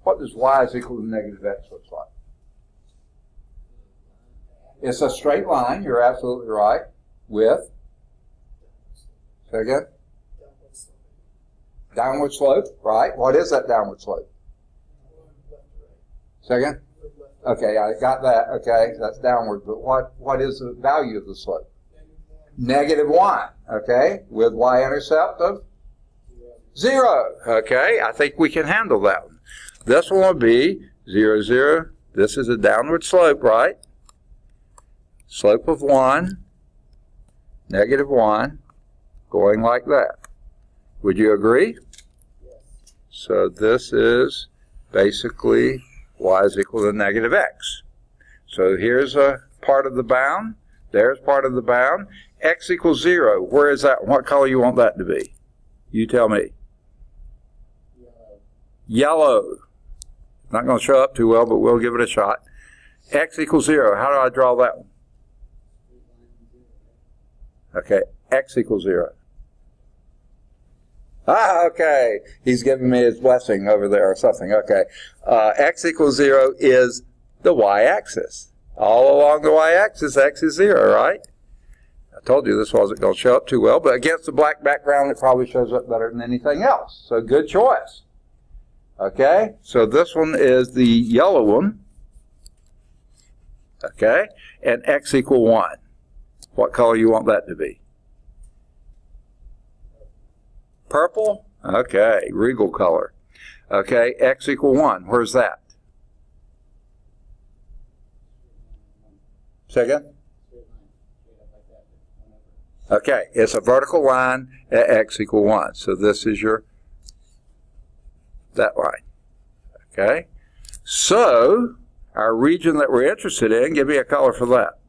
What does y is equal to negative x look like? It's a straight line, you're absolutely right, with, say again? Downward slope, right? What is that downward slope? Say again? Okay, I got that, okay, that's downward, but what is the value of the slope? Negative 1, okay, with y-intercept of 0, okay, I think we can handle that one. This one will be 0, 0, this is a downward slope, right? Slope of 1, negative 1, going like that. Would you agree? Yes. So this is basically y is equal to negative x. So here's a part of the bound. There's part of the bound. X equals 0. Where is that? What color you want that to be? You tell me. Yellow. Not going to show up too well, but we'll give it a shot. X equals 0. How do I draw that one? Okay, x equals 0. Ah, okay. He's giving me his blessing over there or something. Okay. X equals 0 is the y-axis. All along the y-axis, x is 0, right? I told you this wasn't going to show up too well, but against the black background, it probably shows up better than anything else. So good choice. Okay, so this one is the yellow one. Okay, and x equal 1. What color you want that to be? Purple? Okay, regal color. Okay, x equal 1. Where's that? Say again? Okay, it's a vertical line at x equal 1. So this is your, that line. Okay, so our region that we're interested in, give me a color for that.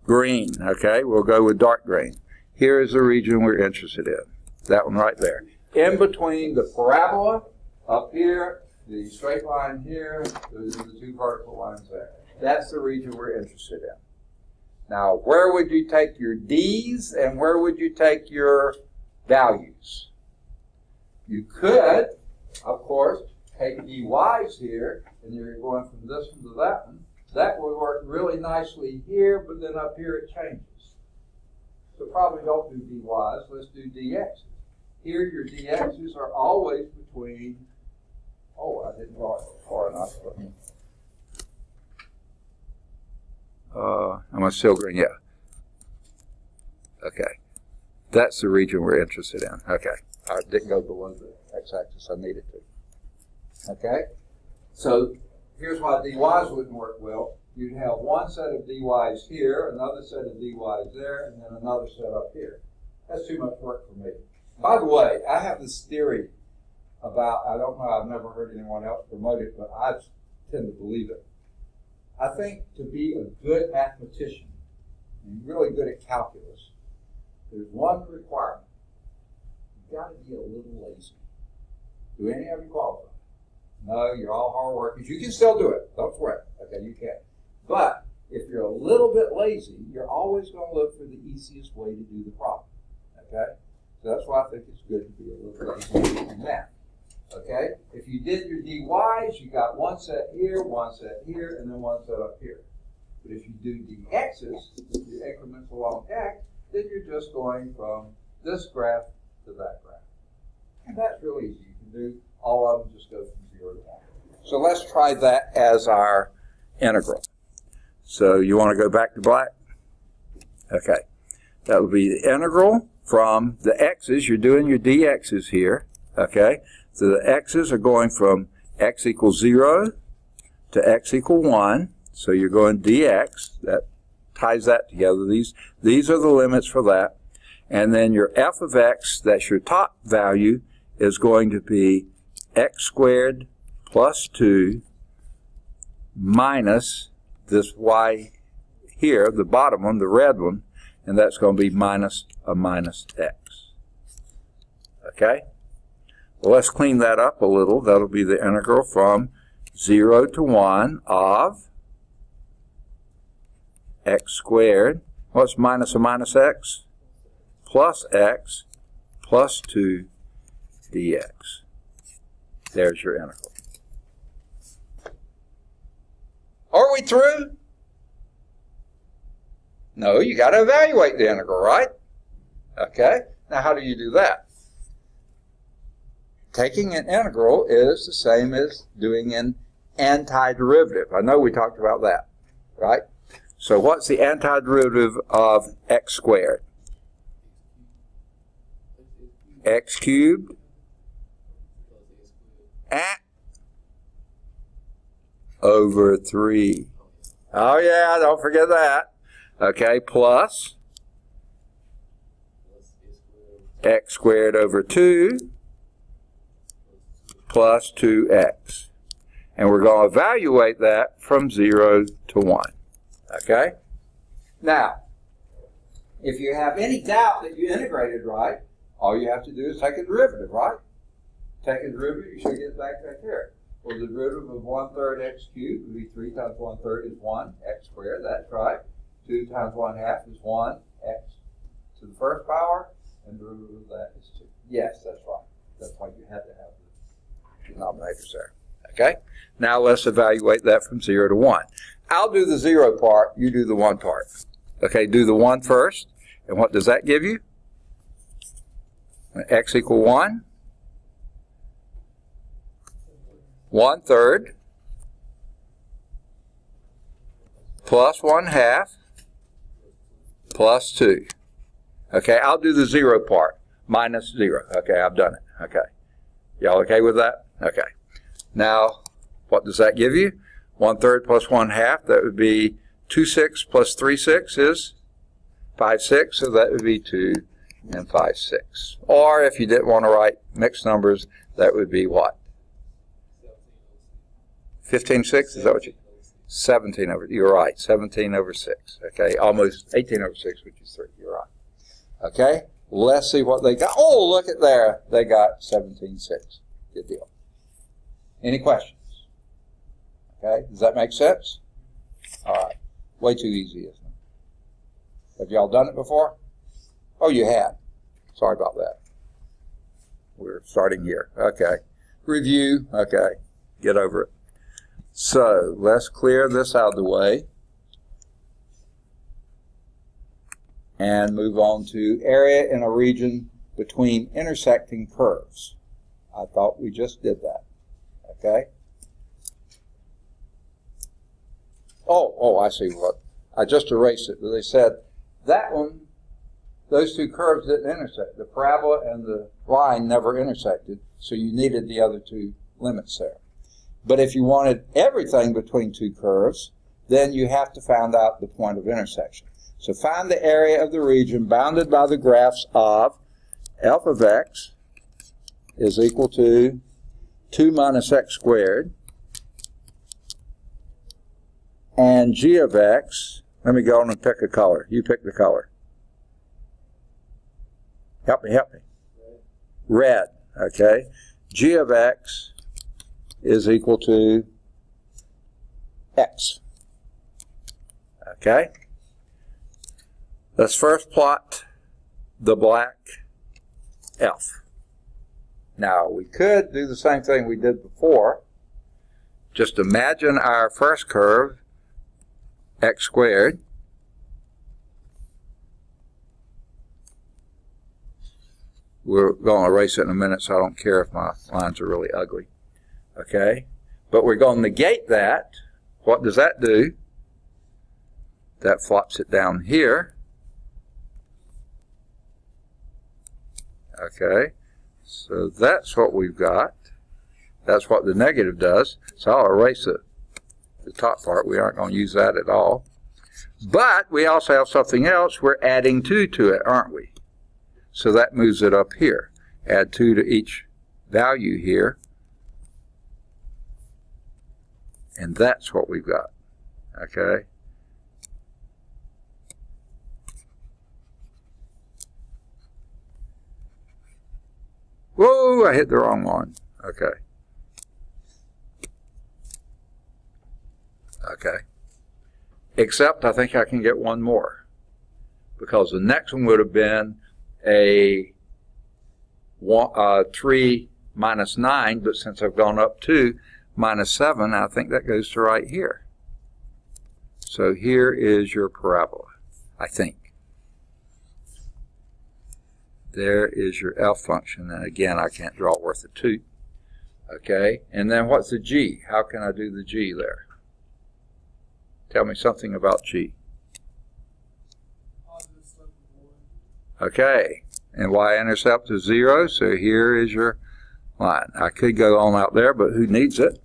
Green, okay, we'll go with dark green. Here is the region we're interested in. That one right there. In between the parabola up here, the straight line here, those are the two vertical lines there. That's the region we're interested in. Now, where would you take your D's and where would you take your values? You could, of course, take DY's here, and you're going from this one to that one. That would work really nicely here, but then up here it changes. So probably don't do DY's, let's do DX's. Here your DX's are always between, oh, I didn't draw it far enough. Am I still green? Yeah. Okay. That's the region we're interested in. Okay. I didn't go below the x-axis I needed to. Okay. So here's why DY's wouldn't work well. You'd have one set of DY's here, another set of DY's there, and then another set up here. That's too much work for me. By the way, I have this theory about, I don't know, I've never heard anyone else promote it, but I tend to believe it. I think to be a good mathematician and really good at calculus, there's one requirement. You've got to be a little lazy. Do any of you qualify? No, you're all hard workers. You can still do it. Don't sweat. Okay, you can. But if you're a little bit lazy, you're always going to look for the easiest way to do the problem. Okay? So that's why I think it's good to be a little lazy in math. Okay? If you did your dy's, you got one set here, and then one set up here. But if you do dx's, your increments along x, then you're just going from this graph to that graph. And that's really easy. You can do all of them, just go from 0 to 1. So let's try that as our integral. So you want to go back to black? Okay. That would be the integral from the x's. You're doing your dx's here. Okay. So the x's are going from x equals 0 to x equal 1. So you're going dx. That ties that together. These are the limits for that. And then your f of x, that's your top value, is going to be x squared plus 2 minus this y here, the bottom one, the red one, and that's going to be minus a minus x. Okay? Well, let's clean that up a little. That'll be the integral from 0 to 1 of x squared. What's minus a minus x? Plus x plus 2 dx. There's your integral. Are we through? No, you got to evaluate the integral, right? Okay. Now, how do you do that? Taking an integral is the same as doing an antiderivative. I know we talked about that, right? So what's the antiderivative of x squared? X cubed over 3. Oh yeah, don't forget that. Okay, plus x squared over 2 plus 2x. And we're going to evaluate that from 0 to 1. Okay? Now, if you have any doubt that you integrated right, all you have to do is take a derivative, right? Take a derivative, you should get back here. Well, the derivative of 1/3 x cubed would be 3 times 1/3 is 1, x squared, that's right. 2 times 1/2 is 1, x to the first power, and the derivative of that is 2. Yes, that's right. That's why you had to have the denominators there. Okay? Now let's evaluate that from 0 to 1. I'll do the 0 part, you do the 1 part. Okay, do the 1 first, and what does that give you? X equal 1. 1/3 plus 1/2 plus 2. Okay, I'll do the 0 part. Minus 0. Okay, I've done it. Okay. Y'all okay with that? Okay. Now, what does that give you? 1/3 plus 1/2, that would be 2/6 plus 3/6 is 5/6, so that would be 2 and 5/6. Or if you didn't want to write mixed numbers, that would be what? 15/6, is that what you? 17 over, you're right, 17 over 6. Okay, almost 18 over 6, which is 3, you're right. Okay, let's see what they got. Oh, look at there, they got 17/6. Good deal. Any questions? Okay, does that make sense? All right, way too easy, isn't it? Have y'all done it before? Oh, you have. Sorry about that. We're starting here. Okay, review. Okay, get over it. So let's clear this out of the way and move on to area in a region between intersecting curves. I thought we just did that. Okay? Oh, I see what. I just erased it, but they said that one, those two curves didn't intersect. The parabola and the line never intersected, so you needed the other two limits there. But if you wanted everything between two curves, then you have to find out the point of intersection. So find the area of the region bounded by the graphs of f of x is equal to 2 minus x squared and g of x, let me go on and pick a color. You pick the color. Help me. Red, okay. G of x is equal to x. Okay? Let's first plot the black F. Now, we could do the same thing we did before. Just imagine our first curve, x squared, we're going to erase it in a minute, so I don't care if my lines are really ugly. Okay? But we're going to negate that. What does that do? That flops it down here. Okay? So that's what we've got. That's what the negative does. So I'll erase the top part. We aren't going to use that at all. But we also have something else. We're adding 2 to it, aren't we? So that moves it up here. Add 2 to each value here. And that's what we've got. Okay? Whoa, I hit the wrong one. Okay. Okay. Except I think I can get one more. Because the next one would have been a 3 minus 9, but since I've gone up 2 minus 7, I think that goes to right here. So here is your parabola, I think. There is your F function, and again, I can't draw it worth a toot. Okay, and then what's the G? How can I do the G there? Tell me something about G. Okay, and y-intercept is 0, so here is your line. I could go on out there, but who needs it?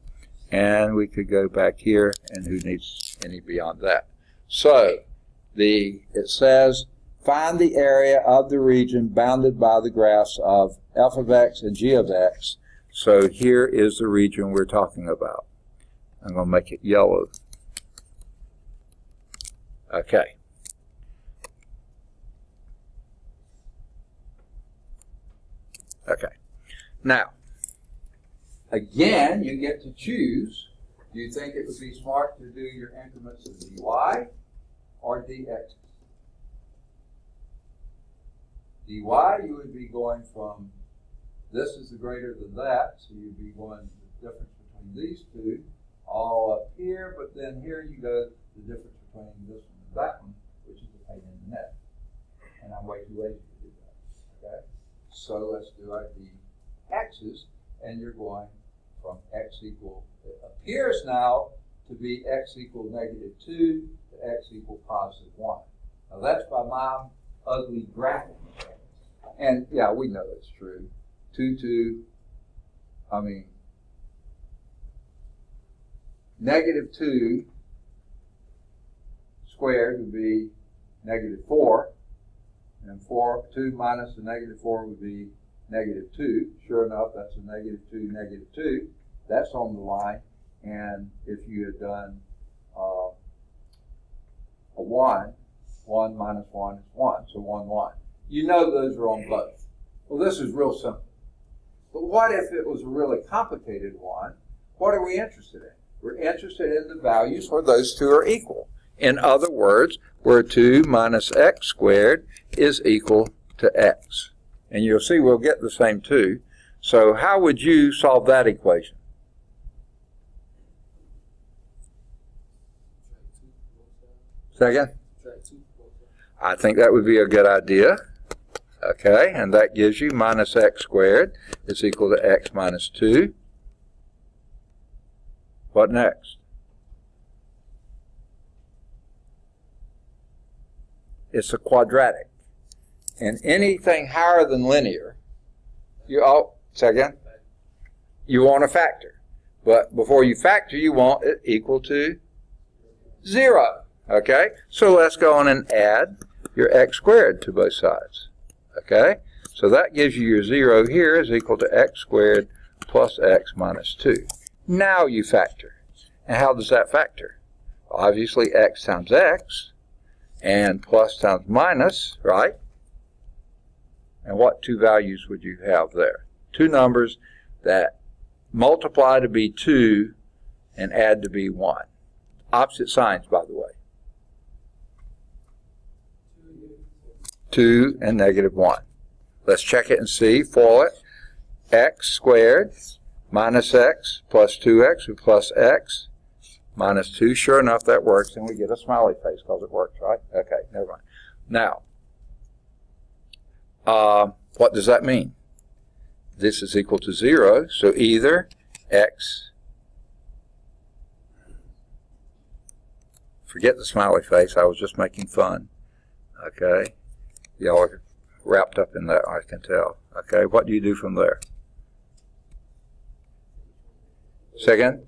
And we could go back here, and who needs any beyond that? So, it says, find the area of the region bounded by the graphs of f of x and g of x. So here is the region we're talking about. I'm going to make it yellow. Okay. Okay. Now, again, you get to choose. Do you think it would be smart to do your increments of dy or dx? dy, you would be going from this is the greater than that, so you'd be going the difference between these two all up here, but then here you go the difference between this one and that one, which is a pain in the neck. And I'm way too lazy to do that. Okay? So let's do our x's, and you're going from x equal, it appears now to be x equal negative 2 to x equal positive 1. Now that's by my ugly graphic. And yeah, we know it's true. Negative 2 squared would be negative 4. And 2 minus the negative 4 would be negative 2. Sure enough, that's a negative 2, negative 2. That's on the line. And if you had done a 1 minus 1 is 1. So 1, 1. You know those are on both. Well, this is real simple. But what if it was a really complicated one? What are we interested in? We're interested in the values where those two are equal. In other words, where 2 minus x squared is equal to x. And you'll see we'll get the same 2. So how would you solve that equation? Say again? I think that would be a good idea. Okay, and that gives you minus x squared is equal to x minus 2. What next? It's a quadratic. And anything higher than linear, you want a factor. But before you factor, you want it equal to 0. Okay? So let's go on and add your x squared to both sides. Okay? So that gives you your 0 here is equal to x squared plus x minus 2. Now you factor. And how does that factor? Obviously, x times x, and plus times minus, right? And what two values would you have there? Two numbers that multiply to be 2 and add to be 1. Opposite signs, by the way. 2 and negative 1. Let's check it and see. FOIL it. X squared minus x plus 2x plus x minus 2. Sure enough, that works, and we get a smiley face because it works, right? Okay, never mind. Now, what does that mean? This is equal to 0, so either x, forget the smiley face, I was just making fun, okay? Y'all are wrapped up in that, I can tell. Okay, what do you do from there? Second,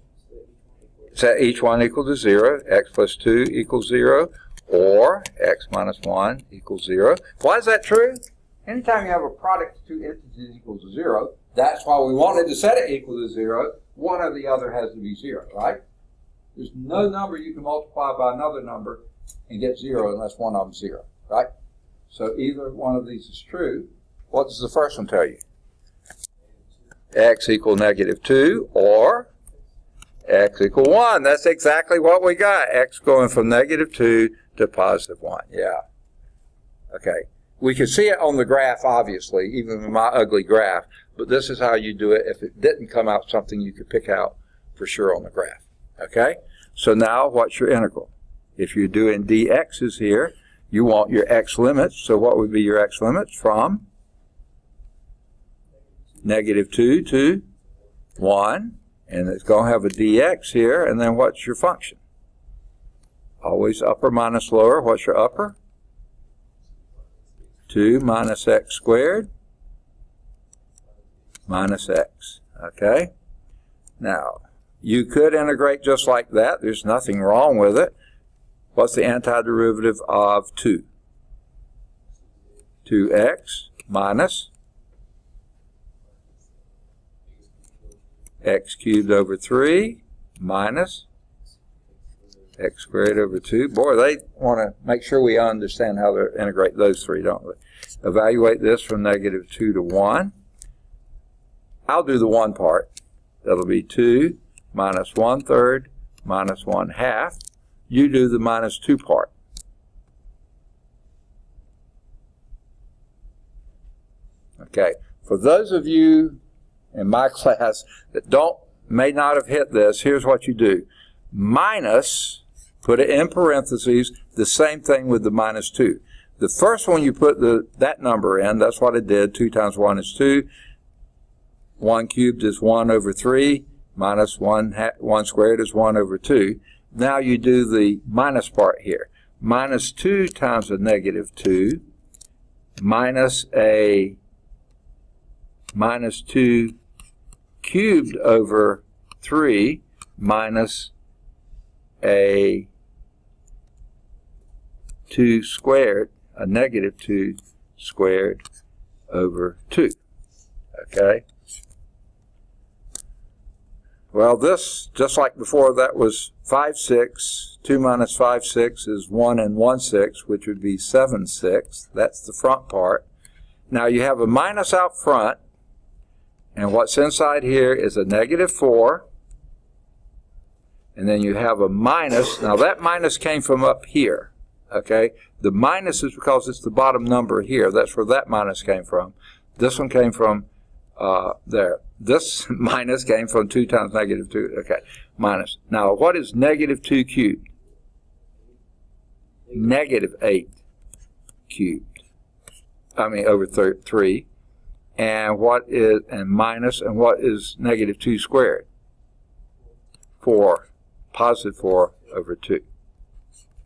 set each one equal to 0, x plus 2 equals 0, or x minus 1 equals 0. Why is that true? Anytime you have a product of two entities equals to 0, that's why we wanted to set it equal to 0. One or the other has to be 0, right? There's no number you can multiply by another number and get 0 unless one of them is 0, right? So either one of these is true. What does the first one tell you? X equal negative 2 or x equal 1. That's exactly what we got. X going from negative 2 to positive 1. Yeah. Okay. We can see it on the graph, obviously, even in my ugly graph, but this is how you do it if it didn't come out something you could pick out for sure on the graph. Okay? So now, what's your integral? If you're doing dx's here, you want your x limits. So what would be your x limits? From negative 2 to 1. And it's going to have a dx here. And then what's your function? Always upper minus lower. What's your upper? 2 minus x squared minus x. Okay? Now, you could integrate just like that. There's nothing wrong with it. What's the antiderivative of 2? 2x minus x cubed over 3 minus x squared over 2. Boy, they want to make sure we understand how to integrate those three, don't they? Evaluate this from negative 2 to 1. I'll do the 1 part. That'll be 2 minus 1/3 minus 1/2. You do the minus 2 part. Okay, for those of you in my class that may not have hit this, here's what you do. Minus, put it in parentheses, the same thing with the minus 2. The first one you put that number in, that's what I did. 2 times 1 is 2. 1 cubed is 1 over 3. Minus 1 squared is 1 over 2. Now you do the minus part here. Minus 2 times a negative 2 minus a minus 2 cubed over 3 minus a 2 squared, a negative 2 squared over 2. Okay? Well, this, just like before, that was 5/6. 2 minus 5/6 is 1 1/6, which would be 7/6. That's the front part. Now you have a minus out front, and what's inside here is a negative 4. And then you have a minus. Now that minus came from up here. Okay? The minus is because it's the bottom number here. That's where that minus came from. This one came from there. This minus came from 2 times negative 2. Okay, minus. Now, what is negative 2 cubed? Negative 8 cubed. I mean, over 3. And what is, and minus, and what is negative 2 squared? 4. Positive 4 over 2.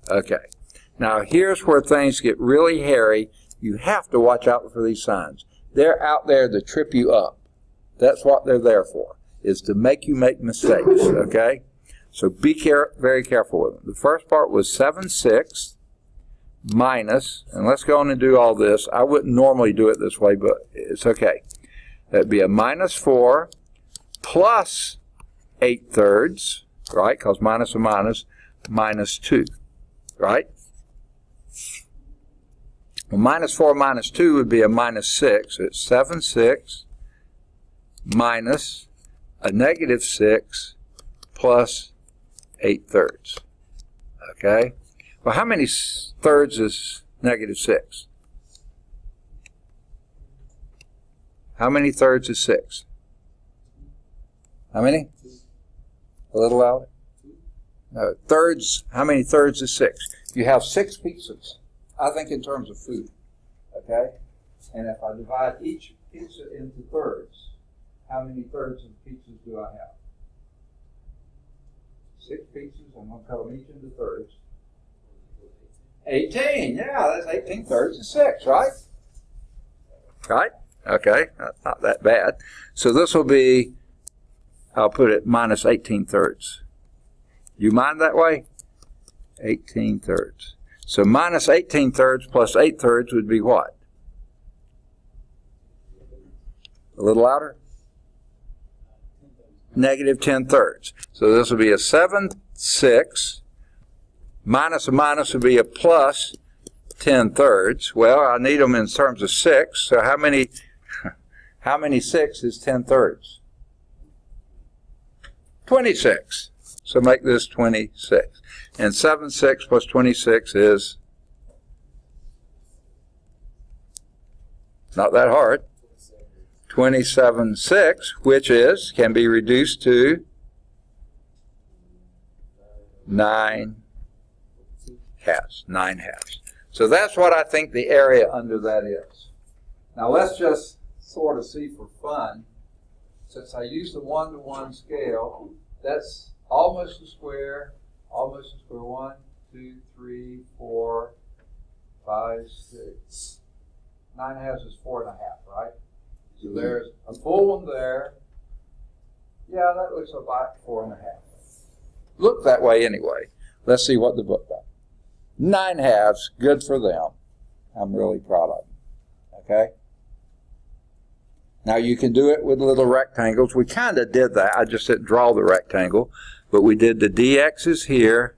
Okay. Now, here's where things get really hairy. You have to watch out for these signs. They're out there to trip you up. That's what they're there for, is to make you make mistakes, okay? So be very careful with them. The first part was 7/6 minus, and let's go on and do all this. I wouldn't normally do it this way, but it's okay. That'd be a minus 4 plus 8/3, right, because minus and minus, minus 2, right? Well, minus 4 minus 2 would be a minus 6. It's 7 6 minus a negative 6 plus 8 thirds. Okay? Well, how many thirds is negative 6? How many thirds is 6? How many? A little louder? No, thirds, how many thirds is 6? You have 6 pizzas, I think in terms of food, okay? And if I divide each pizza into thirds, how many thirds of pizzas do I have? 6 pizzas, I'm going to cut them each into thirds. 18, yeah, that's 18 thirds is 6, right? Right? Okay, that's not that bad. So this will be, I'll put it minus 18 thirds. You mind that way? 18 thirds. So minus 18 thirds plus 8 thirds would be what? A little louder? Negative 10 thirds. So this will be a 7 6. Minus a minus would be a plus 10 thirds. Well, I need them in terms of 6. So how many 6 is 10 thirds? 26. So make this 26. And 7 6 plus 26 is not that hard. 27 6, which can be reduced to 9 halves. 9 halves. So that's what I think the area under that is. Now let's just sort of see for fun. Since I use the 1-to-1 scale, that's almost a square, 1, 2, 3, 4, 5, 6. 9 halves is 4 1/2, right? So there's a full one there. Yeah, that looks about 4 1/2. Look that way anyway. Let's see what the book does. 9 halves, good for them. I'm really proud of them. Okay? Now you can do it with little rectangles. We kind of did that. I just didn't draw the rectangle. But we did the dx's here,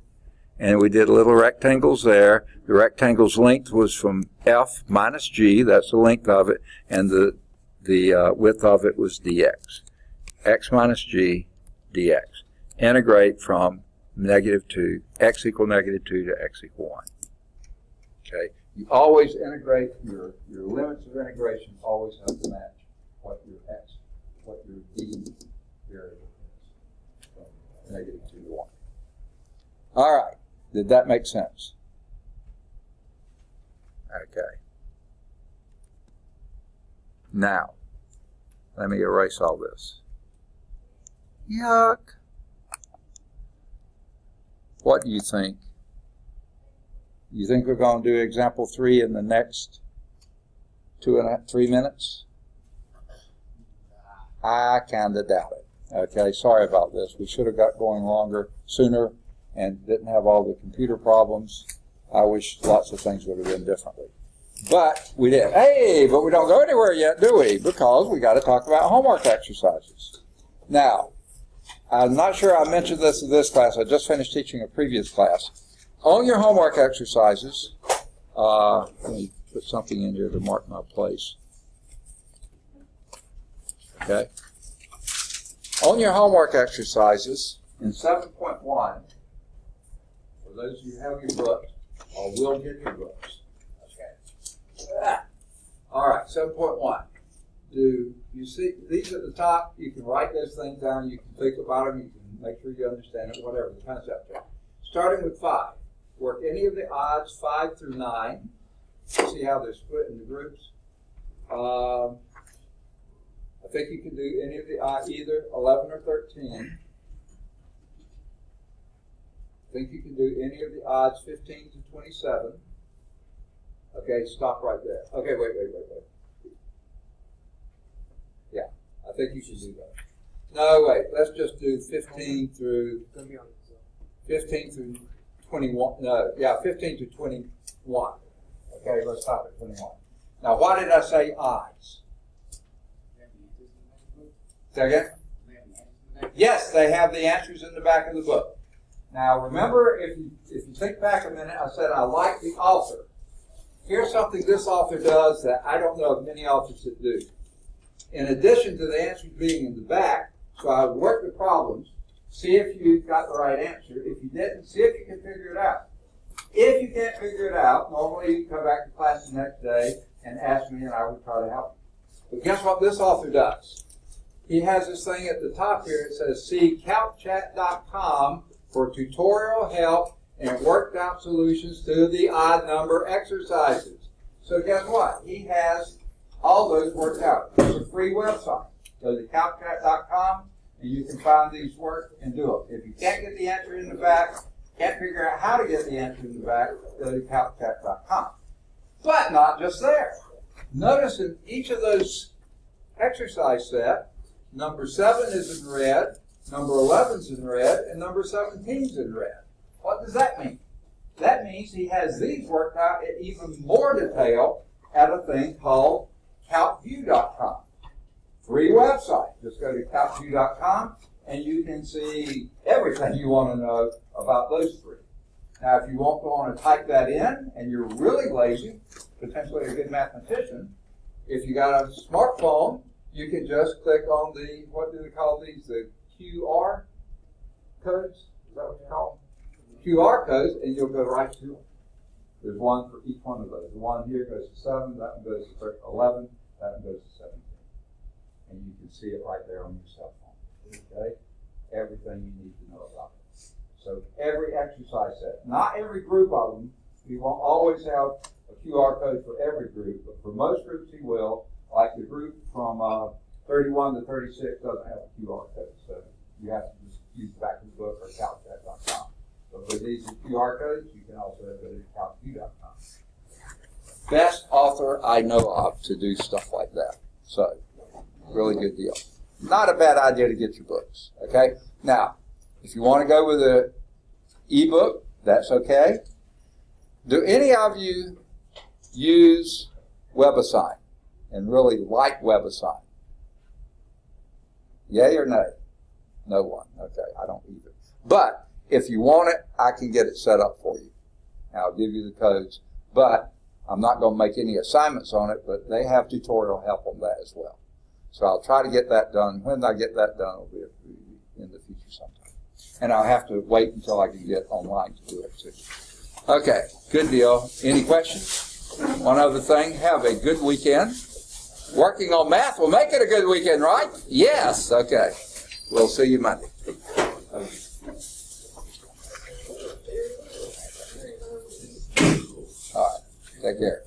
and we did little rectangles there. The rectangle's length was from f minus g. That's the length of it. And the width of it was dx. X minus g dx. Integrate from -2, x equal -2 to x equal 1. Okay? You always integrate, your limits of integration always have to match what your d variable is. From -2 to 1. All right. Did that make sense? Okay. Now, let me erase all this. Yuck. What do you think? You think we're going to do example 3 in the next 3 minutes? I kind of doubt it. Okay, sorry about this. We should have got going longer, sooner, and didn't have all the computer problems. I wish lots of things would have been differently. But we did. Hey, but we don't go anywhere yet, do we? Because we got to talk about homework exercises. Now, I'm not sure I mentioned this in this class. I just finished teaching a previous class. On your homework exercises, let me put something in here to mark my place. Okay. On your homework exercises, in 7.1, for those of you who have your books, or will get your books. Okay. All right, 7.1. Do you see these at the top? You can write those things down. You can think about them. You can make sure you understand it, whatever the concept is. Starting with 5. Work any of the odds 5 through 9. See how they're split into groups. I think you can do any of the odds, either 11 or 13. I think you can do any of the odds 15 to 27. Okay, stop right there. Okay, wait. Yeah, I think you should do that. No, wait, let's just do 15 through 21. No, yeah, 15 to 21. Okay, let's stop at 21. Now, why did I say odds? Say again? Yes, they have the answers in the back of the book. Now remember, if you think back a minute, I said I like the author. Here's something this author does that I don't know of many authors that do. In addition to the answers being in the back, so I would work the problems, see if you got the right answer. If you didn't, see if you can figure it out. If you can't figure it out, normally you come back to class the next day and ask me, and I would try to help you. But guess what this author does? He has this thing at the top here. It says, see calcchat.com for tutorial help and worked out solutions to the odd number exercises. So guess what? He has all those worked out. It's a free website. Go to calcchat.com and you can find these work and do them. If you can't get the answer in the back, can't figure out how to get the answer in the back, go to calcchat.com. But not just there. Notice in each of those exercise set, number 7 is in red, number 11 is in red, and number 17 is in red. What does that mean? That means he has these worked out in even more detail at a thing called calcview.com. Free website. Just go to calcview.com and you can see everything you want to know about those three. Now, if you won't go on and type that in and you're really lazy, potentially a good mathematician, if you got a smartphone, you can just click on the, what do they call these, the QR codes? Is that what you call them? QR codes, and you'll go right to them. There's one for each one of those. The one here goes to 7, that one goes to 11, that one goes to 17. And you can see it right there on your cell phone. Okay? Everything you need to know about it. So every exercise set, not every group of them, you won't always have a QR code for every group, but for most groups you will. Like the group from 31 to 36 doesn't have a QR code, so you have to just use the back of the book or calcchat.com. But for these QR codes, you can also go to calcview.com. Best author I know of to do stuff like that. So, really good deal. Not a bad idea to get your books, okay? Now, if you want to go with an ebook, that's okay. Do any of you use WebAssign and really like WebAssign? Yay or nay? No one. Okay, I don't either. But if you want it, I can get it set up for you. I'll give you the codes. But I'm not going to make any assignments on it, but they have tutorial help on that as well. So I'll try to get that done. When I get that done, it'll be in the future sometime. And I'll have to wait until I can get online to do it too. Okay, good deal. Any questions? One other thing, have a good weekend. Working on math will make it a good weekend, right? Yes, okay. We'll see you Monday. All right, take care.